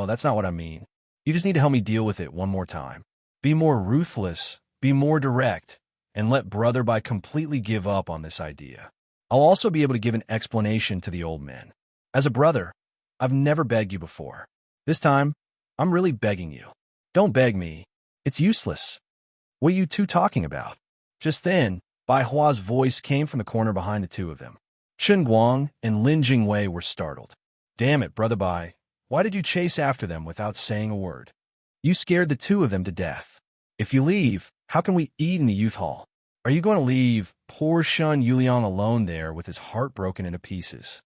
that's not what I mean. You just need to help me deal with it one more time. Be more ruthless, be more direct, and let Brother Bai completely give up on this idea. I'll also be able to give an explanation to the old men. As a brother, I've never begged you before. This time, I'm really begging you. Don't beg me. It's useless. What are you two talking about?" Just then, Bai Hua's voice came from the corner behind the two of them. Chen Guang and Lin Jingwei were startled. "Damn it, Brother Bai. Why did you chase after them without saying a word? You scared the two of them to death. If you leave, how can we eat in the youth hall? Are you going to leave poor Shun Yuliang alone there with his heart broken into pieces?"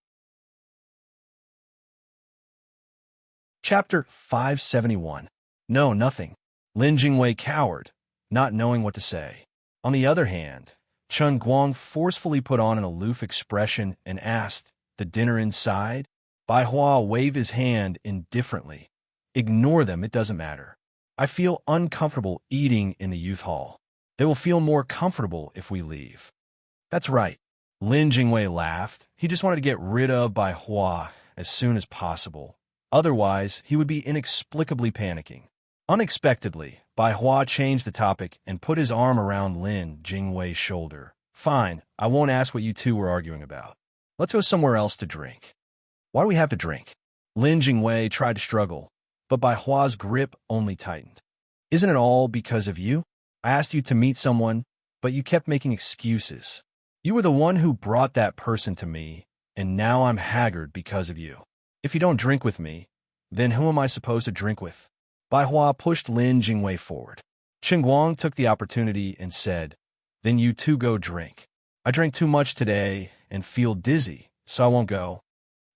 Chapter 571. No, nothing. Lin Jingwei cowered, not knowing what to say. On the other hand, Chen Guang forcefully put on an aloof expression and asked, "The dinner inside?" Bai Hua waved his hand indifferently. "Ignore them, it doesn't matter. I feel uncomfortable eating in the youth hall. They will feel more comfortable if we leave." "That's right." Lin Jingwei laughed. He just wanted to get rid of Bai Hua as soon as possible. Otherwise, he would be inexplicably panicking. Unexpectedly, Bai Hua changed the topic and put his arm around Lin Jingwei's shoulder. Fine, I won't ask what you two were arguing about. Let's go somewhere else to drink. Why do we have to drink? Lin Jingwei tried to struggle, but Bai Hua's grip only tightened. Isn't it all because of you? I asked you to meet someone, but you kept making excuses. You were the one who brought that person to me, and now I'm haggard because of you. If you don't drink with me, then who am I supposed to drink with? Bai Hua pushed Lin Jingwei forward. Chen Guang took the opportunity and said, then you two go drink. I drank too much today and feel dizzy, so I won't go.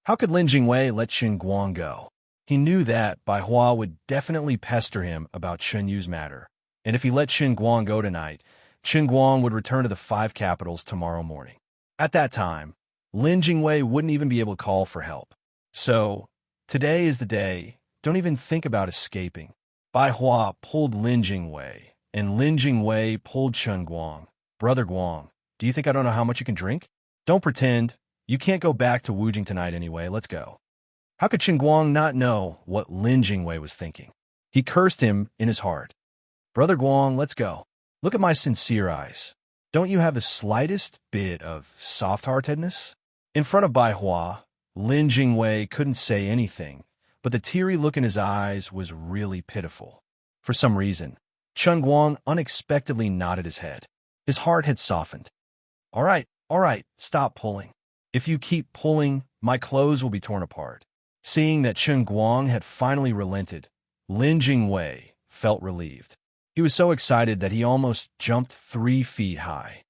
How could Lin Jingwei let Chen Guang go? He knew that Bai Hua would definitely pester him about Chen Yu's matter, and if he let Chen Guang go tonight, Chen Guang would return to the five capitals tomorrow morning. At that time, Lin Jingwei wouldn't even be able to call for help. So, today is the day. Don't even think about escaping. Bai Hua pulled Lin Jingwei, and Lin Jingwei pulled Chen Guang. Brother Guang, do you think I don't know how much you can drink? Don't pretend. You can't go back to Wujing tonight anyway. Let's go. How could Chen Guang not know what Lin Jingwei was thinking? He cursed him in his heart. Brother Guang, let's go. Look at my sincere eyes. Don't you have the slightest bit of soft-heartedness? In front of Bai Hua, Lin Jingwei couldn't say anything, but the teary look in his eyes was really pitiful. For some reason, Chen Guang unexpectedly nodded his head. His heart had softened. All right, stop pulling. If you keep pulling, my clothes will be torn apart. Seeing that Chen Guang had finally relented, Lin Jingwei felt relieved. He was so excited that he almost jumped 3 feet high.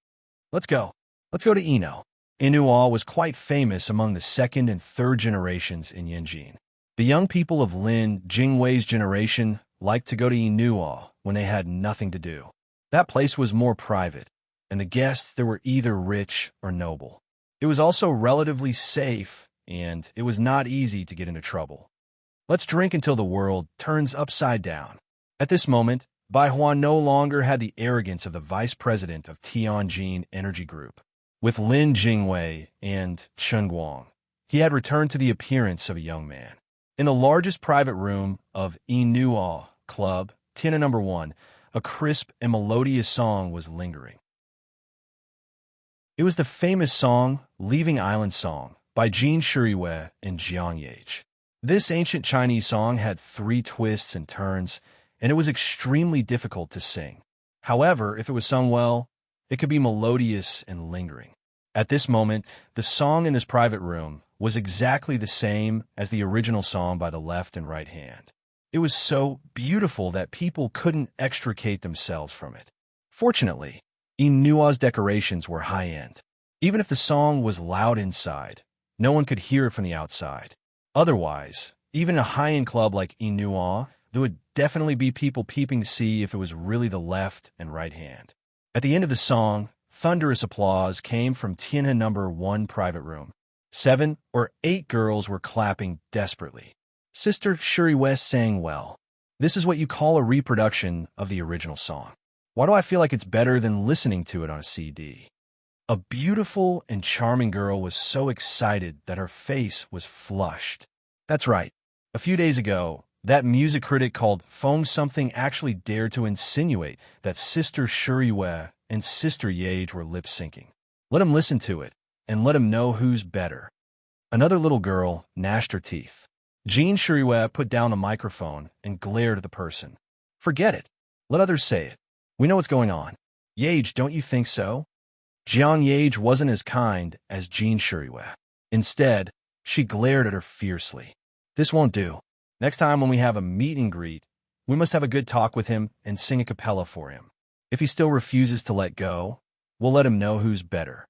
Let's go. Let's go to Eno. Inua was quite famous among the second and third generations in Yanjin. The young people of Lin Jingwei's generation liked to go to Inua when they had nothing to do. That place was more private, and the guests there were either rich or noble. It was also relatively safe, and it was not easy to get into trouble. Let's drink until the world turns upside down. At this moment, Bai Hua no longer had the arrogance of the vice president of Tianjin Energy Group. With Lin Jingwei and Chen Guang, he had returned to the appearance of a young man. In the largest private room of Inua Club, Tiana No. 1, a crisp and melodious song was lingering. It was the famous song, Leaving Island Song, by Jin Shuriwei and Jiang Yage. This ancient Chinese song had 3 twists and turns, and it was extremely difficult to sing. However, if it was sung well, it could be melodious and lingering. At this moment, the song in this private room was exactly the same as the original song by the left and right hand. It was so beautiful that people couldn't extricate themselves from it. Fortunately, Inua's decorations were high-end. Even if the song was loud inside, no one could hear it from the outside. Otherwise, even in a high-end club like Inua, there would definitely be people peeping to see if it was really the left and right hand. At the end of the song, thunderous applause came from Tianhe No. 1 private room. 7 or 8 girls were clapping desperately. Sister Shuriwei sang well. This is what you call a reproduction of the original song. Why do I feel like it's better than listening to it on a CD? A beautiful and charming girl was so excited that her face was flushed. That's right. A few days ago, that music critic called Foam Something actually dared to insinuate that Sister Shuriwei and Sister Yage were lip-syncing. Let him listen to it, and let him know who's better. Another little girl gnashed her teeth. Jin Shuriwei put down the microphone and glared at the person. Forget it. Let others say it. We know what's going on. Yage, don't you think so? Jiang Yage wasn't as kind as Jin Shuriwei. Instead, she glared at her fiercely. This won't do. Next time when we have a meet and greet, we must have a good talk with him and sing a cappella for him. If he still refuses to let go, we'll let him know who's better.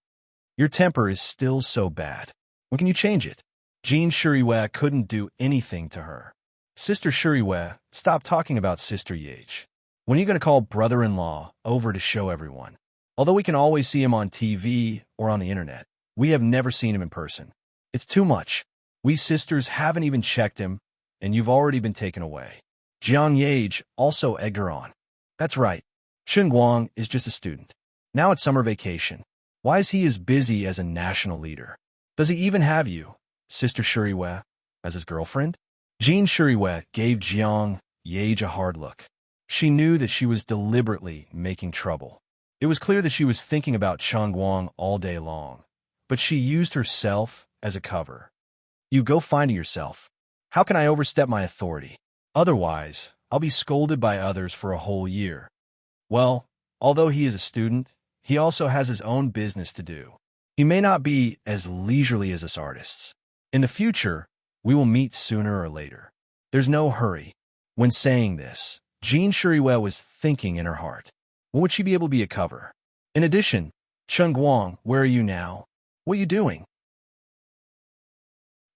Your temper is still so bad. When can you change it? Jin Shuriwei couldn't do anything to her. Sister Shuriwei, stop talking about Sister Yage. When are you going to call brother-in-law over to show everyone? Although we can always see him on TV or on the internet, we have never seen him in person. It's too much. We sisters haven't even checked him, and you've already been taken away. Jiang Yage also egged her on. That's right. Chen Guang is just a student. Now it's summer vacation. Why is he as busy as a national leader? Does he even have you, Sister Shuriwei, as his girlfriend? Jin Shuriwei gave Jiang Yage a hard look. She knew that she was deliberately making trouble. It was clear that she was thinking about Cheng Guang all day long, but she used herself as a cover. You go find it yourself. How can I overstep my authority? Otherwise, I'll be scolded by others for a whole year. Well, although he is a student, he also has his own business to do. He may not be as leisurely as us artists. In the future, we will meet sooner or later. There's no hurry. When saying this, Jean Shuriwei was thinking in her heart. When would she be able to be a cover? In addition, Cheng Guang, where are you now? What are you doing?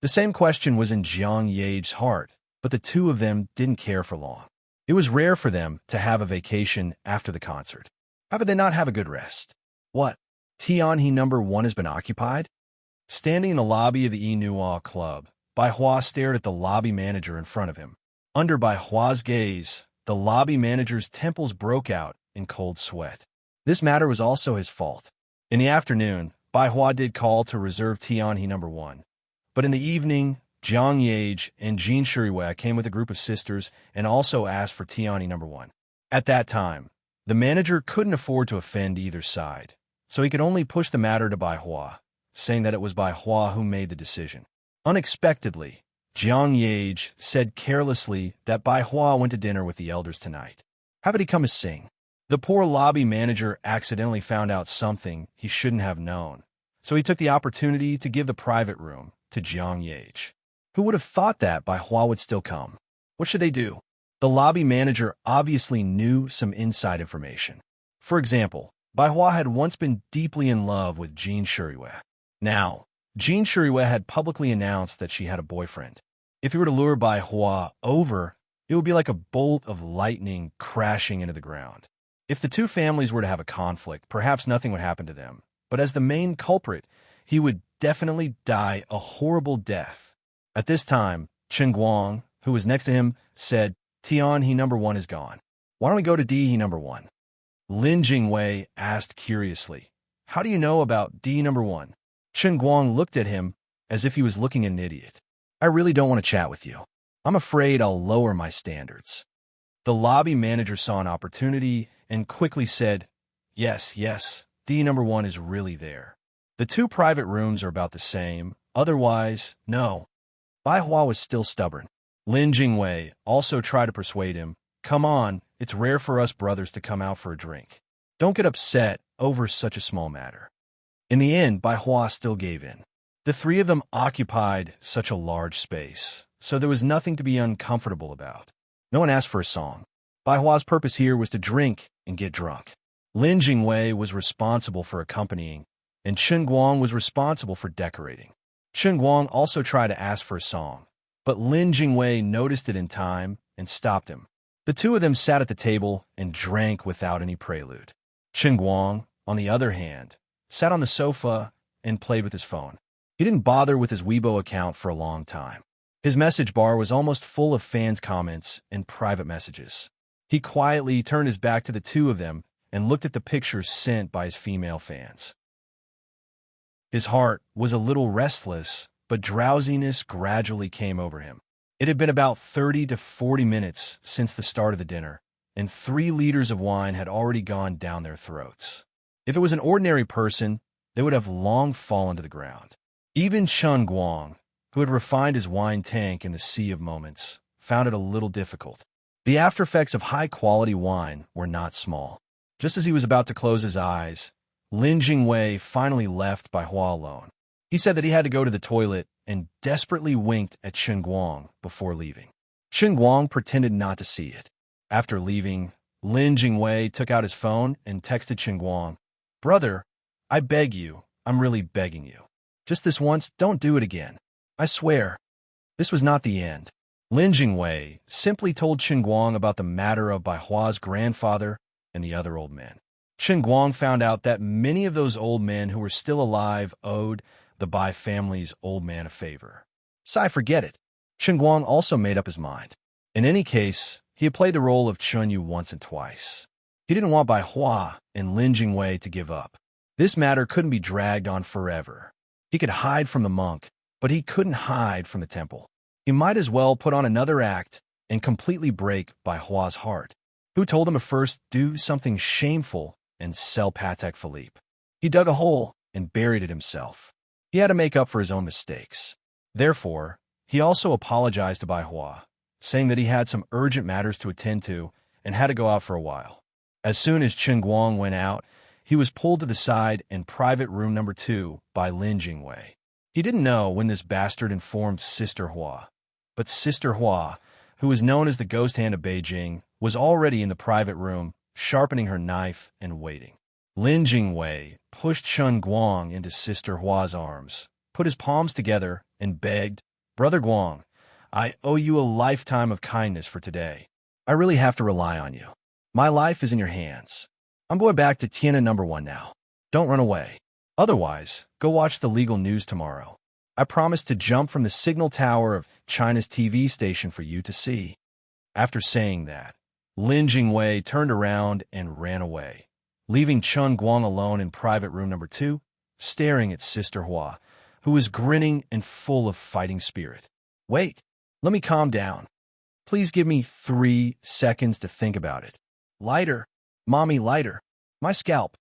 The same question was in Jiang Ye's heart, but the two of them didn't care for long. It was rare for them to have a vacation after the concert. How could they not have a good rest? What? Tianhe number 1 has been occupied? Standing in the lobby of the Enua Club, Bai Hua stared at the lobby manager in front of him. Under Bai Hua's gaze, the lobby manager's temples broke out in cold sweat. This matter was also his fault. In the afternoon, Bai Hua did call to reserve Tianhe number 1. But in the evening, Jiang Ye and Jean Shuriwei came with a group of sisters and also asked for Tianhe number 1. At that time, the manager couldn't afford to offend either side, so he could only push the matter to Bai Hua, saying that it was Bai Hua who made the decision. Unexpectedly, Jiang Ye said carelessly that Bai Hua went to dinner with the elders tonight. How could he come to sing? The poor lobby manager accidentally found out something he shouldn't have known, so he took the opportunity to give the private room to Jiang Ye. Who would have thought that Bai Hua would still come? What should they do? The lobby manager obviously knew some inside information. For example, Bai Hua had once been deeply in love with Jean Shuriwei. Now, Jean Shuriwei had publicly announced that she had a boyfriend. If he were to lure Bai Hua over, it would be like a bolt of lightning crashing into the ground. If the two families were to have a conflict, perhaps nothing would happen to them. But as the main culprit, he would definitely die a horrible death. At this time, Cheng Guang, who was next to him, said, Tianhe number 1 is gone. Why don't we go to D number 1? Lin Jingwei asked curiously, how do you know about D number 1? Cheng Guang looked at him as if he was looking at an idiot. I really don't want to chat with you. I'm afraid I'll lower my standards. The lobby manager saw an opportunity and quickly said, yes, D number 1 is really there. The two private rooms are about the same, otherwise, no. Bai Hua was still stubborn. Lin Jingwei also tried to persuade him, come on, it's rare for us brothers to come out for a drink. Don't get upset over such a small matter. In the end, Bai Hua still gave in. The three of them occupied such a large space, so there was nothing to be uncomfortable about. No one asked for a song. Bai Hua's purpose here was to drink and get drunk. Lin Jingwei was responsible for accompanying, and Cheng Guang was responsible for decorating. Cheng Guang also tried to ask for a song, but Lin Jingwei noticed it in time and stopped him. The two of them sat at the table and drank without any prelude. Cheng Guang, on the other hand, sat on the sofa and played with his phone. He didn't bother with his Weibo account for a long time. His message bar was almost full of fans' comments and private messages. He quietly turned his back to the two of them and looked at the pictures sent by his female fans. His heart was a little restless, but drowsiness gradually came over him. It had been about 30 to 40 minutes since the start of the dinner, and 3 liters of wine had already gone down their throats. If it was an ordinary person, they would have long fallen to the ground. Even Cheng Guang, who had refined his wine tank in the sea of moments, found it a little difficult. The after-effects of high-quality wine were not small. Just as he was about to close his eyes, Lin Jingwei finally left Bai Hua alone. He said that he had to go to the toilet and desperately winked at Cheng Guang before leaving. Cheng Guang pretended not to see it. After leaving, Lin Jingwei took out his phone and texted Cheng Guang, Brother, I beg you, I'm really begging you. Just this once, don't do it again. I swear. This was not the end. Lin Jingwei simply told Cheng Guang about the matter of Bai Hua's grandfather and the other old men. Cheng Guang found out that many of those old men who were still alive owed the Bai family's old man a favor. So forget it. Cheng Guang also made up his mind. In any case, he had played the role of Chun Yu once and twice. He didn't want Bai Hua and Lin Jingwei to give up. This matter couldn't be dragged on forever. He could hide from the monk, but he couldn't hide from the temple. He might as well put on another act and completely break Bai Hua's heart. who told him to first do something shameful and sell Patek Philippe. He dug a hole and buried it himself. He had to make up for his own mistakes. Therefore, he also apologized to Bai Hua, saying that he had some urgent matters to attend to and had to go out for a while. As soon as Chen Guang went out, he was pulled to the side in private room number 2 by Lin Jingwei. He didn't know when this bastard informed Sister Hua, but Sister Hua, who was known as the ghost hand of Beijing, was already in the private room, sharpening her knife and waiting. Lin Jingwei pushed Chen Guang into Sister Hua's arms, put his palms together, and begged, "Brother Guang, I owe you a lifetime of kindness for today. I really have to rely on you. My life is in your hands. I'm going back to Tiananmen number 1 now. Don't run away. Otherwise, go watch the legal news tomorrow. I promise to jump from the signal tower of China's TV station for you to see." After saying that, Lin Jingwei turned around and ran away, leaving Chen Guang alone in private room number 2, staring at Sister Hua, who was grinning and full of fighting spirit. "Wait, let me calm down. Please give me 3 seconds to think about it. Lighter, mommy, lighter. My scalp.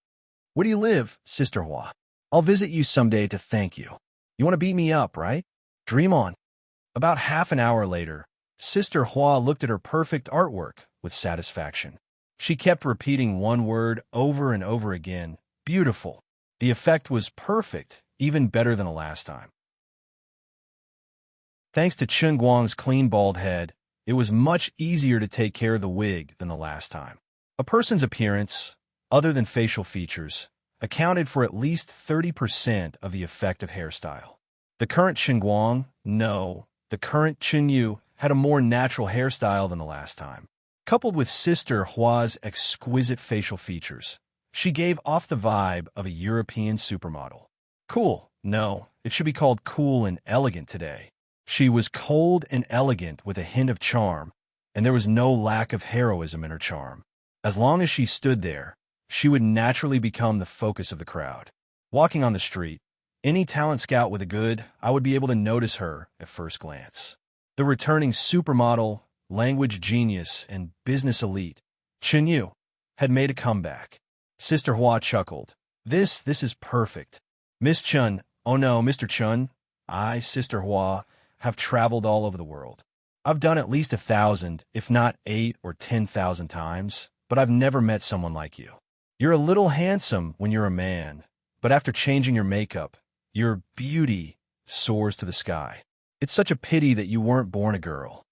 Where do you live, Sister Hua? I'll visit you someday to thank you. You want to beat me up, right? Dream on." About half an hour later, Sister Hua looked at her perfect artwork with satisfaction. She kept repeating one word over and over again, "Beautiful." The effect was perfect, even better than the last time. Thanks to Chen Guang's clean bald head, it was much easier to take care of the wig than the last time. A person's appearance, other than facial features, accounted for at least 30% of the effective hairstyle. The current Chen Guang, the current Chen Yu had a more natural hairstyle than the last time. Coupled with Sister Hua's exquisite facial features, she gave off the vibe of a European supermodel. Cool. No, it should be called cool and elegant today. She was cold and elegant with a hint of charm, and there was no lack of heroism in her charm. As long as she stood there, she would naturally become the focus of the crowd. Walking on the street, any talent scout with a good eye would be able to notice her at first glance. The returning supermodel, language genius, and business elite, Chen Yu, had made a comeback. Sister Hua chuckled. This is perfect. Miss Chen, oh no, Mr. Chen, I, Sister Hua, have traveled all over the world. I've done at least 1,000, if not 8 or 10,000 times, but I've never met someone like you. You're a little handsome when you're a man, but after changing your makeup, your beauty soars to the sky. It's such a pity that you weren't born a girl.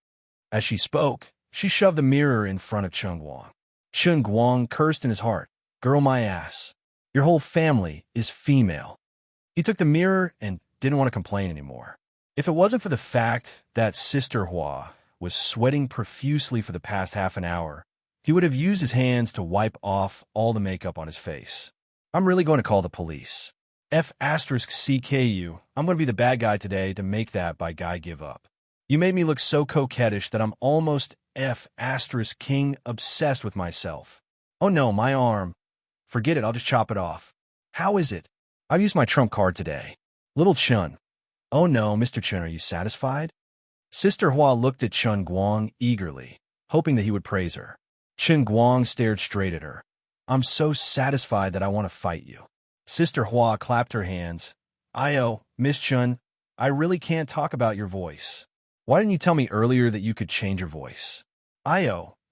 As she spoke, she shoved the mirror in front of Chen Guang. Chen Guang cursed in his heart. Girl, my ass. Your whole family is female. He took the mirror and didn't want to complain anymore. If it wasn't for the fact that Sister Hua was sweating profusely for the past half an hour, he would have used his hands to wipe off all the makeup on his face. I'm really going to call the police. F*CKU, I'm going to be the bad guy today to make that by guy give up. You made me look so coquettish that I'm almost F*King obsessed with myself. Oh no, my arm. Forget it, I'll just chop it off. How is it? I've used my trump card today. Little Chen. Oh no, Mr. Chen, are you satisfied? Sister Hua looked at Chen Guang eagerly, hoping that he would praise her. Chen Guang stared straight at her. I'm so satisfied that I want to fight you. Sister Hua clapped her hands. Miss Chen, I really can't talk about your voice. Why didn't you tell me earlier that you could change your voice?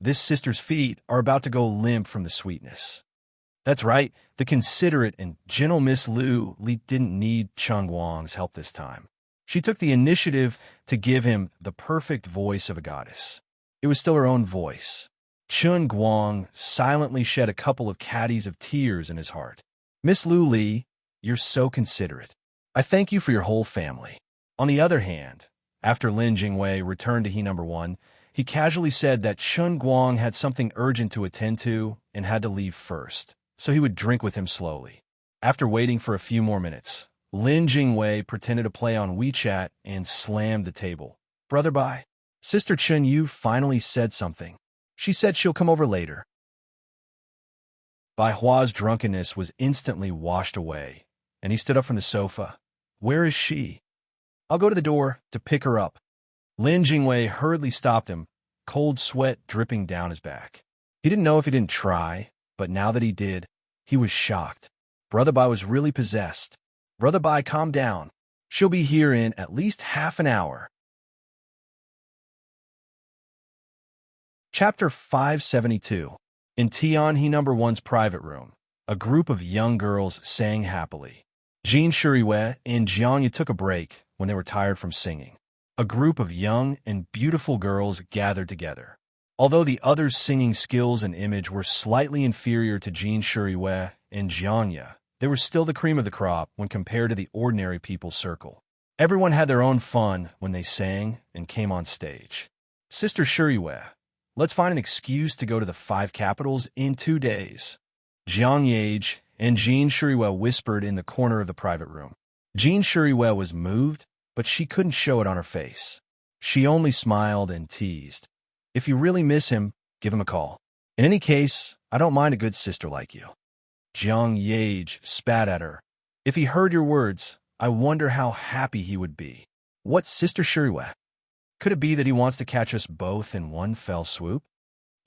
This sister's feet are about to go limp from the sweetness. That's right, the considerate and gentle Miss Lu Li didn't need Chen Guang's help this time. She took the initiative to give him the perfect voice of a goddess. It was still her own voice. Chen Guang silently shed a couple of caddies of tears in his heart. Miss Lu Li, you're so considerate. I thank you for your whole family. On the other hand, after Lin Jingwei returned to he number 1, he casually said that Chen Guang had something urgent to attend to and had to leave first, so he would drink with him slowly. After waiting for a few more minutes, Lin Jingwei pretended to play on WeChat and slammed the table. Brother Bai, Sister Chen Yu finally said something. She said she'll come over later. Bai Hua's drunkenness was instantly washed away, and he stood up from the sofa. Where is she? I'll go to the door to pick her up. Lin Jingwei hurriedly stopped him, cold sweat dripping down his back. He didn't know if he didn't try, but now that he did, he was shocked. Brother Bai was really possessed. Brother Bai, calm down. She'll be here in at least half an hour. Chapter 572. In Tian He No. 1's private room, a group of young girls sang happily. Jean Shuriwei and Jiangya took a break when they were tired from singing. A group of young and beautiful girls gathered together. Although the others' singing skills and image were slightly inferior to Jean Shuriwei and Jiangya, they were still the cream of the crop when compared to the ordinary people's circle. Everyone had their own fun when they sang and came on stage. Sister Shuriwei, let's find an excuse to go to the 5 capitals in 2 days. Jiang Yage and Jean Shuriwei whispered in the corner of the private room. Jean Shuriwei was moved, but she couldn't show it on her face. She only smiled and teased. If you really miss him, give him a call. In any case, I don't mind a good sister like you. Jiang Yage spat at her. If he heard your words, I wonder how happy he would be. What, Sister Shuriwei? Could it be that he wants to catch us both in one fell swoop?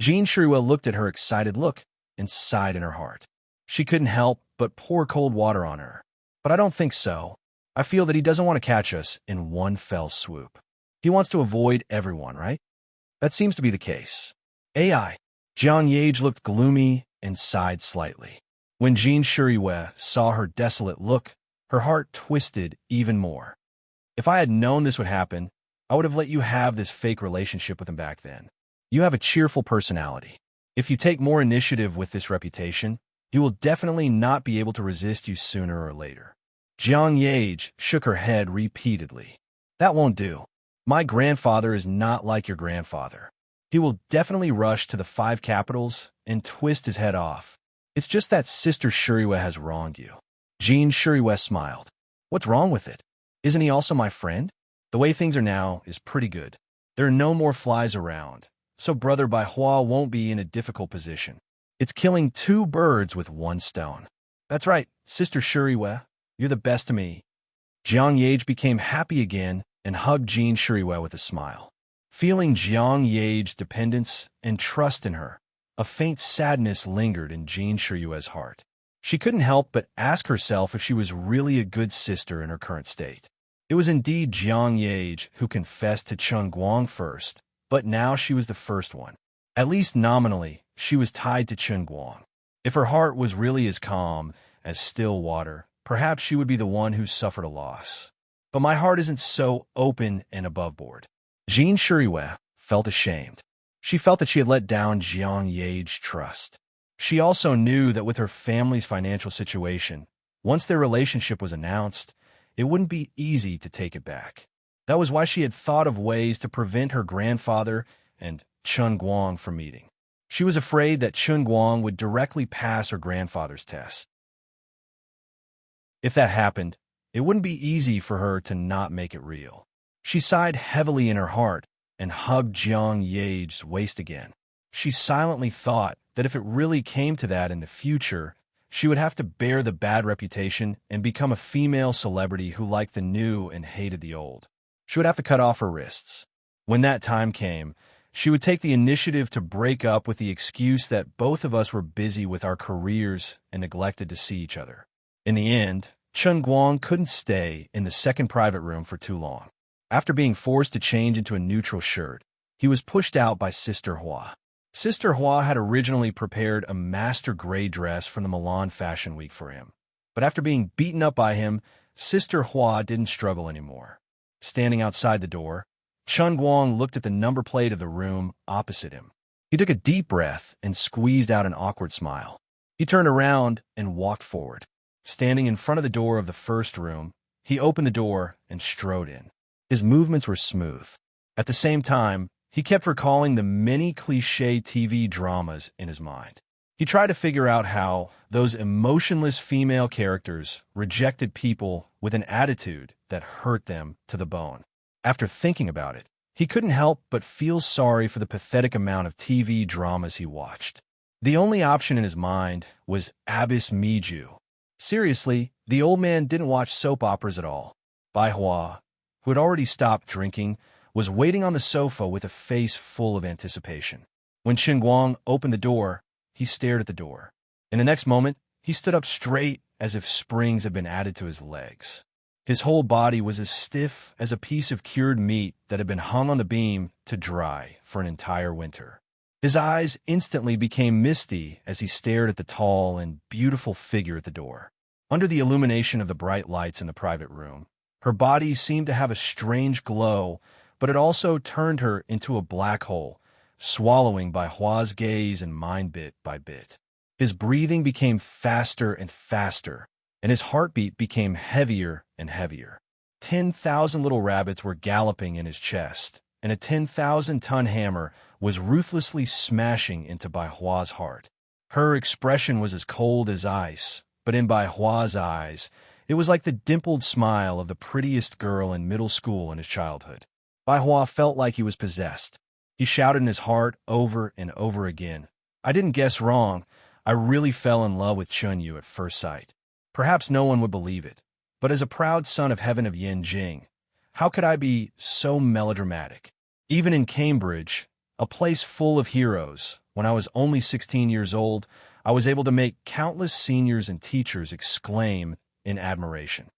Jean Shuriwei looked at her excited look and sighed in her heart. She couldn't help but pour cold water on her. But I don't think so. I feel that he doesn't want to catch us in one fell swoop. He wants to avoid everyone, right? That seems to be the case. AI. Jiang Yage looked gloomy and sighed slightly. When Jean Shuriwei saw her desolate look, her heart twisted even more. If I had known this would happen, I would have let you have this fake relationship with him back then. You have a cheerful personality. If you take more initiative with this reputation, he will definitely not be able to resist you sooner or later. Jiang Yage shook her head repeatedly. That won't do. My grandfather is not like your grandfather. He will definitely rush to the 5 capitals and twist his head off. It's just that Sister Shuriwei has wronged you. Jean Shuriwei smiled. What's wrong with it? Isn't he also my friend? The way things are now is pretty good. There are no more flies around, so Brother Bai Hua won't be in a difficult position. It's killing 2 birds with 1 stone. That's right, Sister Shuriwei. You're the best to me. Jiang Yage became happy again and hugged Jean Shuriwei with a smile. Feeling Jiang Yage's dependence and trust in her, a faint sadness lingered in Jean Shuriwei's heart. She couldn't help but ask herself if she was really a good sister in her current state. It was indeed Jiang Yage who confessed to Chen Guang first, but now she was the first one. At least nominally, she was tied to Chen Guang. If her heart was really as calm as still water, perhaps she would be the one who suffered a loss. But my heart isn't so open and above board. Jean Shuriwei felt ashamed. She felt that she had let down Jiang Yage's trust. She also knew that with her family's financial situation, once their relationship was announced, it wouldn't be easy to take it back. That was why she had thought of ways to prevent her grandfather and Chen Guang from meeting. She was afraid that Chen Guang would directly pass her grandfather's test. If that happened, it wouldn't be easy for her to not make it real. She sighed heavily in her heart and hugged Jiang Yage's waist again. She silently thought that if it really came to that in the future, she would have to bear the bad reputation and become a female celebrity who liked the new and hated the old. She would have to cut off her wrists. When that time came, she would take the initiative to break up with the excuse that both of us were busy with our careers and neglected to see each other. In the end, Chen Guang couldn't stay in the second private room for too long. After being forced to change into a neutral shirt, he was pushed out by Sister Hua. Sister Hua had originally prepared a master gray dress from the Milan Fashion Week for him. But after being beaten up by him, Sister Hua didn't struggle anymore. Standing outside the door, Chen Guang looked at the number plate of the room opposite him. He took a deep breath and squeezed out an awkward smile. He turned around and walked forward. Standing in front of the door of the first room, he opened the door and strode in. His movements were smooth. At the same time, he kept recalling the many cliché TV dramas in his mind. He tried to figure out how those emotionless female characters rejected people with an attitude that hurt them to the bone. After thinking about it, he couldn't help but feel sorry for the pathetic amount of TV dramas he watched. The only option in his mind was Abyss Miju. Seriously, the old man didn't watch soap operas at all. Bai Hua, who had already stopped drinking, was waiting on the sofa with a face full of anticipation. When Chen Guang opened the door, he stared at the door. In the next moment, he stood up straight as if springs had been added to his legs. His whole body was as stiff as a piece of cured meat that had been hung on the beam to dry for an entire winter. His eyes instantly became misty as he stared at the tall and beautiful figure at the door. Under the illumination of the bright lights in the private room, her body seemed to have a strange glow, but it also turned her into a black hole, swallowing Bai Hua's gaze and mind bit by bit. His breathing became faster and faster, and his heartbeat became heavier and heavier. 10,000 little rabbits were galloping in his chest, and a 10,000-ton hammer was ruthlessly smashing into Bai Hua's heart. Her expression was as cold as ice, but in Bai Hua's eyes, it was like the dimpled smile of the prettiest girl in middle school in his childhood. Bai Hua felt like he was possessed. He shouted in his heart over and over again, "I didn't guess wrong. I really fell in love with Chunyu at first sight." Perhaps no one would believe it, but as a proud son of heaven of Yin Jing, how could I be so melodramatic? Even in Cambridge, a place full of heroes, when I was only 16 years old, I was able to make countless seniors and teachers exclaim in admiration.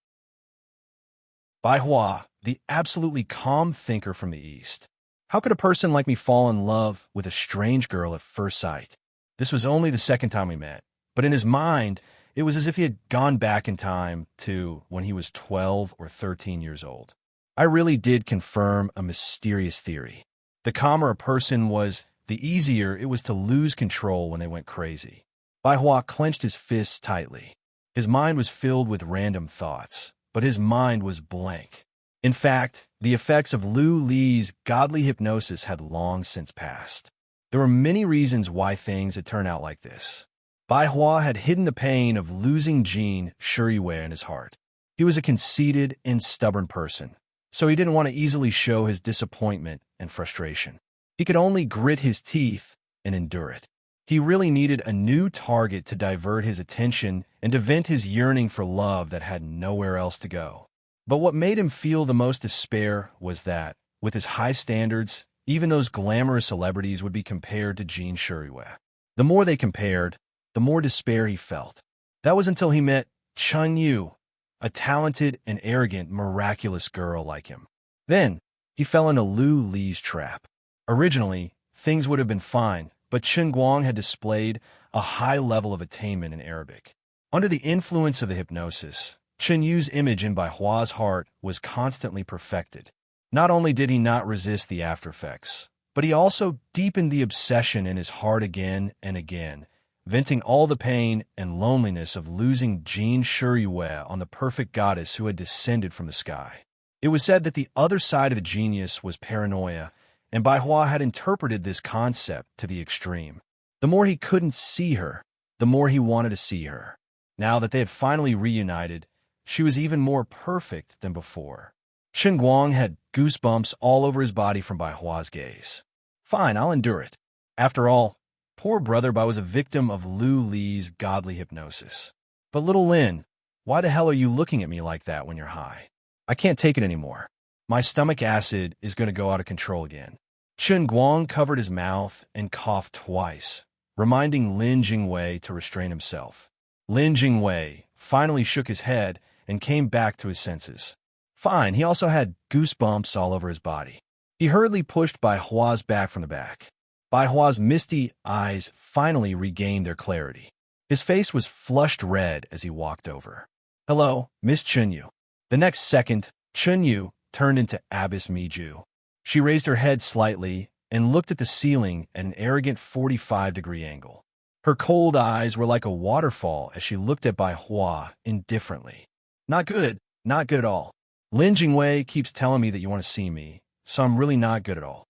Bai Hua, the absolutely calm thinker from the East. How could a person like me fall in love with a strange girl at first sight? This was only the second time we met, but in his mind, it was as if he had gone back in time to when he was 12 or 13 years old. I really did confirm a mysterious theory. The calmer a person was, the easier it was to lose control when they went crazy. Bai Hua clenched his fists tightly. His mind was filled with random thoughts, but his mind was blank. In fact, the effects of Lu Li's godly hypnosis had long since passed. There were many reasons why things had turned out like this. Bai Hua had hidden the pain of losing Jin Shuriyue in his heart. He was a conceited and stubborn person, so he didn't want to easily show his disappointment and frustration. He could only grit his teeth and endure it. He really needed a new target to divert his attention and to vent his yearning for love that had nowhere else to go. But what made him feel the most despair was that, with his high standards, even those glamorous celebrities would be compared to Jin Shuriyue. The more they compared, the more despair he felt. That was until he met Chunyu, a talented and arrogant, miraculous girl like him. Then, he fell into Lu Li's trap. Originally, things would have been fine, but Chen Guang had displayed a high level of attainment in Arabic. Under the influence of the hypnosis, Chen Yu's image in Bai Hua's heart was constantly perfected. Not only did he not resist the aftereffects, but he also deepened the obsession in his heart again and again, venting all the pain and loneliness of losing Jin Shuriyue on the perfect goddess who had descended from the sky. It was said that the other side of the genius was paranoia, and Bai Hua had interpreted this concept to the extreme. The more he couldn't see her, the more he wanted to see her. Now that they had finally reunited, she was even more perfect than before. Chen Guang had goosebumps all over his body from Bai Hua's gaze. Fine, I'll endure it. After all, poor brother Bai was a victim of Lu Li's godly hypnosis. But little Lin, why the hell are you looking at me like that when you're high? I can't take it anymore. My stomach acid is going to go out of control again. Chen Guang covered his mouth and coughed twice, reminding Lin Jingwei to restrain himself. Lin Jingwei finally shook his head and came back to his senses. Fine, he also had goosebumps all over his body. He hurriedly pushed Bai Hua's back from the back. Bai Hua's misty eyes finally regained their clarity. His face was flushed red as he walked over. "Hello, Miss Chunyu." The next second, Chunyu turned into Abbess Miju. She raised her head slightly and looked at the ceiling at an arrogant 45-degree angle. Her cold eyes were like a waterfall as she looked at Bai Hua indifferently. Not good at all. Lin Jingwei keeps telling me that you want to see me, so I'm really not good at all.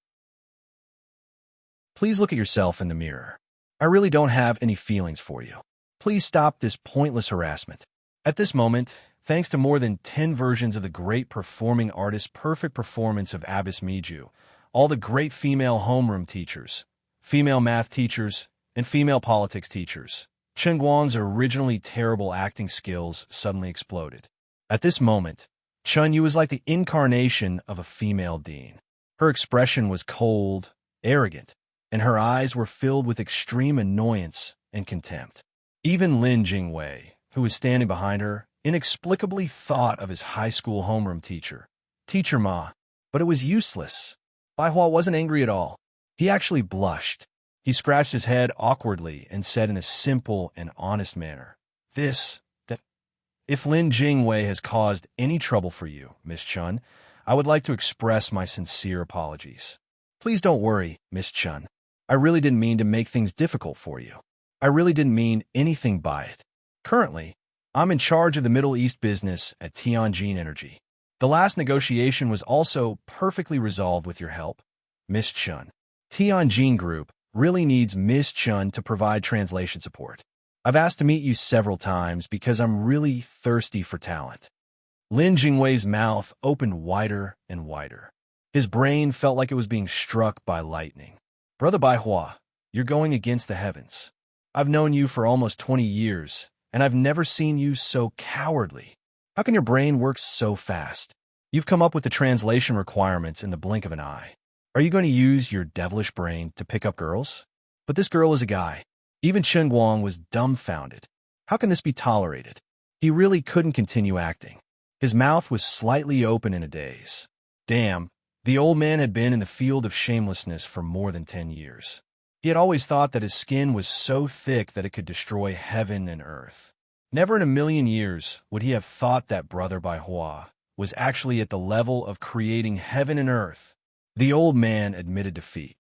Please look at yourself in the mirror. I really don't have any feelings for you. Please stop this pointless harassment. At this moment, thanks to more than 10 versions of the great performing artist's perfect performance of Abbess Miju, all the great female homeroom teachers, female math teachers, and female politics teachers, Chen Guang's originally terrible acting skills suddenly exploded. At this moment, Chunyu was like the incarnation of a female dean. Her expression was cold, arrogant, and her eyes were filled with extreme annoyance and contempt. Even Lin Jingwei, who was standing behind her, inexplicably thought of his high school homeroom teacher, Teacher Ma, but it was useless. Bai Hua wasn't angry at all. He actually blushed. He scratched his head awkwardly and said in a simple and honest manner, that if Lin Jingwei has caused any trouble for you, Miss Chun, I would like to express my sincere apologies. Please don't worry, Miss Chun. I really didn't mean to make things difficult for you. I really didn't mean anything by it. Currently, I'm in charge of the Middle East business at Tianjin Energy. The last negotiation was also perfectly resolved with your help, Miss Chun. Tianjin Group really needs Miss Chun to provide translation support. I've asked to meet you several times because I'm really thirsty for talent. Lin Jingwei's mouth opened wider and wider. His brain felt like it was being struck by lightning. Brother Bai Hua, you're going against the heavens. I've known you for almost 20 years, and I've never seen you so cowardly. How can your brain work so fast? You've come up with the translation requirements in the blink of an eye. Are you going to use your devilish brain to pick up girls? But this girl is a guy. Even Chen Guang was dumbfounded. How can this be tolerated? He really couldn't continue acting. His mouth was slightly open in a daze. Damn, the old man had been in the field of shamelessness for more than 10 years. He had always thought that his skin was so thick that it could destroy heaven and earth. Never in a million years would he have thought that Brother Bai Hua was actually at the level of creating heaven and earth. The old man admitted defeat.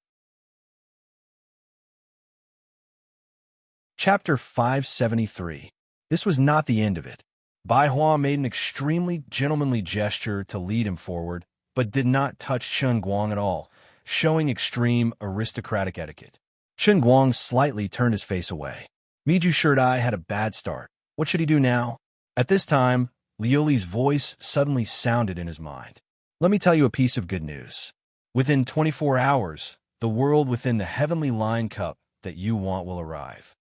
Chapter 573. This was not the end of it. Bai Hua made an extremely gentlemanly gesture to lead him forward, but did not touch Chen Guang at all, showing extreme aristocratic etiquette. Chen Guang slightly turned his face away. Miju Shirdai had a bad start. What should he do now? At this time, Liu Li's voice suddenly sounded in his mind. Let me tell you a piece of good news. Within 24 hours, the world within the heavenly line cup that you want will arrive.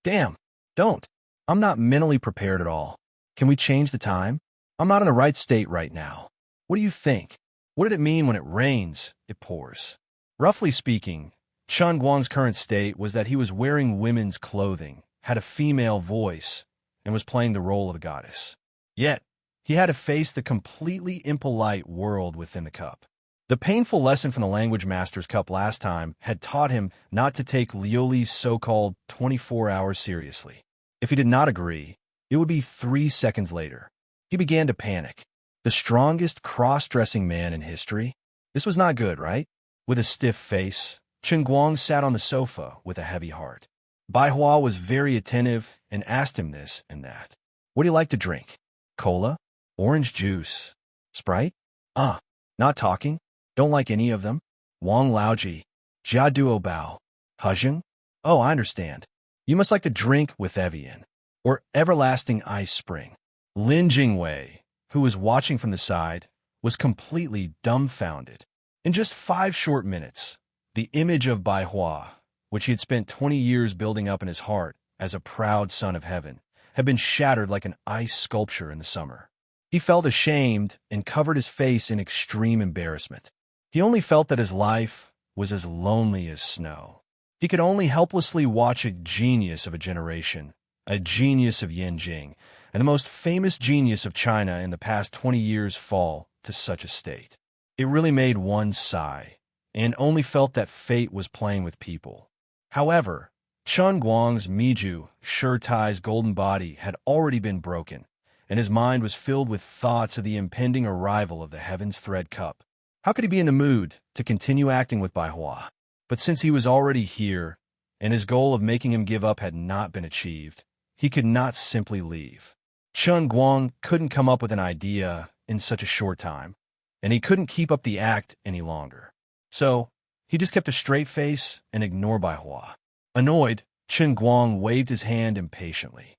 Damn, don't. I'm not mentally prepared at all. Can we change the time? I'm not in the right state right now. What do you think? What did it mean when it rains, it pours? Roughly speaking, Chen Guang's current state was that he was wearing women's clothing, had a female voice, and was playing the role of a goddess. Yet, he had to face the completely impolite world within the cup. The painful lesson from the Language Master's Cup last time had taught him not to take Liu Li's so-called 24 hours seriously. If he did not agree, it would be 3 seconds later. He began to panic. The strongest cross-dressing man in history? This was not good, right? With a stiff face, Chen Guang sat on the sofa with a heavy heart. Bai Hua was very attentive and asked him this and that. What do you like to drink? Cola? Orange juice? Sprite? Not talking? Don't like any of them? Wang Laoji, Jia Duo Bao, Huzheng? Oh, I understand. You must like to drink with Evian, or Everlasting Ice Spring. Lin Jingwei, who was watching from the side, was completely dumbfounded. In just 5 short minutes, the image of Bai Hua, which he had spent 20 years building up in his heart as a proud son of heaven, had been shattered like an ice sculpture in the summer. He felt ashamed and covered his face in extreme embarrassment. He only felt that his life was as lonely as snow. He could only helplessly watch a genius of a generation, a genius of Yanjing, and the most famous genius of China in the past 20 years fall to such a state. It really made one sigh, and only felt that fate was playing with people. However, Chen Guang's Miju Shirtai's golden body had already been broken, and his mind was filled with thoughts of the impending arrival of the Heaven's Thread Cup. How could he be in the mood to continue acting with Bai Hua? But since he was already here, and his goal of making him give up had not been achieved, he could not simply leave. Chen Guang couldn't come up with an idea in such a short time, and he couldn't keep up the act any longer. So, he just kept a straight face and ignored Bai Hua. Annoyed, Chen Guang waved his hand impatiently.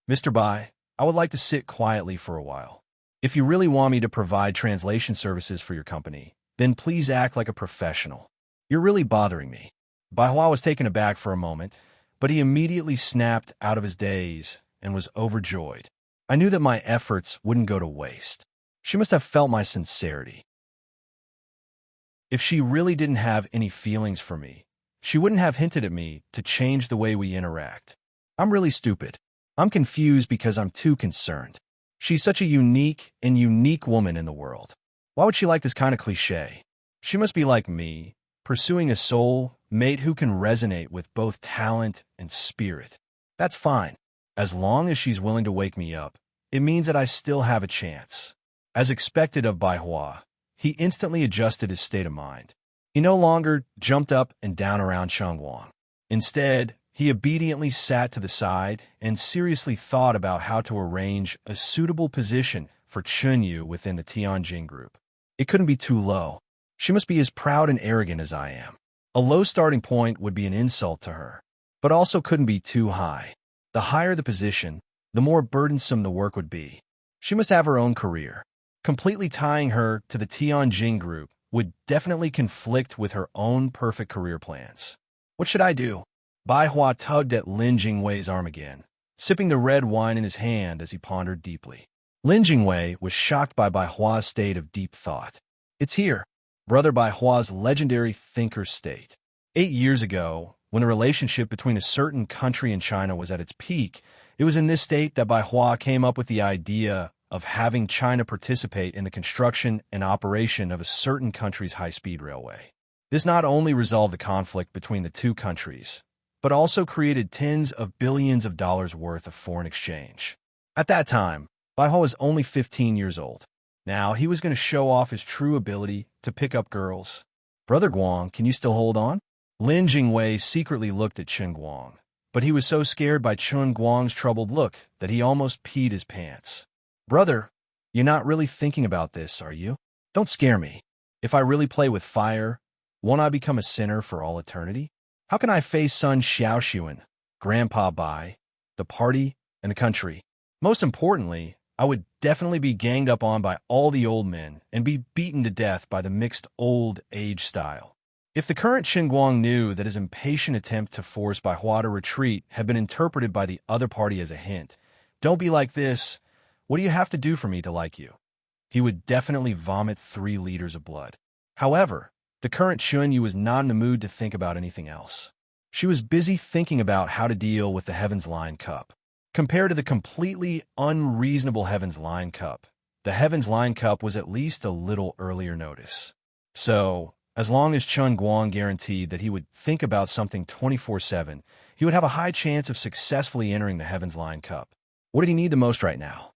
Mr. Bai, I would like to sit quietly for a while. If you really want me to provide translation services for your company, then please act like a professional. You're really bothering me. Bai Hua was taken aback for a moment, but he immediately snapped out of his daze and was overjoyed. I knew that my efforts wouldn't go to waste. She must have felt my sincerity. If she really didn't have any feelings for me, she wouldn't have hinted at me to change the way we interact. I'm really stupid. I'm confused because I'm too concerned. She's such a unique woman in the world. Why would she like this kind of cliché? She must be like me, pursuing a soul mate who can resonate with both talent and spirit. That's fine. As long as she's willing to wake me up, it means that I still have a chance. As expected of Bai Hua, he instantly adjusted his state of mind. He no longer jumped up and down around Cheng Guang. Instead, he obediently sat to the side and seriously thought about how to arrange a suitable position for Chunyu within the Tianjin group. It couldn't be too low. She must be as proud and arrogant as I am. A low starting point would be an insult to her, but also couldn't be too high. The higher the position, the more burdensome the work would be. She must have her own career. Completely tying her to the Tianjin group would definitely conflict with her own perfect career plans. What should I do? Bai Hua tugged at Lin Jingwei's arm again, sipping the red wine in his hand as he pondered deeply. Lin Jingwei was shocked by Bai Hua's state of deep thought. It's here, brother Bai Hua's legendary thinker's state. 8 years ago, when the relationship between a certain country and China was at its peak, it was in this state that Bai Hua came up with the idea of having China participate in the construction and operation of a certain country's high-speed railway. This not only resolved the conflict between the two countries, but also created tens of billions of dollars worth of foreign exchange. At that time, Bai Hua was only 15 years old. Now he was going to show off his true ability to pick up girls. Brother Guang, can you still hold on? Lin Jingwei secretly looked at Chen Guang, but he was so scared by Chen Guang's troubled look that he almost peed his pants. Brother, you're not really thinking about this, are you? Don't scare me. If I really play with fire, won't I become a sinner for all eternity? How can I face son Xiaoxuan, Grandpa Bai, the party, and the country? Most importantly, I would definitely be ganged up on by all the old men and be beaten to death by the mixed old age style. If the current Qin Guang knew that his impatient attempt to force Bai Hua to retreat had been interpreted by the other party as a hint, "Don't be like this. What do you have to do for me to like you?" he would definitely vomit 3 liters of blood. However, the current Chunyu was not in the mood to think about anything else. She was busy thinking about how to deal with the Heaven's Line Cup. Compared to the completely unreasonable Heaven's Line Cup, the Heaven's Line Cup was at least a little earlier notice. So, as long as Chen Guang guaranteed that he would think about something 24/7, he would have a high chance of successfully entering the Heaven's Line Cup. What did he need the most right now?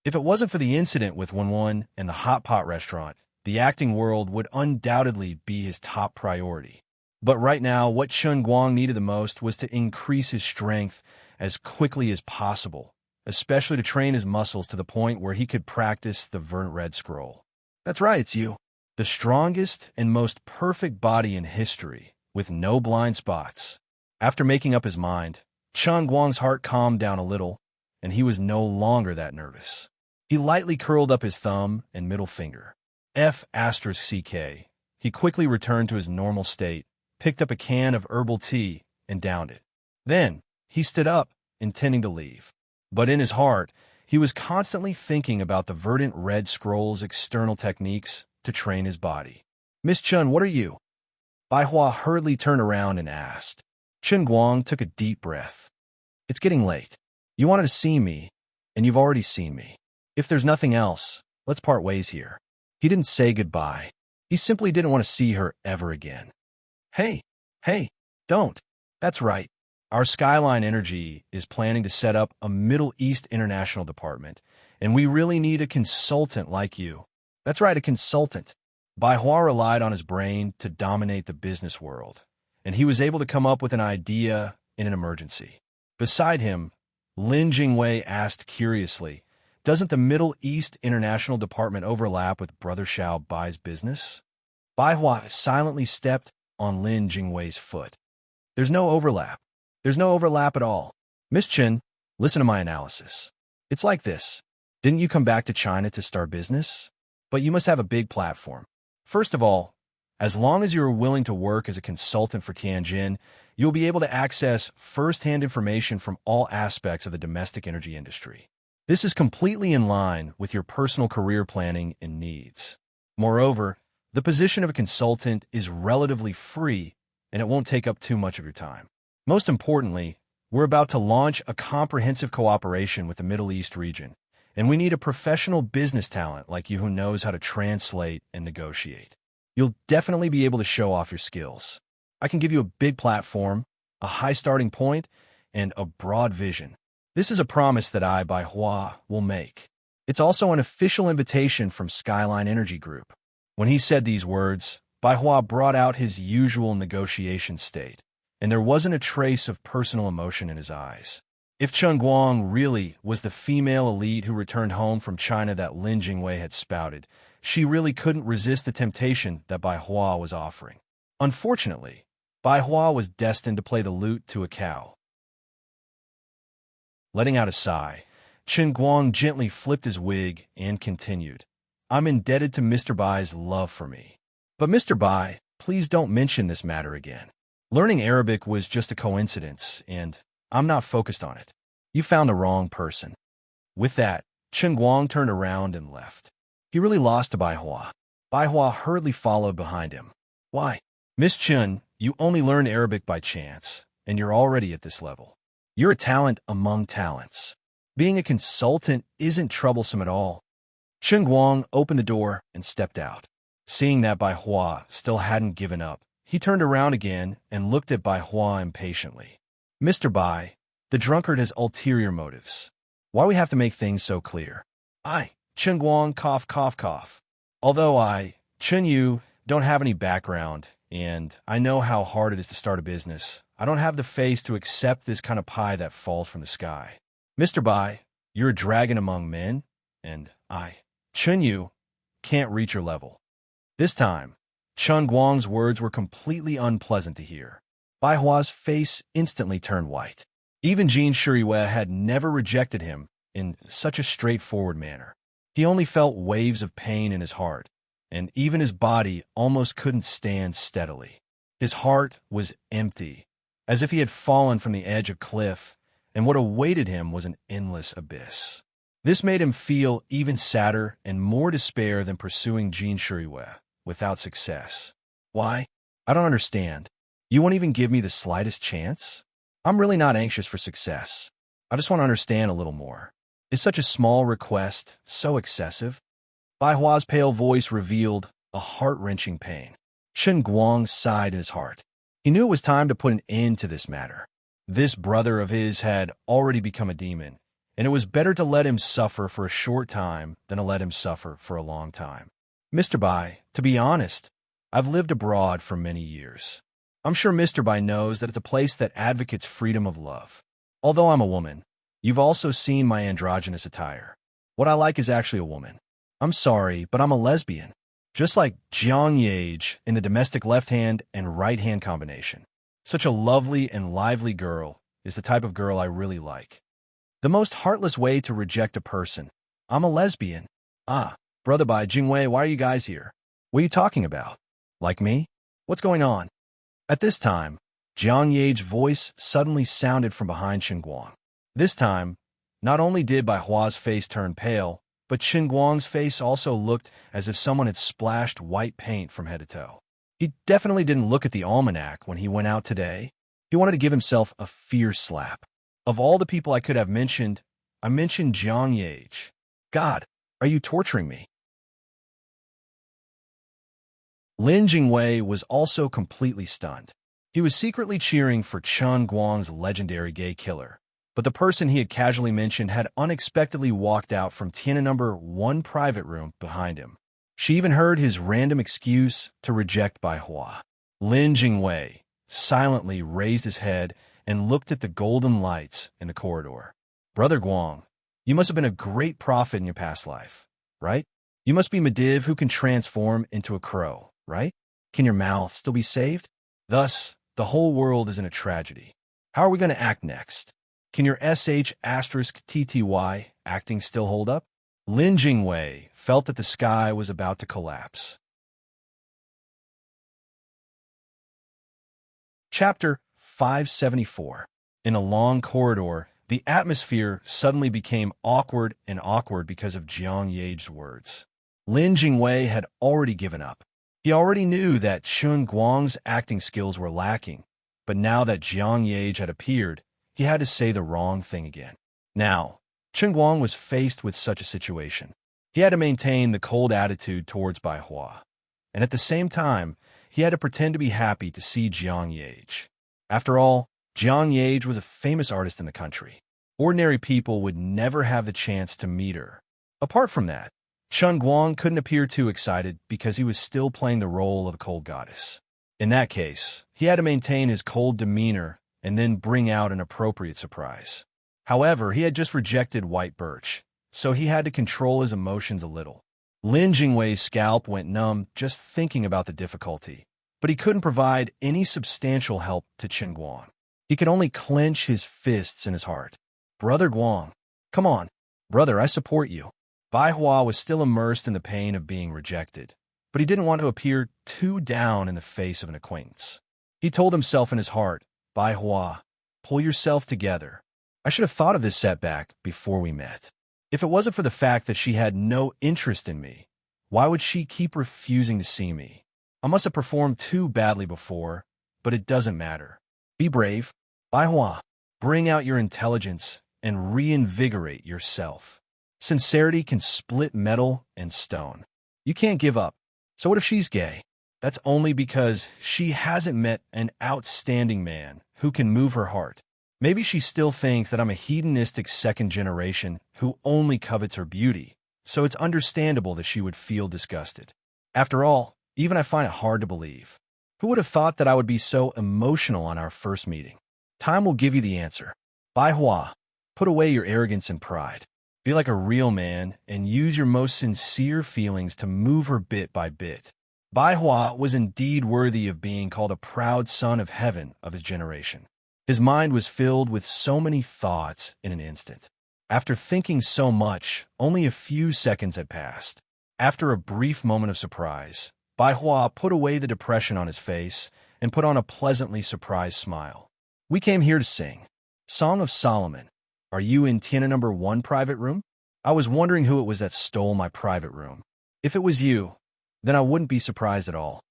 If it wasn't for the incident with Wenwen and the hot pot restaurant, the acting world would undoubtedly be his top priority. But right now, what Chen Guang needed the most was to increase his strength as quickly as possible, especially to train his muscles to the point where he could practice the Verdant Red Scroll. That's right, it's you. The strongest and most perfect body in history, with no blind spots. After making up his mind, Chen Guang's heart calmed down a little, and he was no longer that nervous. He lightly curled up his thumb and middle finger. F***CK. He quickly returned to his normal state, picked up a can of herbal tea, and downed it. Then, he stood up, intending to leave. But in his heart, he was constantly thinking about the Verdant Red Scroll's external techniques to train his body. "Miss Chen, what are you?" Bai Hua hurriedly turned around and asked. Chen Guang took a deep breath. "It's getting late. You wanted to see me, and you've already seen me. If there's nothing else, let's part ways here." He didn't say goodbye. He simply didn't want to see her ever again. Hey, don't. That's right. Our Skyline Energy is planning to set up a Middle East International Department, and we really need a consultant like you. That's right, a consultant. Bai Hua relied on his brain to dominate the business world, and he was able to come up with an idea in an emergency. Beside him, Lin Jingwei asked curiously, "Doesn't the Middle East International Department overlap with Brother Xiao Bai's business?" Bai Hua silently stepped on Lin Jingwei's foot. "There's no overlap. There's no overlap at all. Miss Chen, listen to my analysis. It's like this. Didn't you come back to China to start business? But you must have a big platform. First of all, as long as you are willing to work as a consultant for Tianjin, you'll be able to access first-hand information from all aspects of the domestic energy industry. This is completely in line with your personal career planning and needs. Moreover, The position of a consultant is relatively free, and it won't take up too much of your time. Most importantly, we're about to launch a comprehensive cooperation with the Middle East region, and we need a professional business talent like you who knows how to translate and negotiate. You'll definitely be able to show off your skills. I can give you a big platform, a high starting point, and a broad vision. This is a promise that I, Bai Hua, will make. It's also an official invitation from Skyline Energy Group. When he said these words, Bai Hua brought out his usual negotiation state, and there wasn't a trace of personal emotion in his eyes. If Chen Guang really was the female elite who returned home from China that Lin Jingwei had spouted, she really couldn't resist the temptation that Bai Hua was offering. Unfortunately, Bai Hua was destined to play the lute to a cow. Letting out a sigh, Chen Guang gently flipped his wig and continued, I'm indebted to Mr. Bai's love for me. But Mr. Bai, please don't mention this matter again. Learning Arabic was just a coincidence, and I'm not focused on it. You found the wrong person. With that, Chen Guang turned around and left. He really lost to Bai Hua. Bai Hua hurriedly followed behind him. Why? Miss Chen, you only learned Arabic by chance, and you're already at this level. You're a talent among talents. Being a consultant isn't troublesome at all. Chen Guang opened the door and stepped out. Seeing that Bai Hua still hadn't given up, he turned around again and looked at Bai Hua impatiently. Mr. Bai, the drunkard has ulterior motives. Why we have to make things so clear? Chen Guang, cough, cough, cough. Although Chen Yu, don't have any background, and I know how hard it is to start a business, I don't have the face to accept this kind of pie that falls from the sky. Mr. Bai, you're a dragon among men, and Chen Yu, can't reach your level. This time, Chen Guang's words were completely unpleasant to hear. Bai Hua's face instantly turned white. Even Jin Shuriwei had never rejected him in such a straightforward manner. He only felt waves of pain in his heart, and even his body almost couldn't stand steadily. His heart was empty, as if he had fallen from the edge of a cliff, and what awaited him was an endless abyss. This made him feel even sadder and more despair than pursuing Jin Shuriwei without success. Why? I don't understand. You won't even give me the slightest chance? I'm really not anxious for success. I just want to understand a little more. Is such a small request so excessive? Bai Hua's pale voice revealed a heart-wrenching pain. Chen Guang sighed in his heart. He knew it was time to put an end to this matter. This brother of his had already become a demon, and it was better to let him suffer for a short time than to let him suffer for a long time. Mr. Bai, to be honest, I've lived abroad for many years. I'm sure Mr. Bai knows that it's a place that advocates freedom of love. Although I'm a woman, you've also seen my androgynous attire. What I like is actually a woman. I'm sorry, but I'm a lesbian. Just like Jiang Yage in the domestic left-hand and right-hand combination. Such a lovely and lively girl is the type of girl I really like. The most heartless way to reject a person. I'm a lesbian. Brother Bai, Jingwei, why are you guys here? What are you talking about? Like me? What's going on? At this time, Jiang Yage's voice suddenly sounded from behind Chen Guang. This time, not only did Bai Hua's face turn pale, but Chen Guang's face also looked as if someone had splashed white paint from head to toe. He definitely didn't look at the almanac when he went out today. He wanted to give himself a fierce slap. Of all the people I could have mentioned, I mentioned Jiang Yage. God, are you torturing me? Lin Jingwei was also completely stunned. He was secretly cheering for Chen Guang's legendary gay killer, but the person he had casually mentioned had unexpectedly walked out from Tiana number 1 private room behind him. She even heard his random excuse to reject Bai Hua. Lin Jingwei silently raised his head and looked at the golden lights in the corridor. Brother Guang, you must have been a great prophet in your past life, right? You must be Mediv who can transform into a crow, right? Can your mouth still be saved? Thus, the whole world is in a tragedy. How are we going to act next? Can your *TTY acting still hold up? Lin Jingwei felt that the sky was about to collapse. Chapter 574. In a long corridor, the atmosphere suddenly became awkward and awkward because of Jiang Yage's words. Lin Jingwei had already given up. He already knew that Chun Guang's acting skills were lacking, but now that Jiang Yage had appeared, he had to say the wrong thing again. Now, Chun Guang was faced with such a situation. He had to maintain the cold attitude towards Bai Hua, and at the same time, he had to pretend to be happy to see Jiang Yage. After all, Jiang Yage was a famous artist in the country. Ordinary people would never have the chance to meet her. Apart from that, Chun Guang couldn't appear too excited because he was still playing the role of a cold goddess. In that case, he had to maintain his cold demeanor and then bring out an appropriate surprise. However, he had just rejected White Birch, so he had to control his emotions a little. Lin Jingwei's scalp went numb just thinking about the difficulty, but he couldn't provide any substantial help to Chun Guang. He could only clench his fists in his heart. Brother Guang, come on. Brother, I support you. Bai Hua was still immersed in the pain of being rejected, but he didn't want to appear too down in the face of an acquaintance. He told himself in his heart, Bai Hua, pull yourself together. I should have thought of this setback before we met. If it wasn't for the fact that she had no interest in me, why would she keep refusing to see me? I must have performed too badly before, but it doesn't matter. Be brave. Bai Hua, bring out your intelligence and reinvigorate yourself. Sincerity can split metal and stone. You can't give up. So what if she's gay? That's only because she hasn't met an outstanding man who can move her heart. Maybe she still thinks that I'm a hedonistic second generation who only covets her beauty, so it's understandable that she would feel disgusted. After all, even I find it hard to believe. Who would have thought that I would be so emotional on our first meeting? Time will give you the answer. Bai Hua, put away your arrogance and pride. Be like a real man and use your most sincere feelings to move her bit by bit. Bai Hua was indeed worthy of being called a proud son of heaven of his generation. His mind was filled with so many thoughts in an instant. After thinking so much, only a few seconds had passed. After a brief moment of surprise, Bai Hua put away the depression on his face and put on a pleasantly surprised smile. We came here to sing. Song of Solomon. Are you in Tiana number 1 private room? I was wondering who it was that stole my private room. If it was you, then I wouldn't be surprised at all.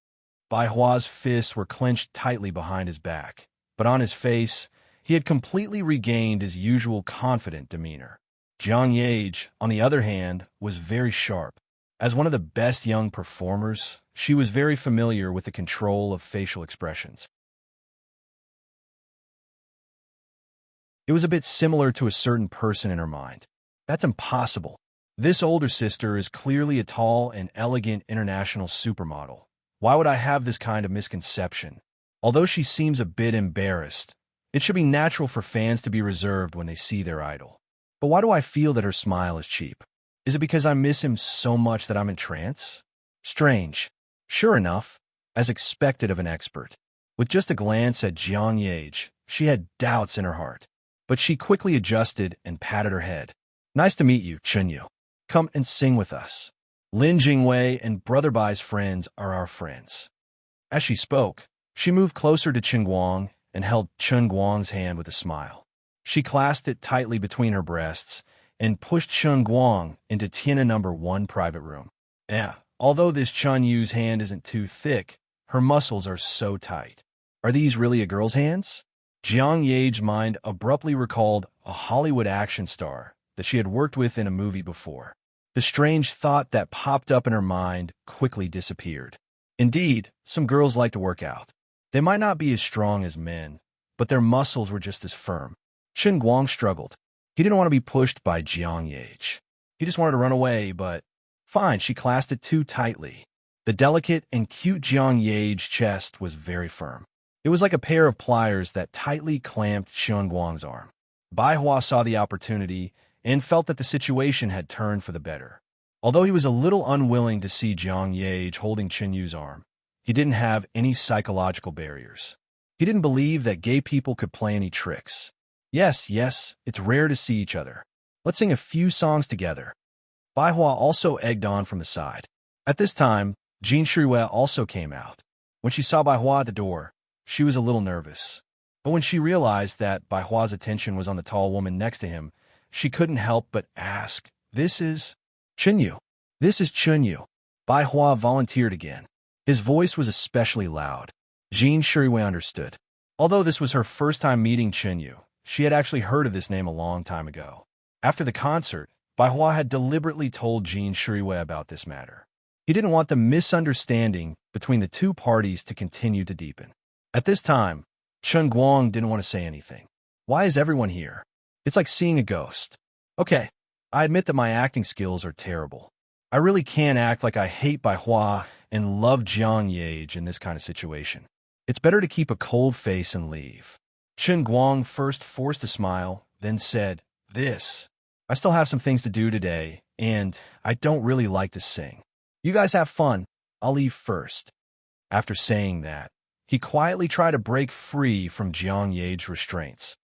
Bai Hua's fists were clenched tightly behind his back, but on his face, he had completely regained his usual confident demeanor. Jiang Yage, on the other hand, was very sharp. As one of the best young performers, she was very familiar with the control of facial expressions. It was a bit similar to a certain person in her mind. That's impossible. This older sister is clearly a tall and elegant international supermodel. Why would I have this kind of misconception? Although she seems a bit embarrassed, it should be natural for fans to be reserved when they see their idol. But why do I feel that her smile is cheap? Is it because I miss him so much that I'm in trance? Strange. Sure enough, as expected of an expert. With just a glance at Jiang Yage, she had doubts in her heart. But she quickly adjusted and patted her head. Nice to meet you, Chunyu. Come and sing with us. Lin Jingwei and Brother Bai's friends are our friends. As she spoke, she moved closer to Chun Guang and held Chun Guang's hand with a smile. She clasped it tightly between her breasts and pushed Chun Guang into Tiana number 1 private room. Although this Chun Yu's hand isn't too thick, her muscles are so tight. Are these really a girl's hands? Jiang Yage's mind abruptly recalled a Hollywood action star that she had worked with in a movie before. The strange thought that popped up in her mind quickly disappeared. Indeed, some girls like to work out. They might not be as strong as men, but their muscles were just as firm. Chun Guang struggled. He didn't want to be pushed by Jiang Yage. He just wanted to run away, but fine, she clasped it too tightly. The delicate and cute Jiang Yage's chest was very firm. It was like a pair of pliers that tightly clamped Chun Guang's arm. Bai Hua saw the opportunity and felt that the situation had turned for the better. Although he was a little unwilling to see Jiang Yage holding Chun Yu's arm, he didn't have any psychological barriers. He didn't believe that gay people could play any tricks. Yes, it's rare to see each other. Let's sing a few songs together. Bai Hua also egged on from the side. At this time, Jin Shuiwei also came out. When she saw Bai Hua at the door, she was a little nervous. But when she realized that Bai Hua's attention was on the tall woman next to him, she couldn't help but ask, This is Chunyu. This is Chunyu. Bai Hua volunteered again. His voice was especially loud. Jean Shuriwei understood. Although this was her first time meeting Chenyu, she had actually heard of this name a long time ago. After the concert, Bai Hua had deliberately told Jean Shuriwei about this matter. He didn't want the misunderstanding between the two parties to continue to deepen. At this time, Chen Guang didn't want to say anything. Why is everyone here? It's like seeing a ghost. Okay, I admit that my acting skills are terrible. I really can't act like I hate Bai Hua and love Jiang Yage in this kind of situation. It's better to keep a cold face and leave. Chen Guang first forced a smile, then said, I still have some things to do today, and I don't really like to sing. You guys have fun. I'll leave first. After saying that, he quietly tried to break free from Jiang Yage's restraints.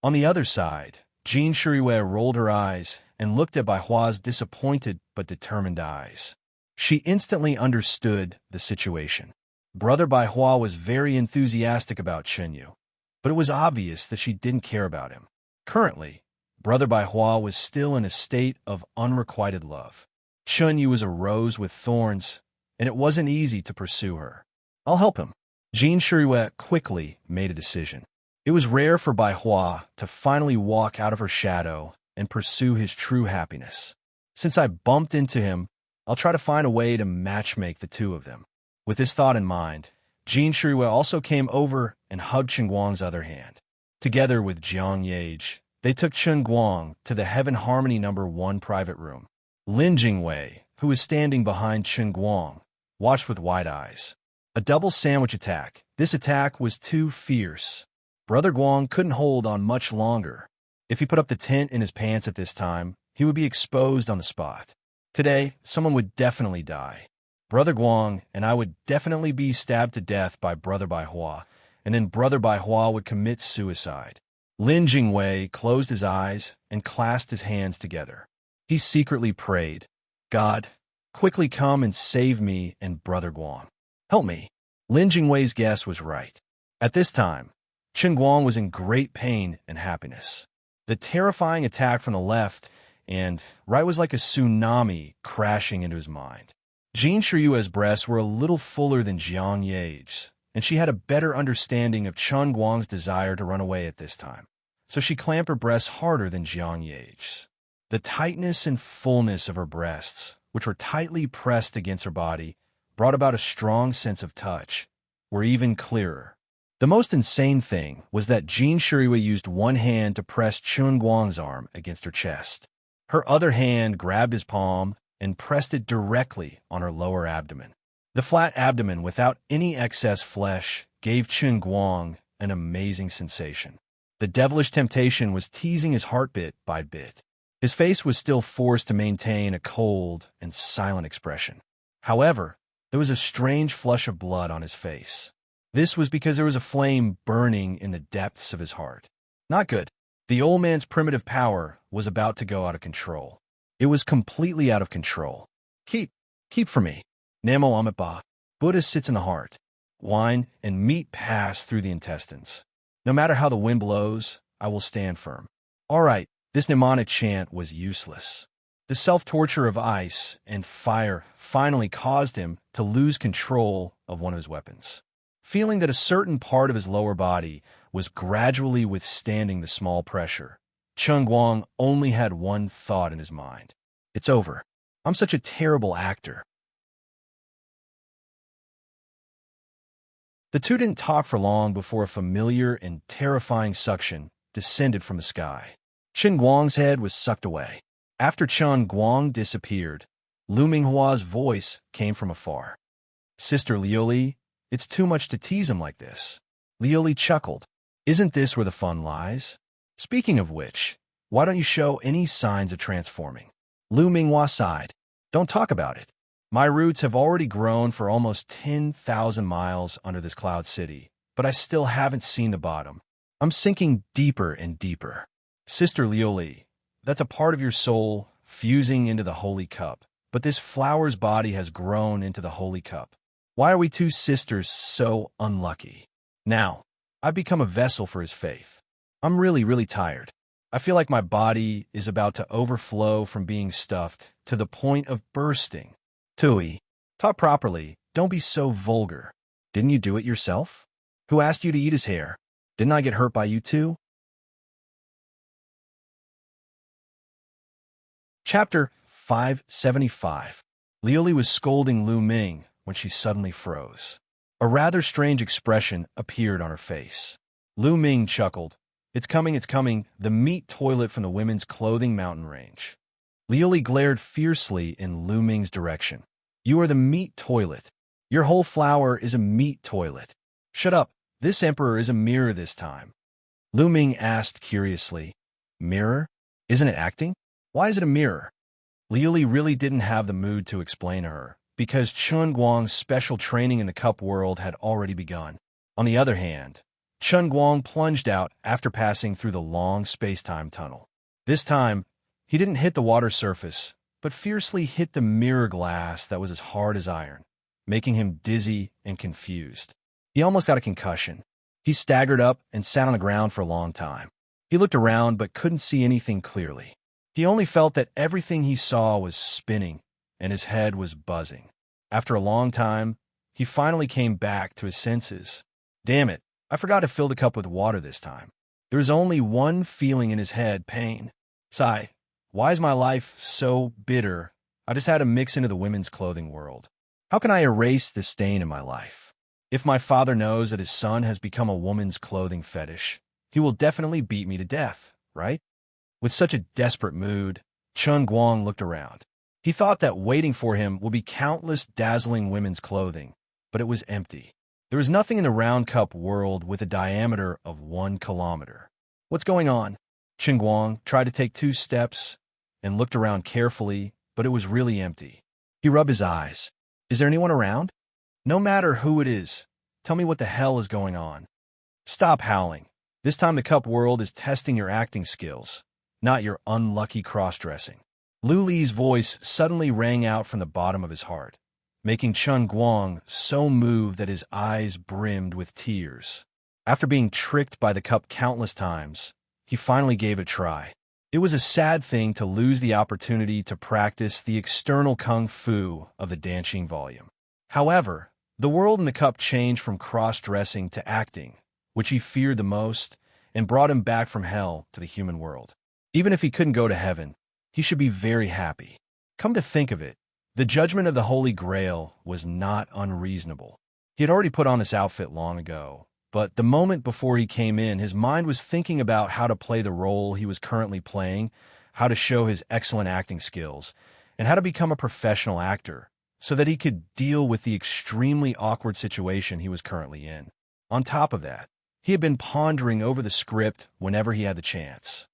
On the other side, Jean Shuriwei rolled her eyes and looked at Bai Hua's disappointed but determined eyes. She instantly understood the situation. Brother Bai Hua was very enthusiastic about Chenyu, but it was obvious that she didn't care about him. Currently, Brother Bai Hua was still in a state of unrequited love. Chenyu was a rose with thorns, and it wasn't easy to pursue her. I'll help him. Jean Shuriwei quickly made a decision. It was rare for Bai Hua to finally walk out of her shadow and pursue his true happiness. Since I bumped into him, I'll try to find a way to matchmake the two of them. With this thought in mind, Jean Shuriwei also came over and hugged Chen Guang's other hand. Together with Jiang Yage, they took Chen Guang to the Heaven Harmony No. 1 private room. Lin Jingwei, who was standing behind Chen Guang, watched with wide eyes. A double sandwich attack. This attack was too fierce. Brother Guang couldn't hold on much longer. If he put up the tent in his pants at this time, he would be exposed on the spot. Today, someone would definitely die. Brother Guang and I would definitely be stabbed to death by Brother Bai Hua, and then Brother Bai Hua would commit suicide. Lin Jingwei closed his eyes and clasped his hands together. He secretly prayed, God, quickly come and save me and Brother Guang. Help me. Lin Jingwei's guess was right. At this time, Chen Guang was in great pain and happiness. The terrifying attack from the left and right was like a tsunami crashing into his mind. Jean Shuriwei's breasts were a little fuller than Jiang Yage's, and she had a better understanding of Chen Guang's desire to run away at this time, so she clamped her breasts harder than Jiang Yage's. The tightness and fullness of her breasts, which were tightly pressed against her body, brought about a strong sense of touch, were even clearer. The most insane thing was that Jean Shuriwei used one hand to press Chen Guang's arm against her chest. Her other hand grabbed his palm and pressed it directly on her lower abdomen. The flat abdomen without any excess flesh gave Chen Guang an amazing sensation. The devilish temptation was teasing his heart bit by bit. His face was still forced to maintain a cold and silent expression. However, there was a strange flush of blood on his face. This was because there was a flame burning in the depths of his heart. Not good. The old man's primitive power was about to go out of control. It was completely out of control. Keep for me. Namo Amitabha. Buddha sits in the heart. Wine and meat pass through the intestines. No matter how the wind blows, I will stand firm. All right, this mnemonic chant was useless. The self-torture of ice and fire finally caused him to lose control of one of his weapons. Feeling that a certain part of his lower body was gradually withstanding the small pressure, Chen Guang only had one thought in his mind. It's over. I'm such a terrible actor. The two didn't talk for long before a familiar and terrifying suction descended from the sky. Chen Guang's head was sucked away. After Chen Guang disappeared, Lu Minghua's voice came from afar. Sister Liuli, it's too much to tease him like this. Liuli chuckled. Isn't this where the fun lies? Speaking of which, why don't you show any signs of transforming? Lu Minghua sighed. Don't talk about it. My roots have already grown for almost 10,000 miles under this cloud city, but I still haven't seen the bottom. I'm sinking deeper and deeper. Sister Liuli, that's a part of your soul fusing into the holy cup, but this flower's body has grown into the holy cup. Why are we two sisters so unlucky? Now, I've become a vessel for his faith. I'm really tired. I feel like my body is about to overflow from being stuffed to the point of bursting. Tui, Talk properly. Don't be so vulgar. Didn't you do it yourself? Who asked you to eat his hair? Didn't I get hurt by you too? Chapter 575. Liuli was scolding Lu Ming when she suddenly froze. A rather strange expression appeared on her face. Lu Ming chuckled. It's coming, the meat toilet from the women's clothing mountain range. Liuli glared fiercely in Lu Ming's direction. You are the meat toilet. Your whole flower is a meat toilet. Shut up. This emperor is a mirror this time. Lu Ming asked curiously. Mirror? Isn't it acting? Why is it a mirror? Liuli really didn't have the mood to explain to her, because Chun Guang's special training in the cup world had already begun. On the other hand, Chun Guang plunged out after passing through the long space-time tunnel. This time, he didn't hit the water surface, but fiercely hit the mirror glass that was as hard as iron, making him dizzy and confused. He almost got a concussion. He staggered up and sat on the ground for a long time. He looked around but couldn't see anything clearly. He only felt that everything he saw was spinning and his head was buzzing. After a long time, he finally came back to his senses. Damn it, I forgot to fill the cup with water this time. There was only one feeling in his head, pain. Sigh, why is my life so bitter? I just had to mix into the women's clothing world. How can I erase this stain in my life? If my father knows that his son has become a woman's clothing fetish, he will definitely beat me to death, right? With such a desperate mood, Chun Guang looked around. He thought that waiting for him would be countless dazzling women's clothing, but it was empty. There was nothing in the round cup world with a diameter of 1 kilometer. What's going on? Chun Guang tried to take 2 steps and looked around carefully, but it was really empty. He rubbed his eyes. Is there anyone around? No matter who it is, tell me what the hell is going on. Stop howling. This time the cup world is testing your acting skills, not your unlucky cross-dressing. Lu Li's voice suddenly rang out from the bottom of his heart, making Chun Guang so moved that his eyes brimmed with tears. After being tricked by the cup countless times, he finally gave it a try. It was a sad thing to lose the opportunity to practice the external kung fu of the dancing volume. However, the world in the cup changed from cross-dressing to acting, which he feared the most, and brought him back from hell to the human world. Even if he couldn't go to heaven, he should be very happy. Come to think of it, the judgment of the Holy Grail was not unreasonable. He had already put on this outfit long ago, but the moment before he came in, his mind was thinking about how to play the role he was currently playing, how to show his excellent acting skills, and how to become a professional actor, so that he could deal with the extremely awkward situation he was currently in. On top of that, he had been pondering over the script whenever he had the chance.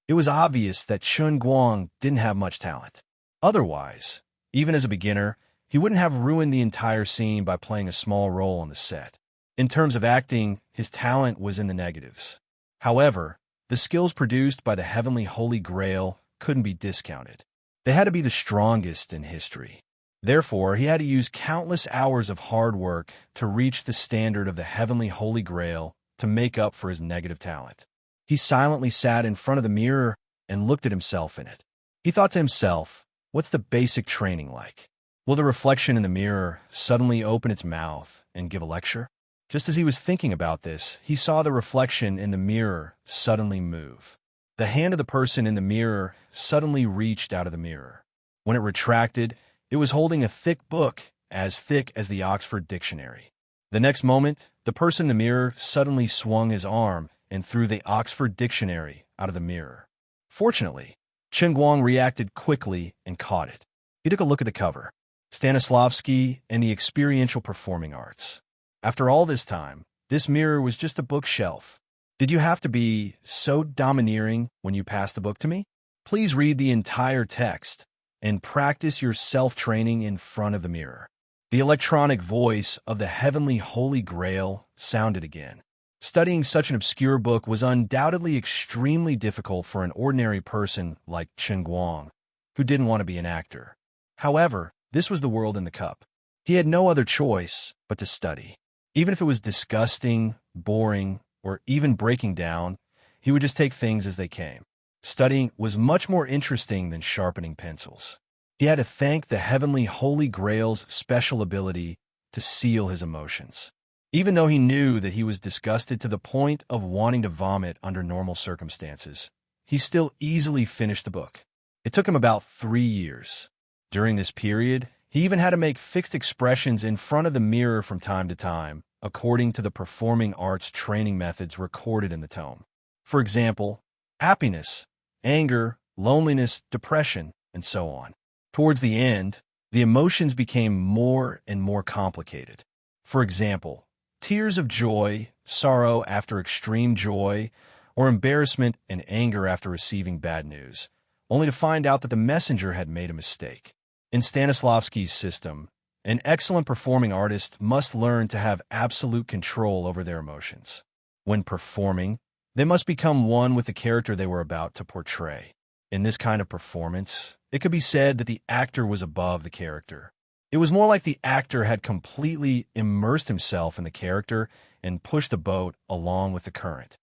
It was obvious that Chun Guang didn't have much talent. Otherwise, even as a beginner, he wouldn't have ruined the entire scene by playing a small role on the set. In terms of acting, his talent was in the negatives. However, the skills produced by the Heavenly Holy Grail couldn't be discounted. They had to be the strongest in history. Therefore, he had to use countless hours of hard work to reach the standard of the Heavenly Holy Grail to make up for his negative talent. He silently sat in front of the mirror and looked at himself in it. He thought to himself, what's the basic training like? Will the reflection in the mirror suddenly open its mouth and give a lecture? Just as he was thinking about this, he saw the reflection in the mirror suddenly move. The hand of the person in the mirror suddenly reached out of the mirror. When it retracted, it was holding a thick book, as thick as the Oxford Dictionary. The next moment, the person in the mirror suddenly swung his arm and threw the Oxford Dictionary out of the mirror. Fortunately, Chun Guang reacted quickly and caught it. He took a look at the cover. Stanislavski and the Experiential Performing Arts. After all this time, this mirror was just a bookshelf. Did you have to be so domineering when you passed the book to me? Please read the entire text and practice your self-training in front of the mirror. The electronic voice of the Heavenly Holy Grail sounded again. Studying such an obscure book was undoubtedly extremely difficult for an ordinary person like Chun Guang, who didn't want to be an actor. However, this was the world in the cup. He had no other choice but to study. Even if it was disgusting, boring, or even breaking down, he would just take things as they came. Studying was much more interesting than sharpening pencils. He had to thank the heavenly Holy Grail's special ability to seal his emotions. Even though he knew that he was disgusted to the point of wanting to vomit under normal circumstances, he still easily finished the book. It took him about 3 years. During this period, he even had to make fixed expressions in front of the mirror from time to time, according to the performing arts training methods recorded in the tome. For example, happiness, anger, loneliness, depression, and so on. Towards the end, the emotions became more and more complicated. For example, tears of joy, sorrow after extreme joy, or embarrassment and anger after receiving bad news, only to find out that the messenger had made a mistake. In Stanislavski's system, an excellent performing artist must learn to have absolute control over their emotions. When performing, they must become one with the character they were about to portray. In this kind of performance, it could be said that the actor was above the character. It was more like the actor had completely immersed himself in the character and pushed the boat along with the current.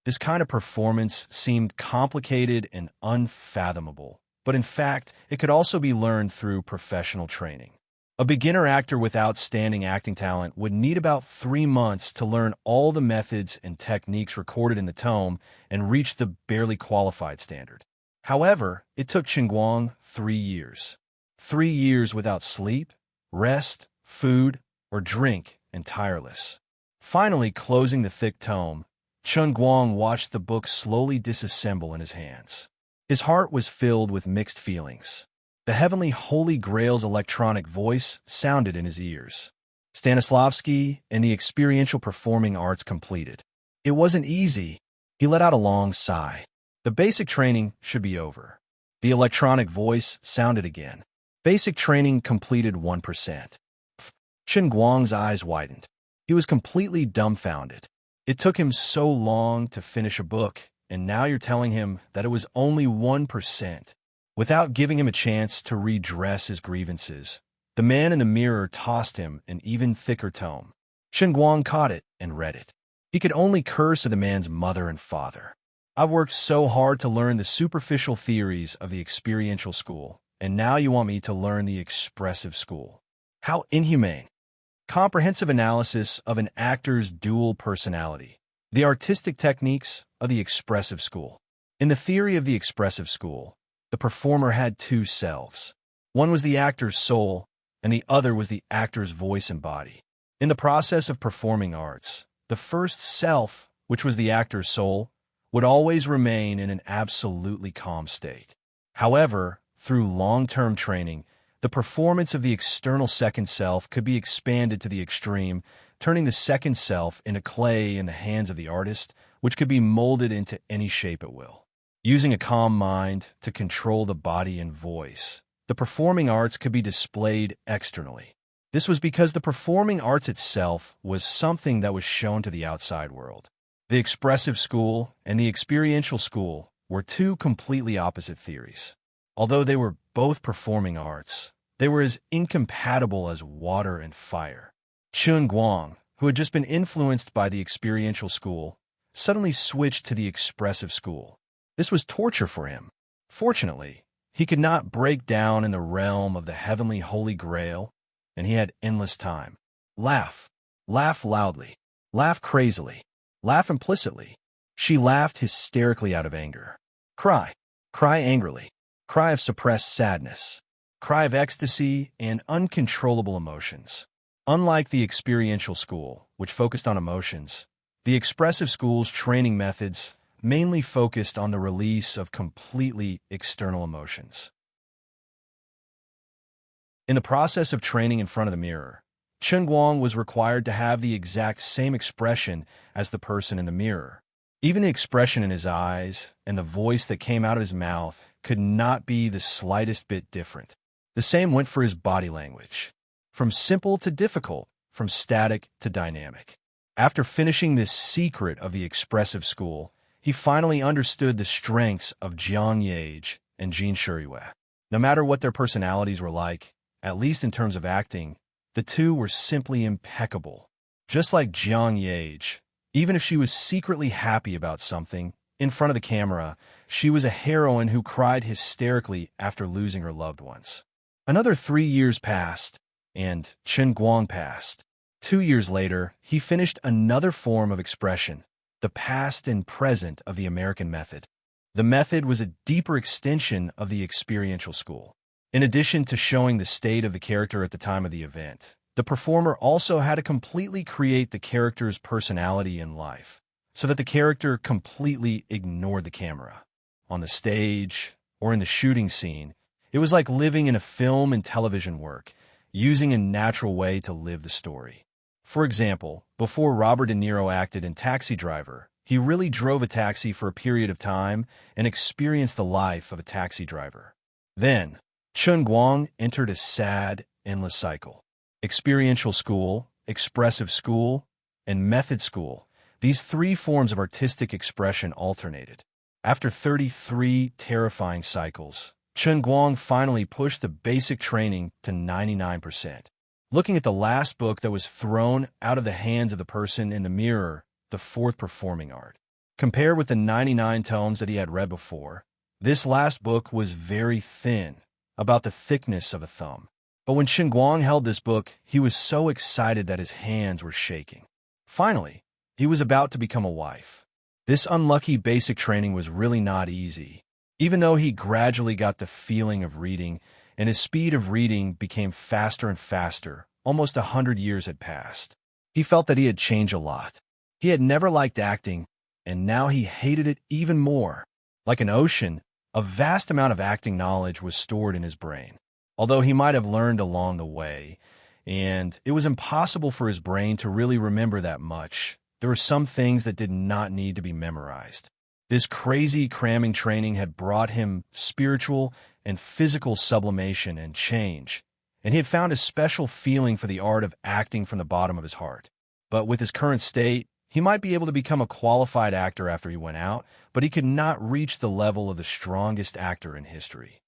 This kind of performance seemed complicated and unfathomable, but in fact, it could also be learned through professional training. A beginner actor with outstanding acting talent would need about 3 months to learn all the methods and techniques recorded in the tome and reach the barely qualified standard. However, it took Chengguang 3 years. 3 years without sleep, rest, food, or drink, and tireless. Finally, closing the thick tome, Chengguang watched the book slowly disassemble in his hands. His heart was filled with mixed feelings. The heavenly Holy Grail's electronic voice sounded in his ears. Stanislavski and the experiential performing arts completed. It wasn't easy. He let out a long sigh. The basic training should be over. The electronic voice sounded again. Basic training completed 1%. Chengguang's eyes widened. He was completely dumbfounded. It took him so long to finish a book, and now you're telling him that it was only 1%. Without giving him a chance to redress his grievances, the man in the mirror tossed him an even thicker tome. Chengguang caught it and read it. He could only curse at the man's mother and father. I've worked so hard to learn the superficial theories of the experiential school, and now you want me to learn the expressive school. How inhumane. Comprehensive analysis of an actor's dual personality. The artistic techniques of the expressive school. In the theory of the expressive school, the performer had 2 selves. One was the actor's soul, and the other was the actor's voice and body. In the process of performing arts, the first self, which was the actor's soul, would always remain in an absolutely calm state. However, through long-term training, the performance of the external second self could be expanded to the extreme, turning the second self into clay in the hands of the artist, which could be molded into any shape at will. Using a calm mind to control the body and voice, the performing arts could be displayed externally. This was because the performing arts itself was something that was shown to the outside world. The expressive school and the experiential school were 2 completely opposite theories. Although they were both performing arts, they were as incompatible as water and fire. Chengguang, who had just been influenced by the experiential school, suddenly switched to the expressive school. This was torture for him. Fortunately, he could not break down in the realm of the heavenly Holy Grail, and he had endless time. Laugh. Laugh loudly. Laugh crazily. Laugh implicitly. She laughed hysterically out of anger. Cry. Cry angrily. Cry of suppressed sadness. Cry of ecstasy and uncontrollable emotions. Unlike the experiential school, which focused on emotions, the expressive school's training methods mainly focused on the release of completely external emotions. In the process of training in front of the mirror, Chengguang was required to have the exact same expression as the person in the mirror. Even the expression in his eyes and the voice that came out of his mouth could not be the slightest bit different. The same went for his body language. From simple to difficult, from static to dynamic. After finishing this secret of the expressive school, he finally understood the strengths of Jiang Yage and Jin Shuriyue. No matter what their personalities were like, at least in terms of acting, the 2 were simply impeccable. Just like Jiang Yage, Even if she was secretly happy about something, in front of the camera, she was a heroine who cried hysterically after losing her loved ones. Another 3 years passed, and Chen Guang passed. 2 years later, he finished another form of expression, the past and present of the American method. The method was a deeper extension of the experiential school. In addition to showing the state of the character at the time of the event, the performer also had to completely create the character's personality and life, so that the character completely ignored the camera. On the stage, or in the shooting scene, it was like living in a film and television work, using a natural way to live the story. For example, before Robert De Niro acted in Taxi Driver, he really drove a taxi for a period of time and experienced the life of a taxi driver. Then, Chen Guang entered a sad, endless cycle. Experiential school, expressive school, and method school, these 3 forms of artistic expression alternated. After 33 terrifying cycles, Chen Guang finally pushed the basic training to 99%. Looking at the last book that was thrown out of the hands of the person in the mirror, the 4th performing art. Compared with the 99 tomes that he had read before, this last book was very thin, about the thickness of a thumb. But when Chen Guang held this book, he was so excited that his hands were shaking. Finally, he was about to become a wife. This unlucky basic training was really not easy. Even though he gradually got the feeling of reading, and his speed of reading became faster and faster, almost 100 years had passed. He felt that he had changed a lot. He had never liked acting, and now he hated it even more. Like an ocean, a vast amount of acting knowledge was stored in his brain, although he might have learned along the way, and it was impossible for his brain to really remember that much. There were some things that did not need to be memorized. This crazy cramming training had brought him spiritual and physical sublimation and change, and he had found a special feeling for the art of acting from the bottom of his heart. But with his current state, he might be able to become a qualified actor after he went out, but he could not reach the level of the strongest actor in history.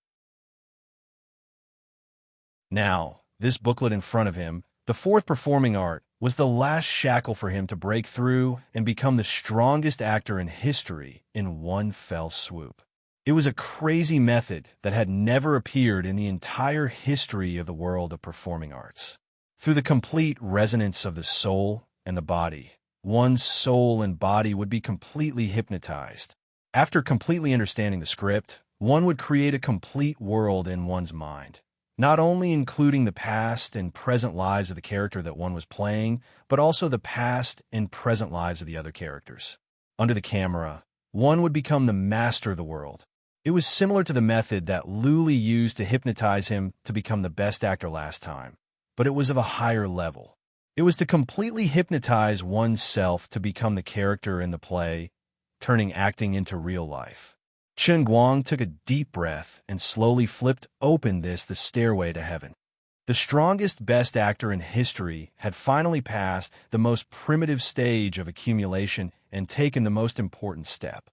Now, this booklet in front of him, the 4th performing art, was the last shackle for him to break through and become the strongest actor in history in one fell swoop. It was a crazy method that had never appeared in the entire history of the world of performing arts. Through the complete resonance of the soul and the body, one's soul and body would be completely hypnotized. After completely understanding the script, one would create a complete world in one's mind, not only including the past and present lives of the character that one was playing, but also the past and present lives of the other characters. Under the camera, one would become the master of the world. It was similar to the method that Luli used to hypnotize him to become the best actor last time, but it was of a higher level. It was to completely hypnotize oneself to become the character in the play, turning acting into real life. Chen Guang took a deep breath and slowly flipped open the stairway to heaven. The strongest, best actor in history had finally passed the most primitive stage of accumulation and taken the most important step.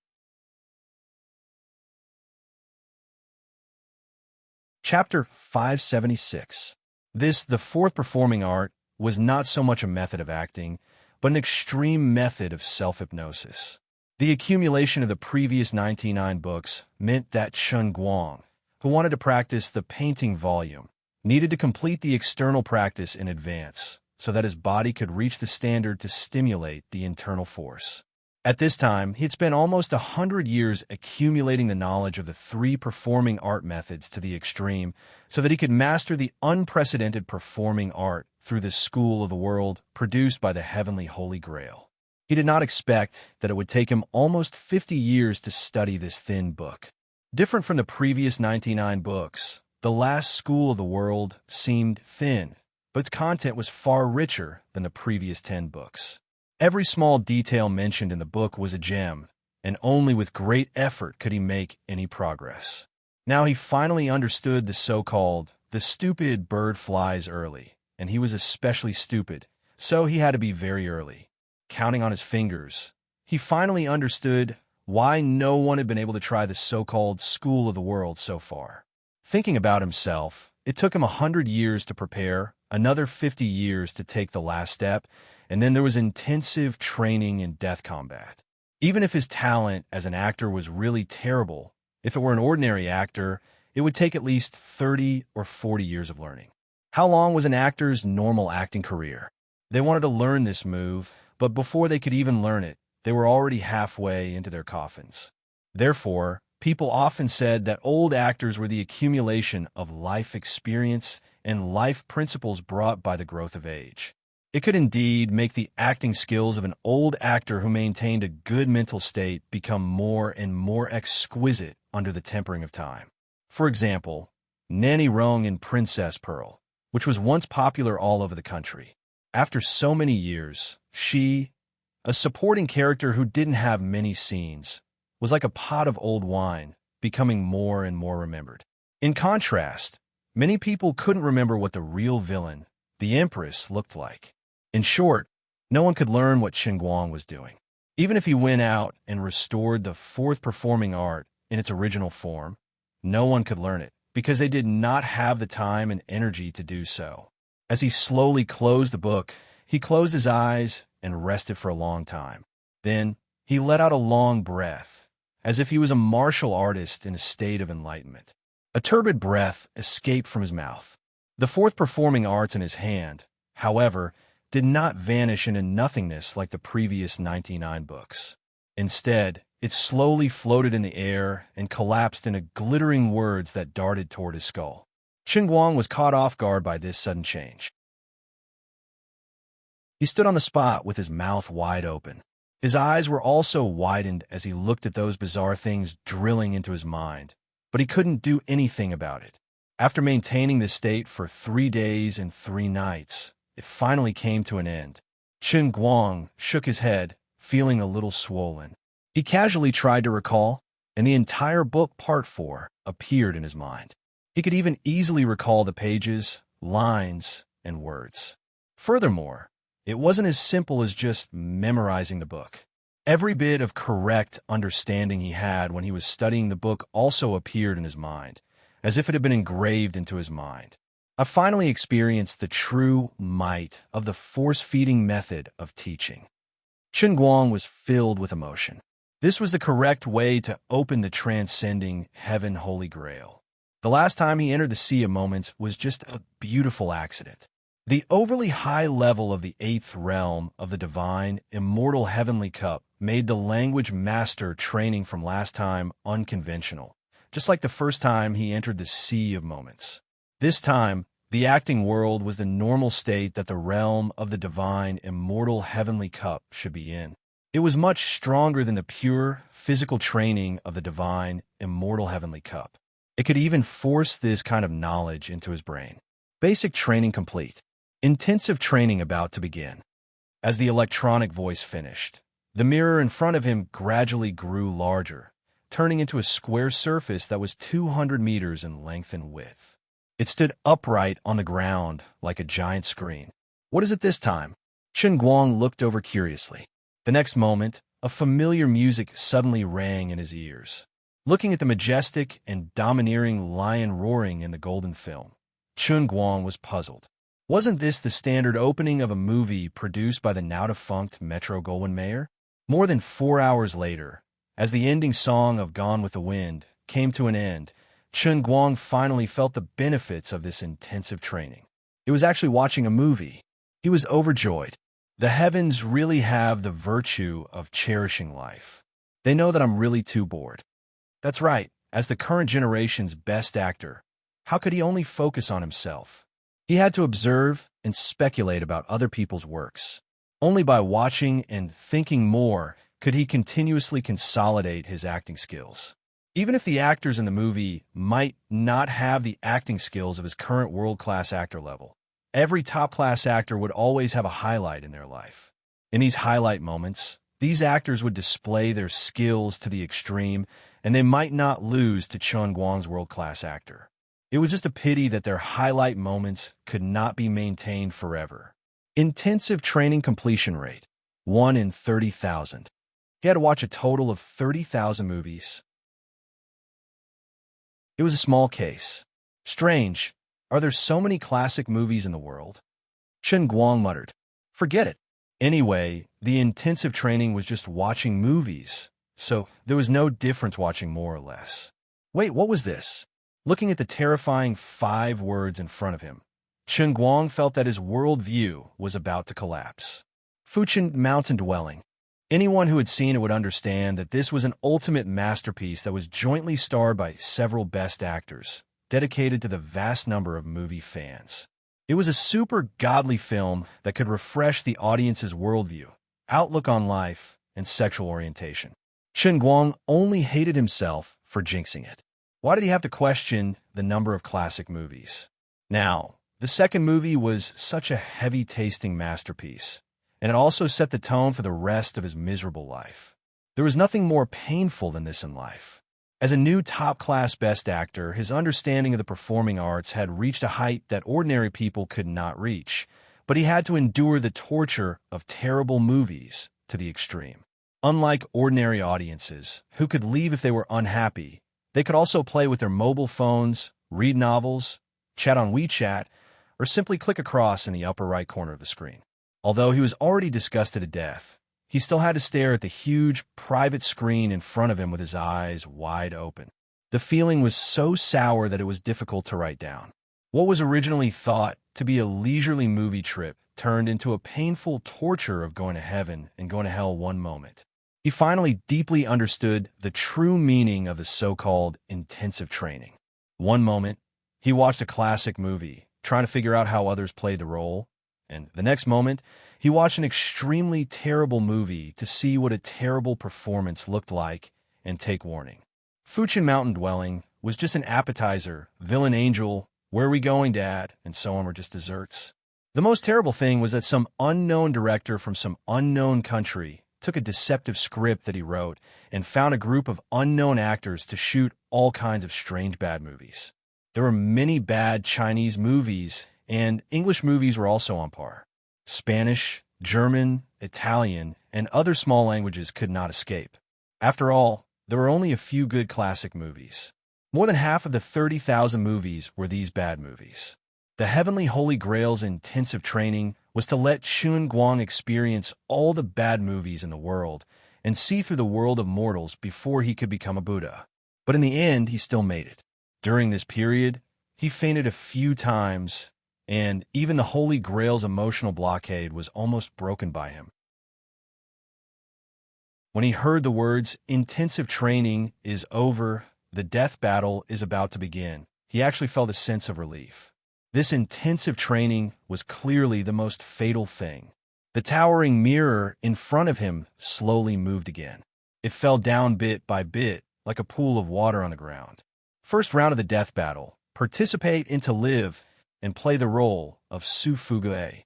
Chapter 576. This, the 4th performing art, was not so much a method of acting, but an extreme method of self-hypnosis. The accumulation of the previous 99 books meant that Chen Guang, who wanted to practice the painting volume, needed to complete the external practice in advance, so that his body could reach the standard to stimulate the internal force. At this time, he had spent almost 100 years accumulating the knowledge of the 3 performing art methods to the extreme, so that he could master the unprecedented performing art through the school of the world produced by the heavenly Holy Grail. He did not expect that it would take him almost 50 years to study this thin book. Different from the previous 99 books, the last school of the world seemed thin, but its content was far richer than the previous 10 books. Every small detail mentioned in the book was a gem, and only with great effort could he make any progress. Now he finally understood the so-called, "the stupid bird flies early," and he was especially stupid, so he had to be very early. Counting on his fingers, he finally understood why no one had been able to try the so-called school of the world so far. Thinking about himself, it took him 100 years to prepare, another 50 years to take the last step, and then there was intensive training in death combat. Even if his talent as an actor was really terrible, if it were an ordinary actor, it would take at least 30 or 40 years of learning. How long was an actor's normal acting career? They wanted to learn this move, but before they could even learn it, they were already halfway into their coffins. Therefore, people often said that old actors were the accumulation of life experience and life principles brought by the growth of age. It could indeed make the acting skills of an old actor who maintained a good mental state become more and more exquisite under the tempering of time. For example, Nanny Rung in Princess Pearl, which was once popular all over the country. After so many years, she, a supporting character who didn't have many scenes, was like a pot of old wine, becoming more and more remembered. In contrast, many people couldn't remember what the real villain, the Empress, looked like. In short, no one could learn what Chen Guang was doing. Even if he went out and restored the fourth performing art in its original form, no one could learn it, because they did not have the time and energy to do so. As he slowly closed the book, he closed his eyes and rested for a long time. Then, he let out a long breath, as if he was a martial artist in a state of enlightenment. A turbid breath escaped from his mouth. The fourth performing arts in his hand, however, did not vanish into nothingness like the previous 99 books. Instead, it slowly floated in the air and collapsed into glittering words that darted toward his skull. Chen Guang was caught off guard by this sudden change. He stood on the spot with his mouth wide open. His eyes were also widened as he looked at those bizarre things drilling into his mind, but he couldn't do anything about it. After maintaining this state for 3 days and 3 nights, it finally came to an end. Chen Guang shook his head, feeling a little swollen. He casually tried to recall, and the entire book Part 4 appeared in his mind. He could even easily recall the pages, lines, and words. Furthermore, it wasn't as simple as just memorizing the book. Every bit of correct understanding he had when he was studying the book also appeared in his mind, as if it had been engraved into his mind. I finally experienced the true might of the force-feeding method of teaching. Chen Guang was filled with emotion. This was the correct way to open the transcending heaven holy grail. The last time he entered the Sea of Moments was just a beautiful accident. The overly high level of the 8th realm of the divine, immortal heavenly cup made the language master training from last time unconventional, just like the first time he entered the Sea of Moments. This time, the acting world was the normal state that the realm of the divine, immortal heavenly cup should be in. It was much stronger than the pure, physical training of the divine, immortal heavenly cup. It could even force this kind of knowledge into his brain. Basic training complete. Intensive training about to begin. As the electronic voice finished, the mirror in front of him gradually grew larger, turning into a square surface that was 200 meters in length and width. It stood upright on the ground like a giant screen. What is it this time? Chen Guang looked over curiously. The next moment, a familiar music suddenly rang in his ears. Looking at the majestic and domineering lion roaring in the golden film, Chen Guang was puzzled. Wasn't this the standard opening of a movie produced by the now-defunct Metro-Goldwyn-Mayer? More than 4 hours later, as the ending song of Gone with the Wind came to an end, Chen Guang finally felt the benefits of this intensive training. It was actually watching a movie. He was overjoyed. The heavens really have the virtue of cherishing life. They know that I'm really too bored. That's right, as the current generation's best actor, how could he only focus on himself? He had to observe and speculate about other people's works. Only by watching and thinking more could he continuously consolidate his acting skills. Even if the actors in the movie might not have the acting skills of his current world-class actor level, every top-class actor would always have a highlight in their life. In these highlight moments, these actors would display their skills to the extreme, and they might not lose to Chen Guang's world-class actor. It was just a pity that their highlight moments could not be maintained forever. Intensive training completion rate, 1 in 30,000. He had to watch a total of 30,000 movies. It was a small case. Strange. Are there so many classic movies in the world? Chen Guang muttered. Forget it. Anyway, the intensive training was just watching movies, so there was no difference watching more or less. Wait, what was this? Looking at the terrifying 5 words in front of him, Chen Guang felt that his worldview was about to collapse. Fuchin Mountain Dwelling. Anyone who had seen it would understand that this was an ultimate masterpiece that was jointly starred by several best actors, dedicated to the vast number of movie fans. It was a super godly film that could refresh the audience's worldview, outlook on life, and sexual orientation. Chen Guang only hated himself for jinxing it. Why did he have to question the number of classic movies? Now, the second movie was such a heavy-tasting masterpiece, and it also set the tone for the rest of his miserable life. There was nothing more painful than this in life. As a new top-class Best Actor, his understanding of the performing arts had reached a height that ordinary people could not reach, but he had to endure the torture of terrible movies to the extreme. Unlike ordinary audiences, who could leave if they were unhappy, they could also play with their mobile phones, read novels, chat on WeChat, or simply click across in the upper right corner of the screen. Although he was already disgusted to death, he still had to stare at the huge, private screen in front of him with his eyes wide open. The feeling was so sour that it was difficult to write down. What was originally thought to be a leisurely movie trip turned into a painful torture of going to heaven and going to hell one moment. He finally deeply understood the true meaning of the so-called intensive training. One moment, he watched a classic movie, trying to figure out how others played the role, and the next moment, he watched an extremely terrible movie to see what a terrible performance looked like and take warning. Fuchin Mountain Dwelling was just an appetizer, Villain Angel, Where Are We Going, Dad, and so on were just desserts. The most terrible thing was that some unknown director from some unknown country took a deceptive script that he wrote and found a group of unknown actors to shoot all kinds of strange bad movies. There were many bad Chinese movies, and English movies were also on par. Spanish, German, Italian, and other small languages could not escape. After all, there were only a few good classic movies. More than half of the 30,000 movies were these bad movies. The Heavenly Holy Grail's intensive training was to let Chen Guang experience all the bad movies in the world and see through the world of mortals before he could become a Buddha. But in the end, he still made it. During this period, he fainted a few times, and even the Holy Grail's emotional blockade was almost broken by him. When he heard the words, "Intensive training is over, the death battle is about to begin," he actually felt a sense of relief. This intensive training was clearly the most fatal thing. The towering mirror in front of him slowly moved again. It fell down bit by bit, like a pool of water on the ground. First round of the death battle. Participate in to live and play the role of Su Fugue.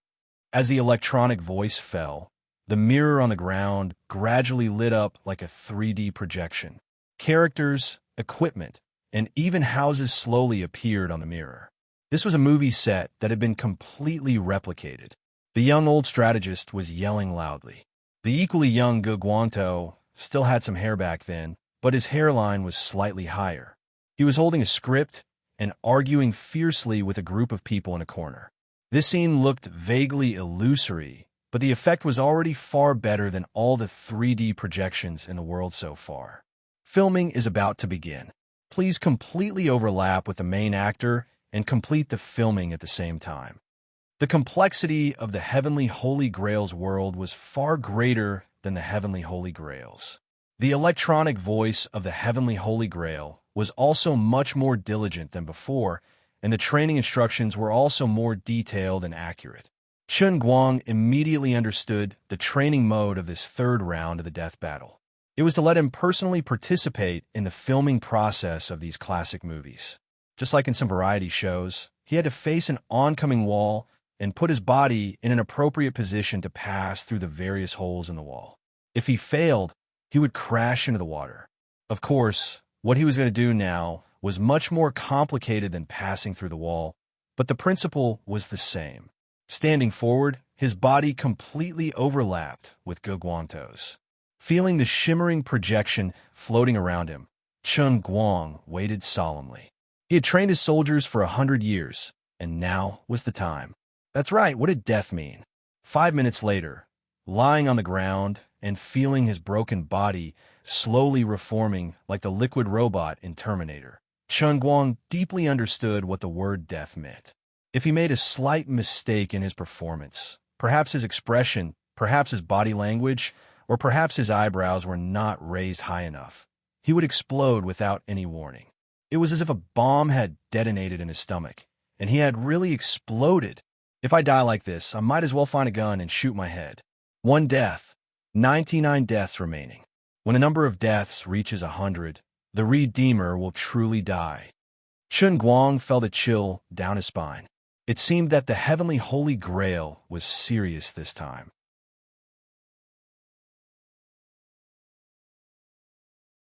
As the electronic voice fell, the mirror on the ground gradually lit up like a 3D projection. Characters, equipment, and even houses slowly appeared on the mirror. This was a movie set that had been completely replicated. The young old strategist was yelling loudly. The equally young Ge Guangtou still had some hair back then, but his hairline was slightly higher. He was holding a script and arguing fiercely with a group of people in a corner. This scene looked vaguely illusory, but the effect was already far better than all the 3D projections in the world so far. Filming is about to begin. Please completely overlap with the main actor and complete the filming at the same time. The complexity of the Heavenly Holy Grail's world was far greater than the Heavenly Holy Grail's. The electronic voice of the Heavenly Holy Grail was also much more diligent than before, and the training instructions were also more detailed and accurate. Chen Guang immediately understood the training mode of this third round of the death battle. It was to let him personally participate in the filming process of these classic movies. Just like in some variety shows, he had to face an oncoming wall and put his body in an appropriate position to pass through the various holes in the wall. If he failed, he would crash into the water. Of course, what he was going to do now was much more complicated than passing through the wall, but the principle was the same. Standing forward, his body completely overlapped with Ge Guangtou's. Feeling the shimmering projection floating around him, Chen Guang waited solemnly. He had trained his soldiers for 100 years, and now was the time. That's right, what did death mean? 5 minutes later, lying on the ground and feeling his broken body slowly reforming like the liquid robot in Terminator. Chen Guang deeply understood what the word death meant. If he made a slight mistake in his performance, perhaps his expression, perhaps his body language, or perhaps his eyebrows were not raised high enough, he would explode without any warning. It was as if a bomb had detonated in his stomach, and he had really exploded. If I die like this, I might as well find a gun and shoot my head. 1 death, 99 deaths remaining. When a number of deaths reaches 100, the Redeemer will truly die. Chen Guang felt a chill down his spine. It seemed that the heavenly Holy Grail was serious this time.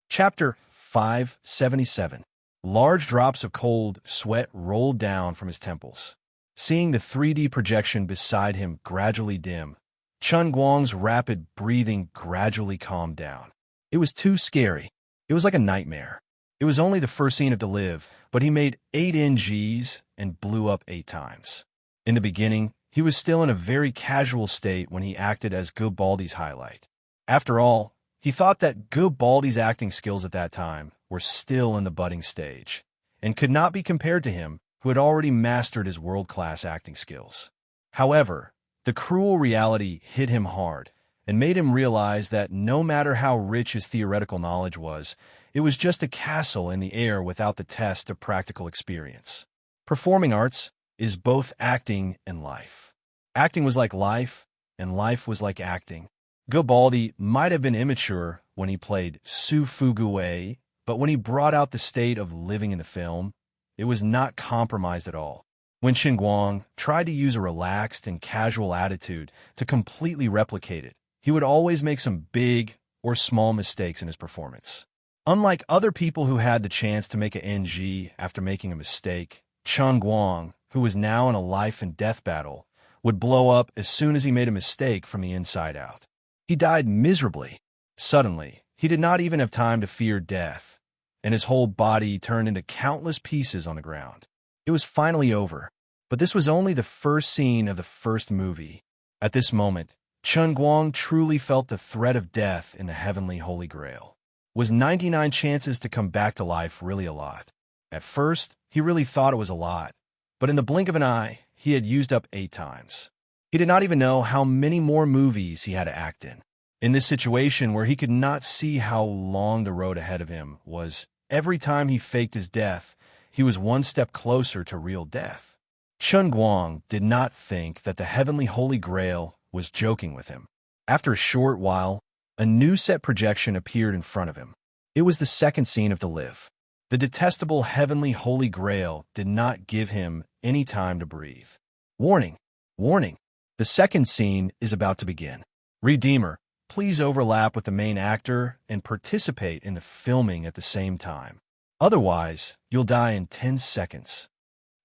Chapter 577. Large drops of cold sweat rolled down from his temples. Seeing the 3D projection beside him gradually dim, Chen Guang's rapid breathing gradually calmed down. It was too scary. It was like a nightmare. It was only the first scene of To Live, but he made 8 NGs and blew up 8 times. In the beginning, he was still in a very casual state when he acted as Garibaldi's highlight. After all, he thought that Garibaldi's acting skills at that time were still in the budding stage, and could not be compared to him, who had already mastered his world-class acting skills. However, the cruel reality hit him hard, and made him realize that no matter how rich his theoretical knowledge was, it was just a castle in the air without the test of practical experience. Performing arts is both acting and life. Acting was like life, and life was like acting. Garibaldi might have been immature when he played Su Fuguei, but when he brought out the state of living in the film, it was not compromised at all. When Chen Guang tried to use a relaxed and casual attitude to completely replicate it, he would always make some big or small mistakes in his performance. Unlike other people who had the chance to make an NG after making a mistake, Chen Guang, who was now in a life and death battle, would blow up as soon as he made a mistake from the inside out. He died miserably. Suddenly, he did not even have time to fear death, and his whole body turned into countless pieces on the ground. It was finally over, but this was only the first scene of the first movie. At this moment, Chen Guang truly felt the threat of death in the heavenly Holy Grail. Was 99 chances to come back to life really a lot? At first, he really thought it was a lot, but in the blink of an eye, he had used up 8 times. He did not even know how many more movies he had to act in. In this situation where he could not see how long the road ahead of him was, every time he faked his death, he was one step closer to real death. Chen Guang did not think that the heavenly Holy Grail was joking with him. After a short while, a new set projection appeared in front of him. It was the second scene of To Live. The detestable heavenly Holy Grail did not give him any time to breathe. Warning! Warning! The second scene is about to begin. Redeemer, please overlap with the main actor and participate in the filming at the same time. Otherwise, you'll die in 10 seconds.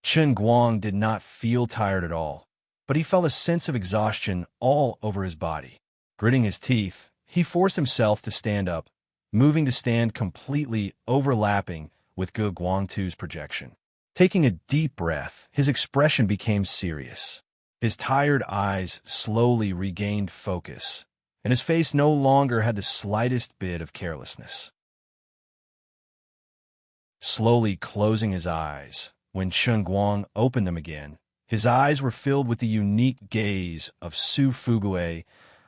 Chen Guang did not feel tired at all, but he felt a sense of exhaustion all over his body. Gritting his teeth, he forced himself to stand up, moving to stand completely overlapping with Ge Guangtu's projection. Taking a deep breath, his expression became serious. His tired eyes slowly regained focus, and his face no longer had the slightest bit of carelessness. Slowly closing his eyes, when Chen Guang opened them again, his eyes were filled with the unique gaze of Su Fuguei,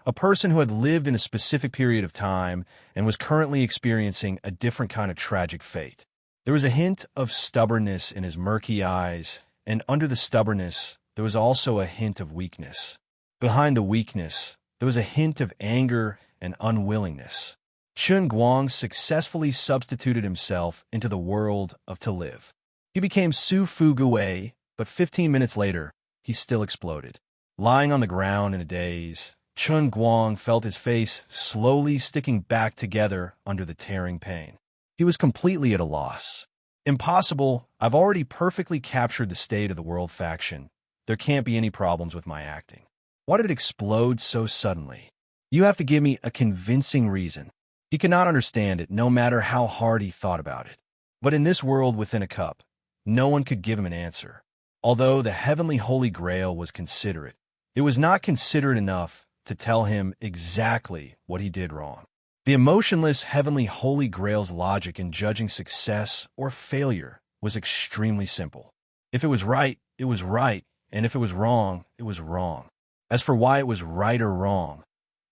a person who had lived in a specific period of time and was currently experiencing a different kind of tragic fate. There was a hint of stubbornness in his murky eyes, and under the stubbornness, there was also a hint of weakness. Behind the weakness, there was a hint of anger and unwillingness. Chen Guang successfully substituted himself into the world of To Live. He became Su Fuguei, but 15 minutes later, he still exploded. Lying on the ground in a daze, Chen Guang felt his face slowly sticking back together under the tearing pain. He was completely at a loss. Impossible, I've already perfectly captured the state of the world faction. There can't be any problems with my acting. Why did it explode so suddenly? You have to give me a convincing reason. He could not understand it, no matter how hard he thought about it. But in this world within a cup, no one could give him an answer. Although the heavenly Holy Grail was considerate, it was not considerate enough to tell him exactly what he did wrong. The emotionless Heavenly Holy Grail's logic in judging success or failure was extremely simple. If it was right, it was right, and if it was wrong, it was wrong. As for why it was right or wrong,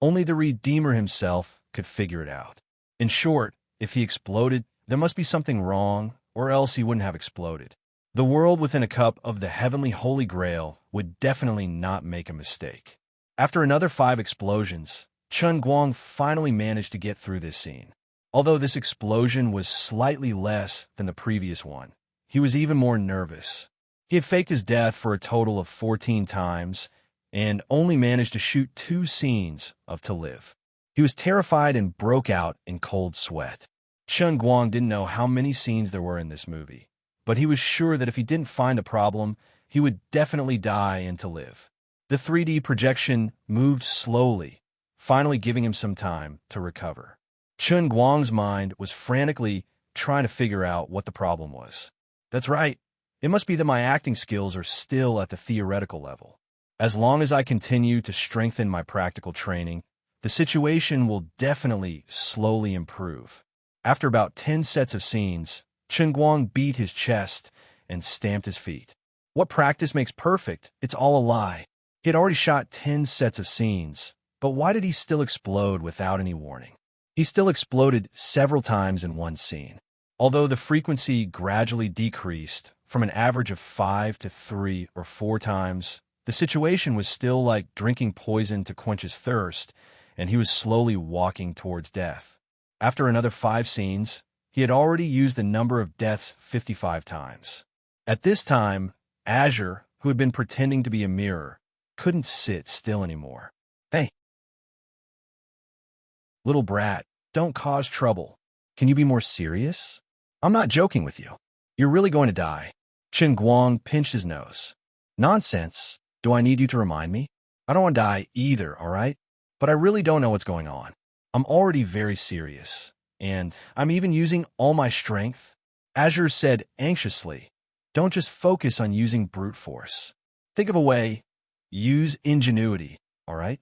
only the Redeemer himself could figure it out. In short, if he exploded, there must be something wrong, or else he wouldn't have exploded. The world within a cup of the Heavenly Holy Grail would definitely not make a mistake. After another 5 explosions, Chen Guang finally managed to get through this scene. Although this explosion was slightly less than the previous one, he was even more nervous. He had faked his death for a total of 14 times and only managed to shoot 2 scenes of To Live. He was terrified and broke out in cold sweat. Chen Guang didn't know how many scenes there were in this movie, but he was sure that if he didn't find the problem, he would definitely die in To Live. The 3D projection moved slowly, finally giving him some time to recover. Chen Guang's mind was frantically trying to figure out what the problem was. That's right. It must be that my acting skills are still at the theoretical level. As long as I continue to strengthen my practical training, the situation will definitely slowly improve. After about 10 sets of scenes, Chen Guang beat his chest and stamped his feet. What practice makes perfect? It's all a lie. He had already shot 10 sets of scenes, but why did he still explode without any warning? He still exploded several times in one scene. Although the frequency gradually decreased from an average of 5 to 3 or 4 times, the situation was still like drinking poison to quench his thirst, and he was slowly walking towards death. After another 5 scenes, he had already used the number of deaths 55 times. At this time, Azure, who had been pretending to be a mirror, couldn't sit still anymore. Hey, little brat, don't cause trouble. Can you be more serious? I'm not joking with you. You're really going to die. Chen Guang pinched his nose. Nonsense. Do I need you to remind me? I don't want to die either, all right? But I really don't know what's going on. I'm already very serious, and I'm even using all my strength. Azure said anxiously, don't just focus on using brute force. Think of a way. Use ingenuity, all right?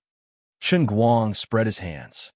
Chen Guang spread his hands.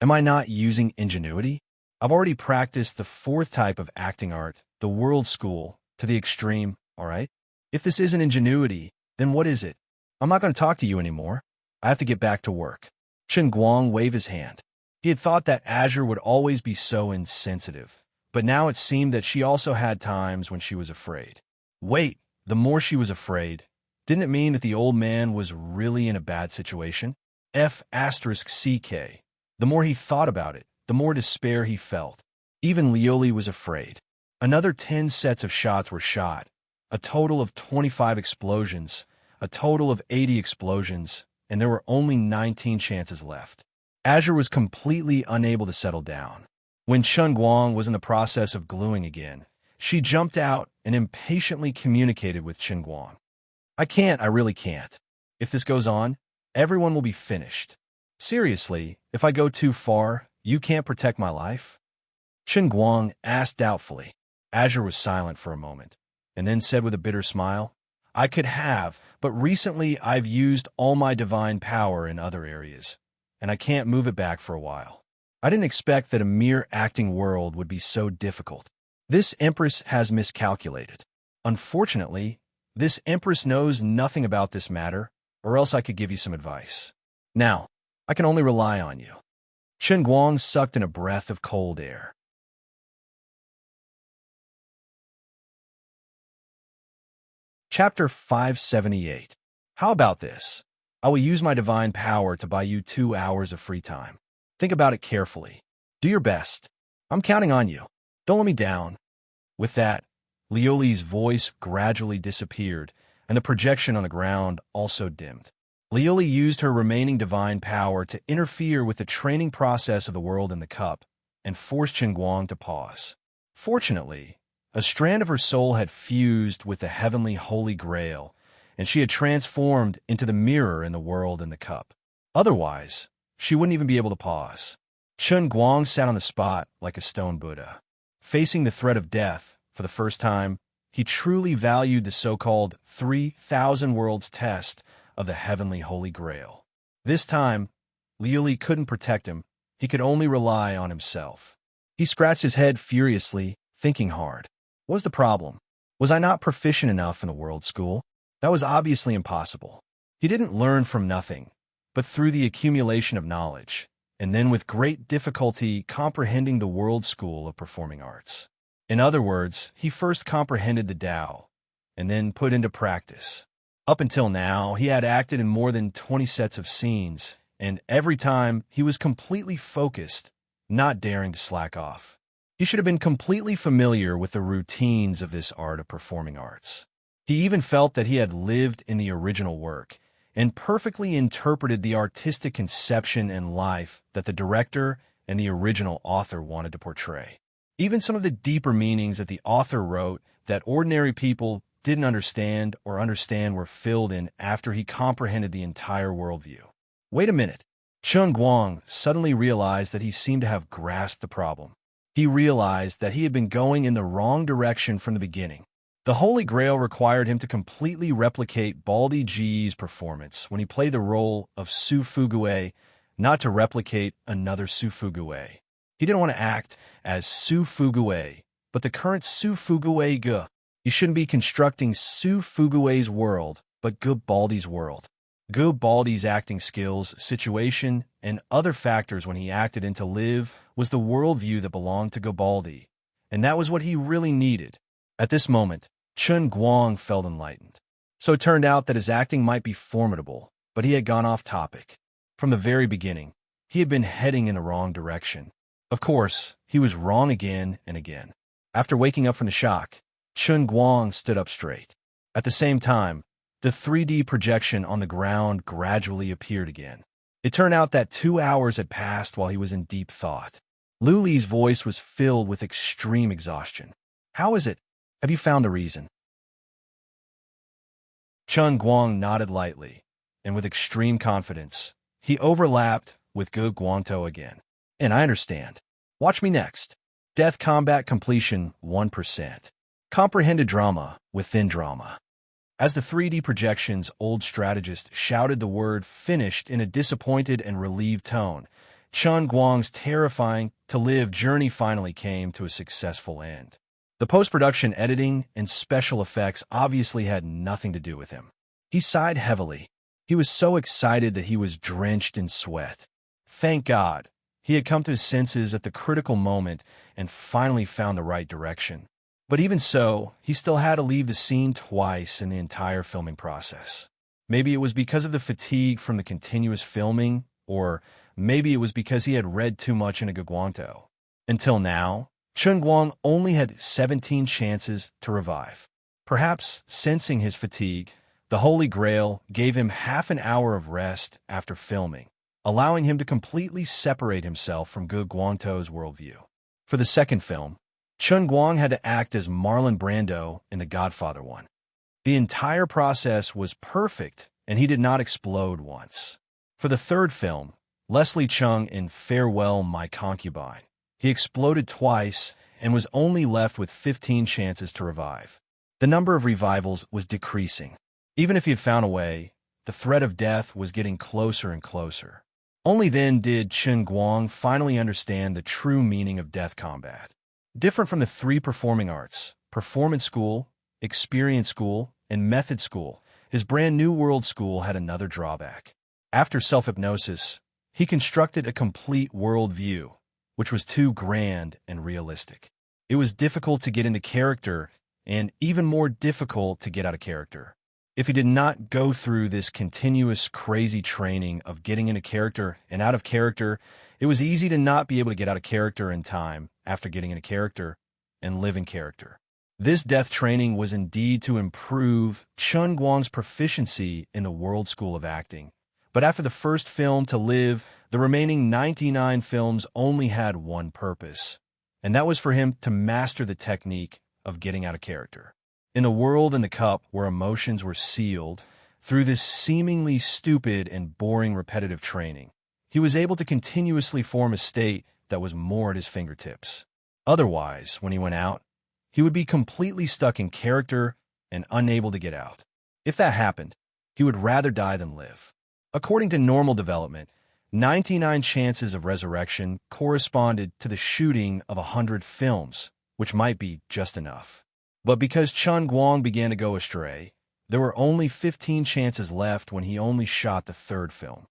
Am I not using ingenuity? I've already practiced the 4th type of acting art, the world school, to the extreme, all right? If this isn't ingenuity, then what is it? I'm not going to talk to you anymore. I have to get back to work. Chen Guang waved his hand. He had thought that Azure would always be so insensitive, but now it seemed that she also had times when she was afraid. Wait, the more she was afraid, didn't it mean that the old man was really in a bad situation? F***CK. The more he thought about it, the more despair he felt. Even Lioli was afraid. Another 10 sets of shots were shot, a total of 25 explosions, a total of 80 explosions, and there were only 19 chances left. Azure was completely unable to settle down. When Chen Guang was in the process of gluing again, she jumped out and impatiently communicated with Chen Guang. I really can't. If this goes on, everyone will be finished. Seriously, if I go too far, you can't protect my life? Chen Guang asked doubtfully. Azure was silent for a moment, and then said with a bitter smile, I could have, but recently I've used all my divine power in other areas, and I can't move it back for a while. I didn't expect that a mere acting world would be so difficult. This Empress has miscalculated. Unfortunately, this Empress knows nothing about this matter, or else I could give you some advice. Now, I can only rely on you. Chen Guang sucked in a breath of cold air. Chapter 578. How about this? I will use my divine power to buy you 2 hours of free time. Think about it carefully. Do your best. I'm counting on you. Don't let me down. With that, Lioli's voice gradually disappeared, and the projection on the ground also dimmed. Lioli used her remaining divine power to interfere with the training process of the world in the cup and forced Chen Guang to pause. Fortunately, a strand of her soul had fused with the heavenly Holy Grail, and she had transformed into the mirror in the world in the cup. Otherwise, she wouldn't even be able to pause. Chen Guang sat on the spot like a stone Buddha. Facing the threat of death, for the first time, he truly valued the so-called 3,000 worlds test of the heavenly Holy Grail. This time, Liu Li couldn't protect him. He could only rely on himself. He scratched his head furiously, thinking hard. What was the problem? Was I not proficient enough in the world school? That was obviously impossible. He didn't learn from nothing, but through the accumulation of knowledge, and then with great difficulty comprehending the world school of performing arts. In other words, he first comprehended the Tao, and then put into practice. Up until now, he had acted in more than 20 sets of scenes, and every time he was completely focused, not daring to slack off. He should have been completely familiar with the routines of this art of performing arts. He even felt that he had lived in the original work and perfectly interpreted the artistic conception and life that the director and the original author wanted to portray. Even some of the deeper meanings that the author wrote that ordinary people didn't understand or understand were filled in after he comprehended the entire worldview. Wait a minute. Chen Guang suddenly realized that he seemed to have grasped the problem. He realized that he had been going in the wrong direction from the beginning. The Holy Grail required him to completely replicate Baldi Ji's performance when he played the role of Su Fugue, not to replicate another Su Fugue. He didn't want to act as Su Fugue, but the current Su Fugue Ge. He shouldn't be constructing Su Fugue's world, but Ge Baldi's world. Ge Baldi's acting skills, situation, and other factors when he acted into Live was the worldview that belonged to Ge Baldi, and that was what he really needed. At this moment, Chen Guang felt enlightened. So it turned out that his acting might be formidable, but he had gone off topic. From the very beginning, he had been heading in the wrong direction. Of course, he was wrong again and again. After waking up from the shock, Chen Guang stood up straight. At the same time, the 3D projection on the ground gradually appeared again. It turned out that 2 hours had passed while he was in deep thought. Liu Li's voice was filled with extreme exhaustion. How is it? Have you found a reason? Chen Guang nodded lightly, and with extreme confidence, he overlapped with Ge Guangtou again. And I understand. Watch me next. Death combat completion 1%. Comprehended drama within drama. As the 3D projection's old strategist shouted the word finished in a disappointed and relieved tone, Chen Guang's terrifying to live journey finally came to a successful end. The post-production editing and special effects obviously had nothing to do with him. He sighed heavily. He was so excited that he was drenched in sweat. Thank God, he had come to his senses at the critical moment and finally found the right direction. But even so, he still had to leave the scene twice in the entire filming process. Maybe it was because of the fatigue from the continuous filming, or maybe it was because he had read too much in a Ge Guangtou. Until now, Chen Guang only had 17 chances to revive. Perhaps, sensing his fatigue, the Holy Grail gave him half an hour of rest after filming, allowing him to completely separate himself from Ge Guangtou's worldview. For the second film, Chen Guang had to act as Marlon Brando in The Godfather 1. The entire process was perfect, and he did not explode once. For the third film, Leslie Chung in Farewell, My Concubine, he exploded twice and was only left with 15 chances to revive. The number of revivals was decreasing. Even if he had found a way, the threat of death was getting closer and closer. Only then did Chen Guang finally understand the true meaning of death combat. Different from the 3 performing arts, Performance School, Experience School, and Method School, his brand new World School had another drawback. After self-hypnosis, he constructed a complete world view, which was too grand and realistic. It was difficult to get into character, and even more difficult to get out of character. If he did not go through this continuous crazy training of getting into character and out of character, it was easy to not be able to get out of character in time after getting into character and live in character. This death training was indeed to improve Chen Guang's proficiency in the World School of Acting. But after the first film to live, the remaining 99 films only had one purpose, and that was for him to master the technique of getting out of character. In a world in the cup where emotions were sealed, through this seemingly stupid and boring repetitive training, he was able to continuously form a state that was more at his fingertips. Otherwise, when he went out, he would be completely stuck in character and unable to get out. If that happened, he would rather die than live. According to normal development, 99 chances of resurrection corresponded to the shooting of 100 films, which might be just enough. But because Chun Guang began to go astray, there were only 15 chances left when he only shot the third film.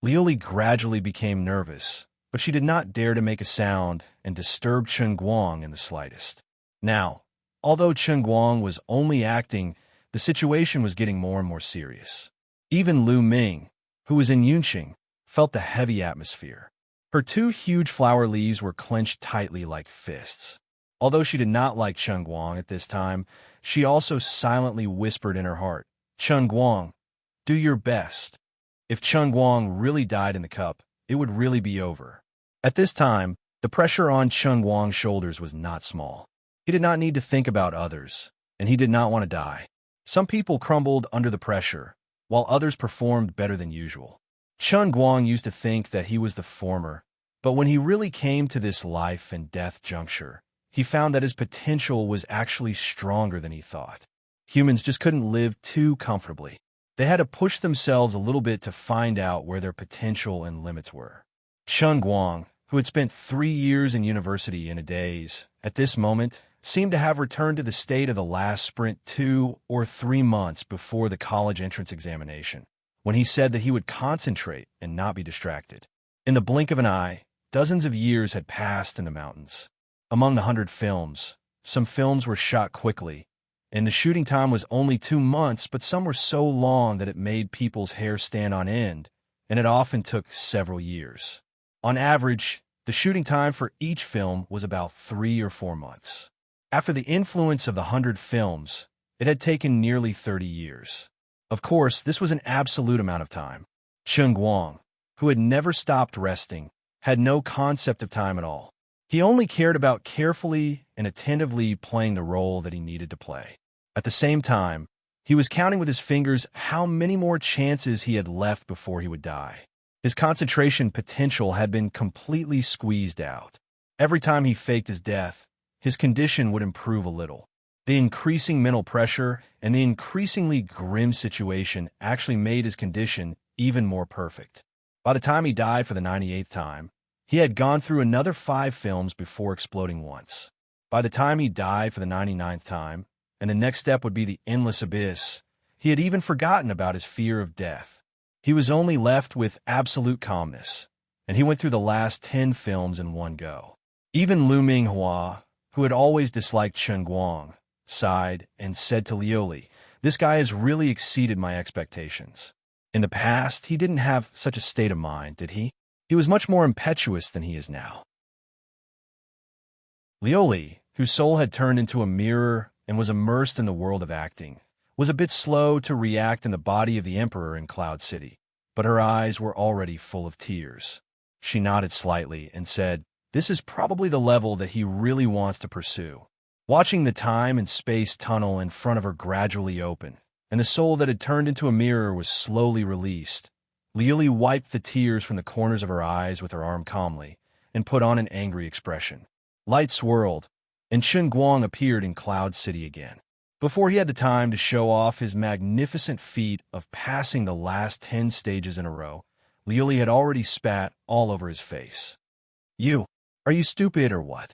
Liuli gradually became nervous, but she did not dare to make a sound and disturb Chun Guang in the slightest. Now, although Chun Guang was only acting, the situation was getting more and more serious. Even Lu Ming, who was in Yunqing, felt the heavy atmosphere. Her two huge flower leaves were clenched tightly like fists. Although she did not like Chun Guang at this time, she also silently whispered in her heart, "Chun Guang, do your best." If Chun Guang really died in the cup, it would really be over. At this time, the pressure on Chun Guang's shoulders was not small. He did not need to think about others, and he did not want to die. Some people crumbled under the pressure, while others performed better than usual. Chun Guang used to think that he was the former, but when he really came to this life and death juncture, he found that his potential was actually stronger than he thought. Humans just couldn't live too comfortably. They had to push themselves a little bit to find out where their potential and limits were. Chun Guang, who had spent 3 years in university in a daze, at this moment seemed to have returned to the state of the last sprint 2 or 3 months before the college entrance examination, when he said that he would concentrate and not be distracted. In the blink of an eye, dozens of years had passed in the mountains. Among the 100 films, some films were shot quickly, and the shooting time was only 2 months, but some were so long that it made people's hair stand on end, and it often took several years. On average, the shooting time for each film was about 3 or 4 months. After the influence of the 100 films, it had taken nearly 30 years. Of course, this was an absolute amount of time. Chun Guang, who had never stopped resting, had no concept of time at all. He only cared about carefully and attentively playing the role that he needed to play. At the same time, he was counting with his fingers how many more chances he had left before he would die. His concentration potential had been completely squeezed out. Every time he faked his death, his condition would improve a little. The increasing mental pressure and the increasingly grim situation actually made his condition even more perfect. By the time he died for the 98th time, he had gone through another 5 films before exploding once. By the time he died for the 99th time, and the next step would be the endless abyss, he had even forgotten about his fear of death. He was only left with absolute calmness, and he went through the last 10 films in one go. Even Lu Minghua, who had always disliked Chun Guang, sighed and said to Liuli, "This guy has really exceeded my expectations." In the past, he didn't have such a state of mind, did he? He was much more impetuous than he is now. Liuli, whose soul had turned into a mirror and was immersed in the world of acting, was a bit slow to react in the body of the Emperor in Cloud City, but her eyes were already full of tears. She nodded slightly and said, "This is probably the level that he really wants to pursue." Watching the time and space tunnel in front of her gradually open, and the soul that had turned into a mirror was slowly released, Liuli wiped the tears from the corners of her eyes with her arm calmly and put on an angry expression. Light swirled, and Chun Guang appeared in Cloud City again. Before he had the time to show off his magnificent feat of passing the last 10 stages in a row, Liuli had already spat all over his face. Are you stupid or what?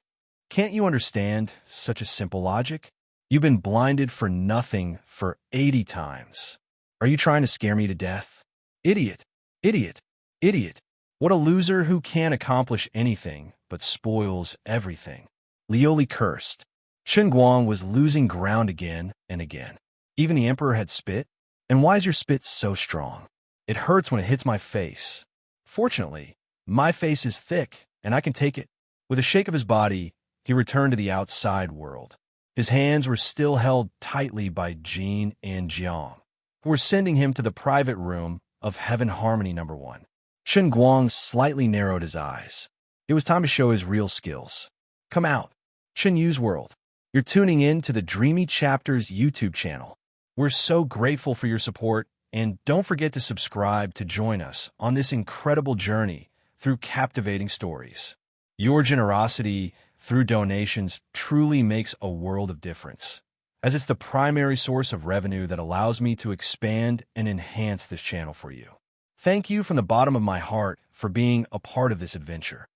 Can't you understand such a simple logic? You've been blinded for nothing for 80 times. Are you trying to scare me to death? Idiot, idiot, idiot. What a loser who can't accomplish anything but spoils everything. Liuli cursed. Chun Guang was losing ground again and again. Even the Emperor had spit? And why is your spit so strong? It hurts when it hits my face. Fortunately, my face is thick, and I can take it. With a shake of his body, he returned to the outside world. His hands were still held tightly by Jin and Jiang, who were sending him to the private room of Heaven Harmony No. 1. Chun Guang slightly narrowed his eyes. It was time to show his real skills. Come out, Chun Yu's world. You're tuning in to the Dreamy Chapters YouTube channel. We're so grateful for your support, and don't forget to subscribe to join us on this incredible journey through captivating stories. Your generosity through donations truly makes a world of difference. as it's the primary source of revenue that allows me to expand and enhance this channel for you. Thank you from the bottom of my heart for being a part of this adventure.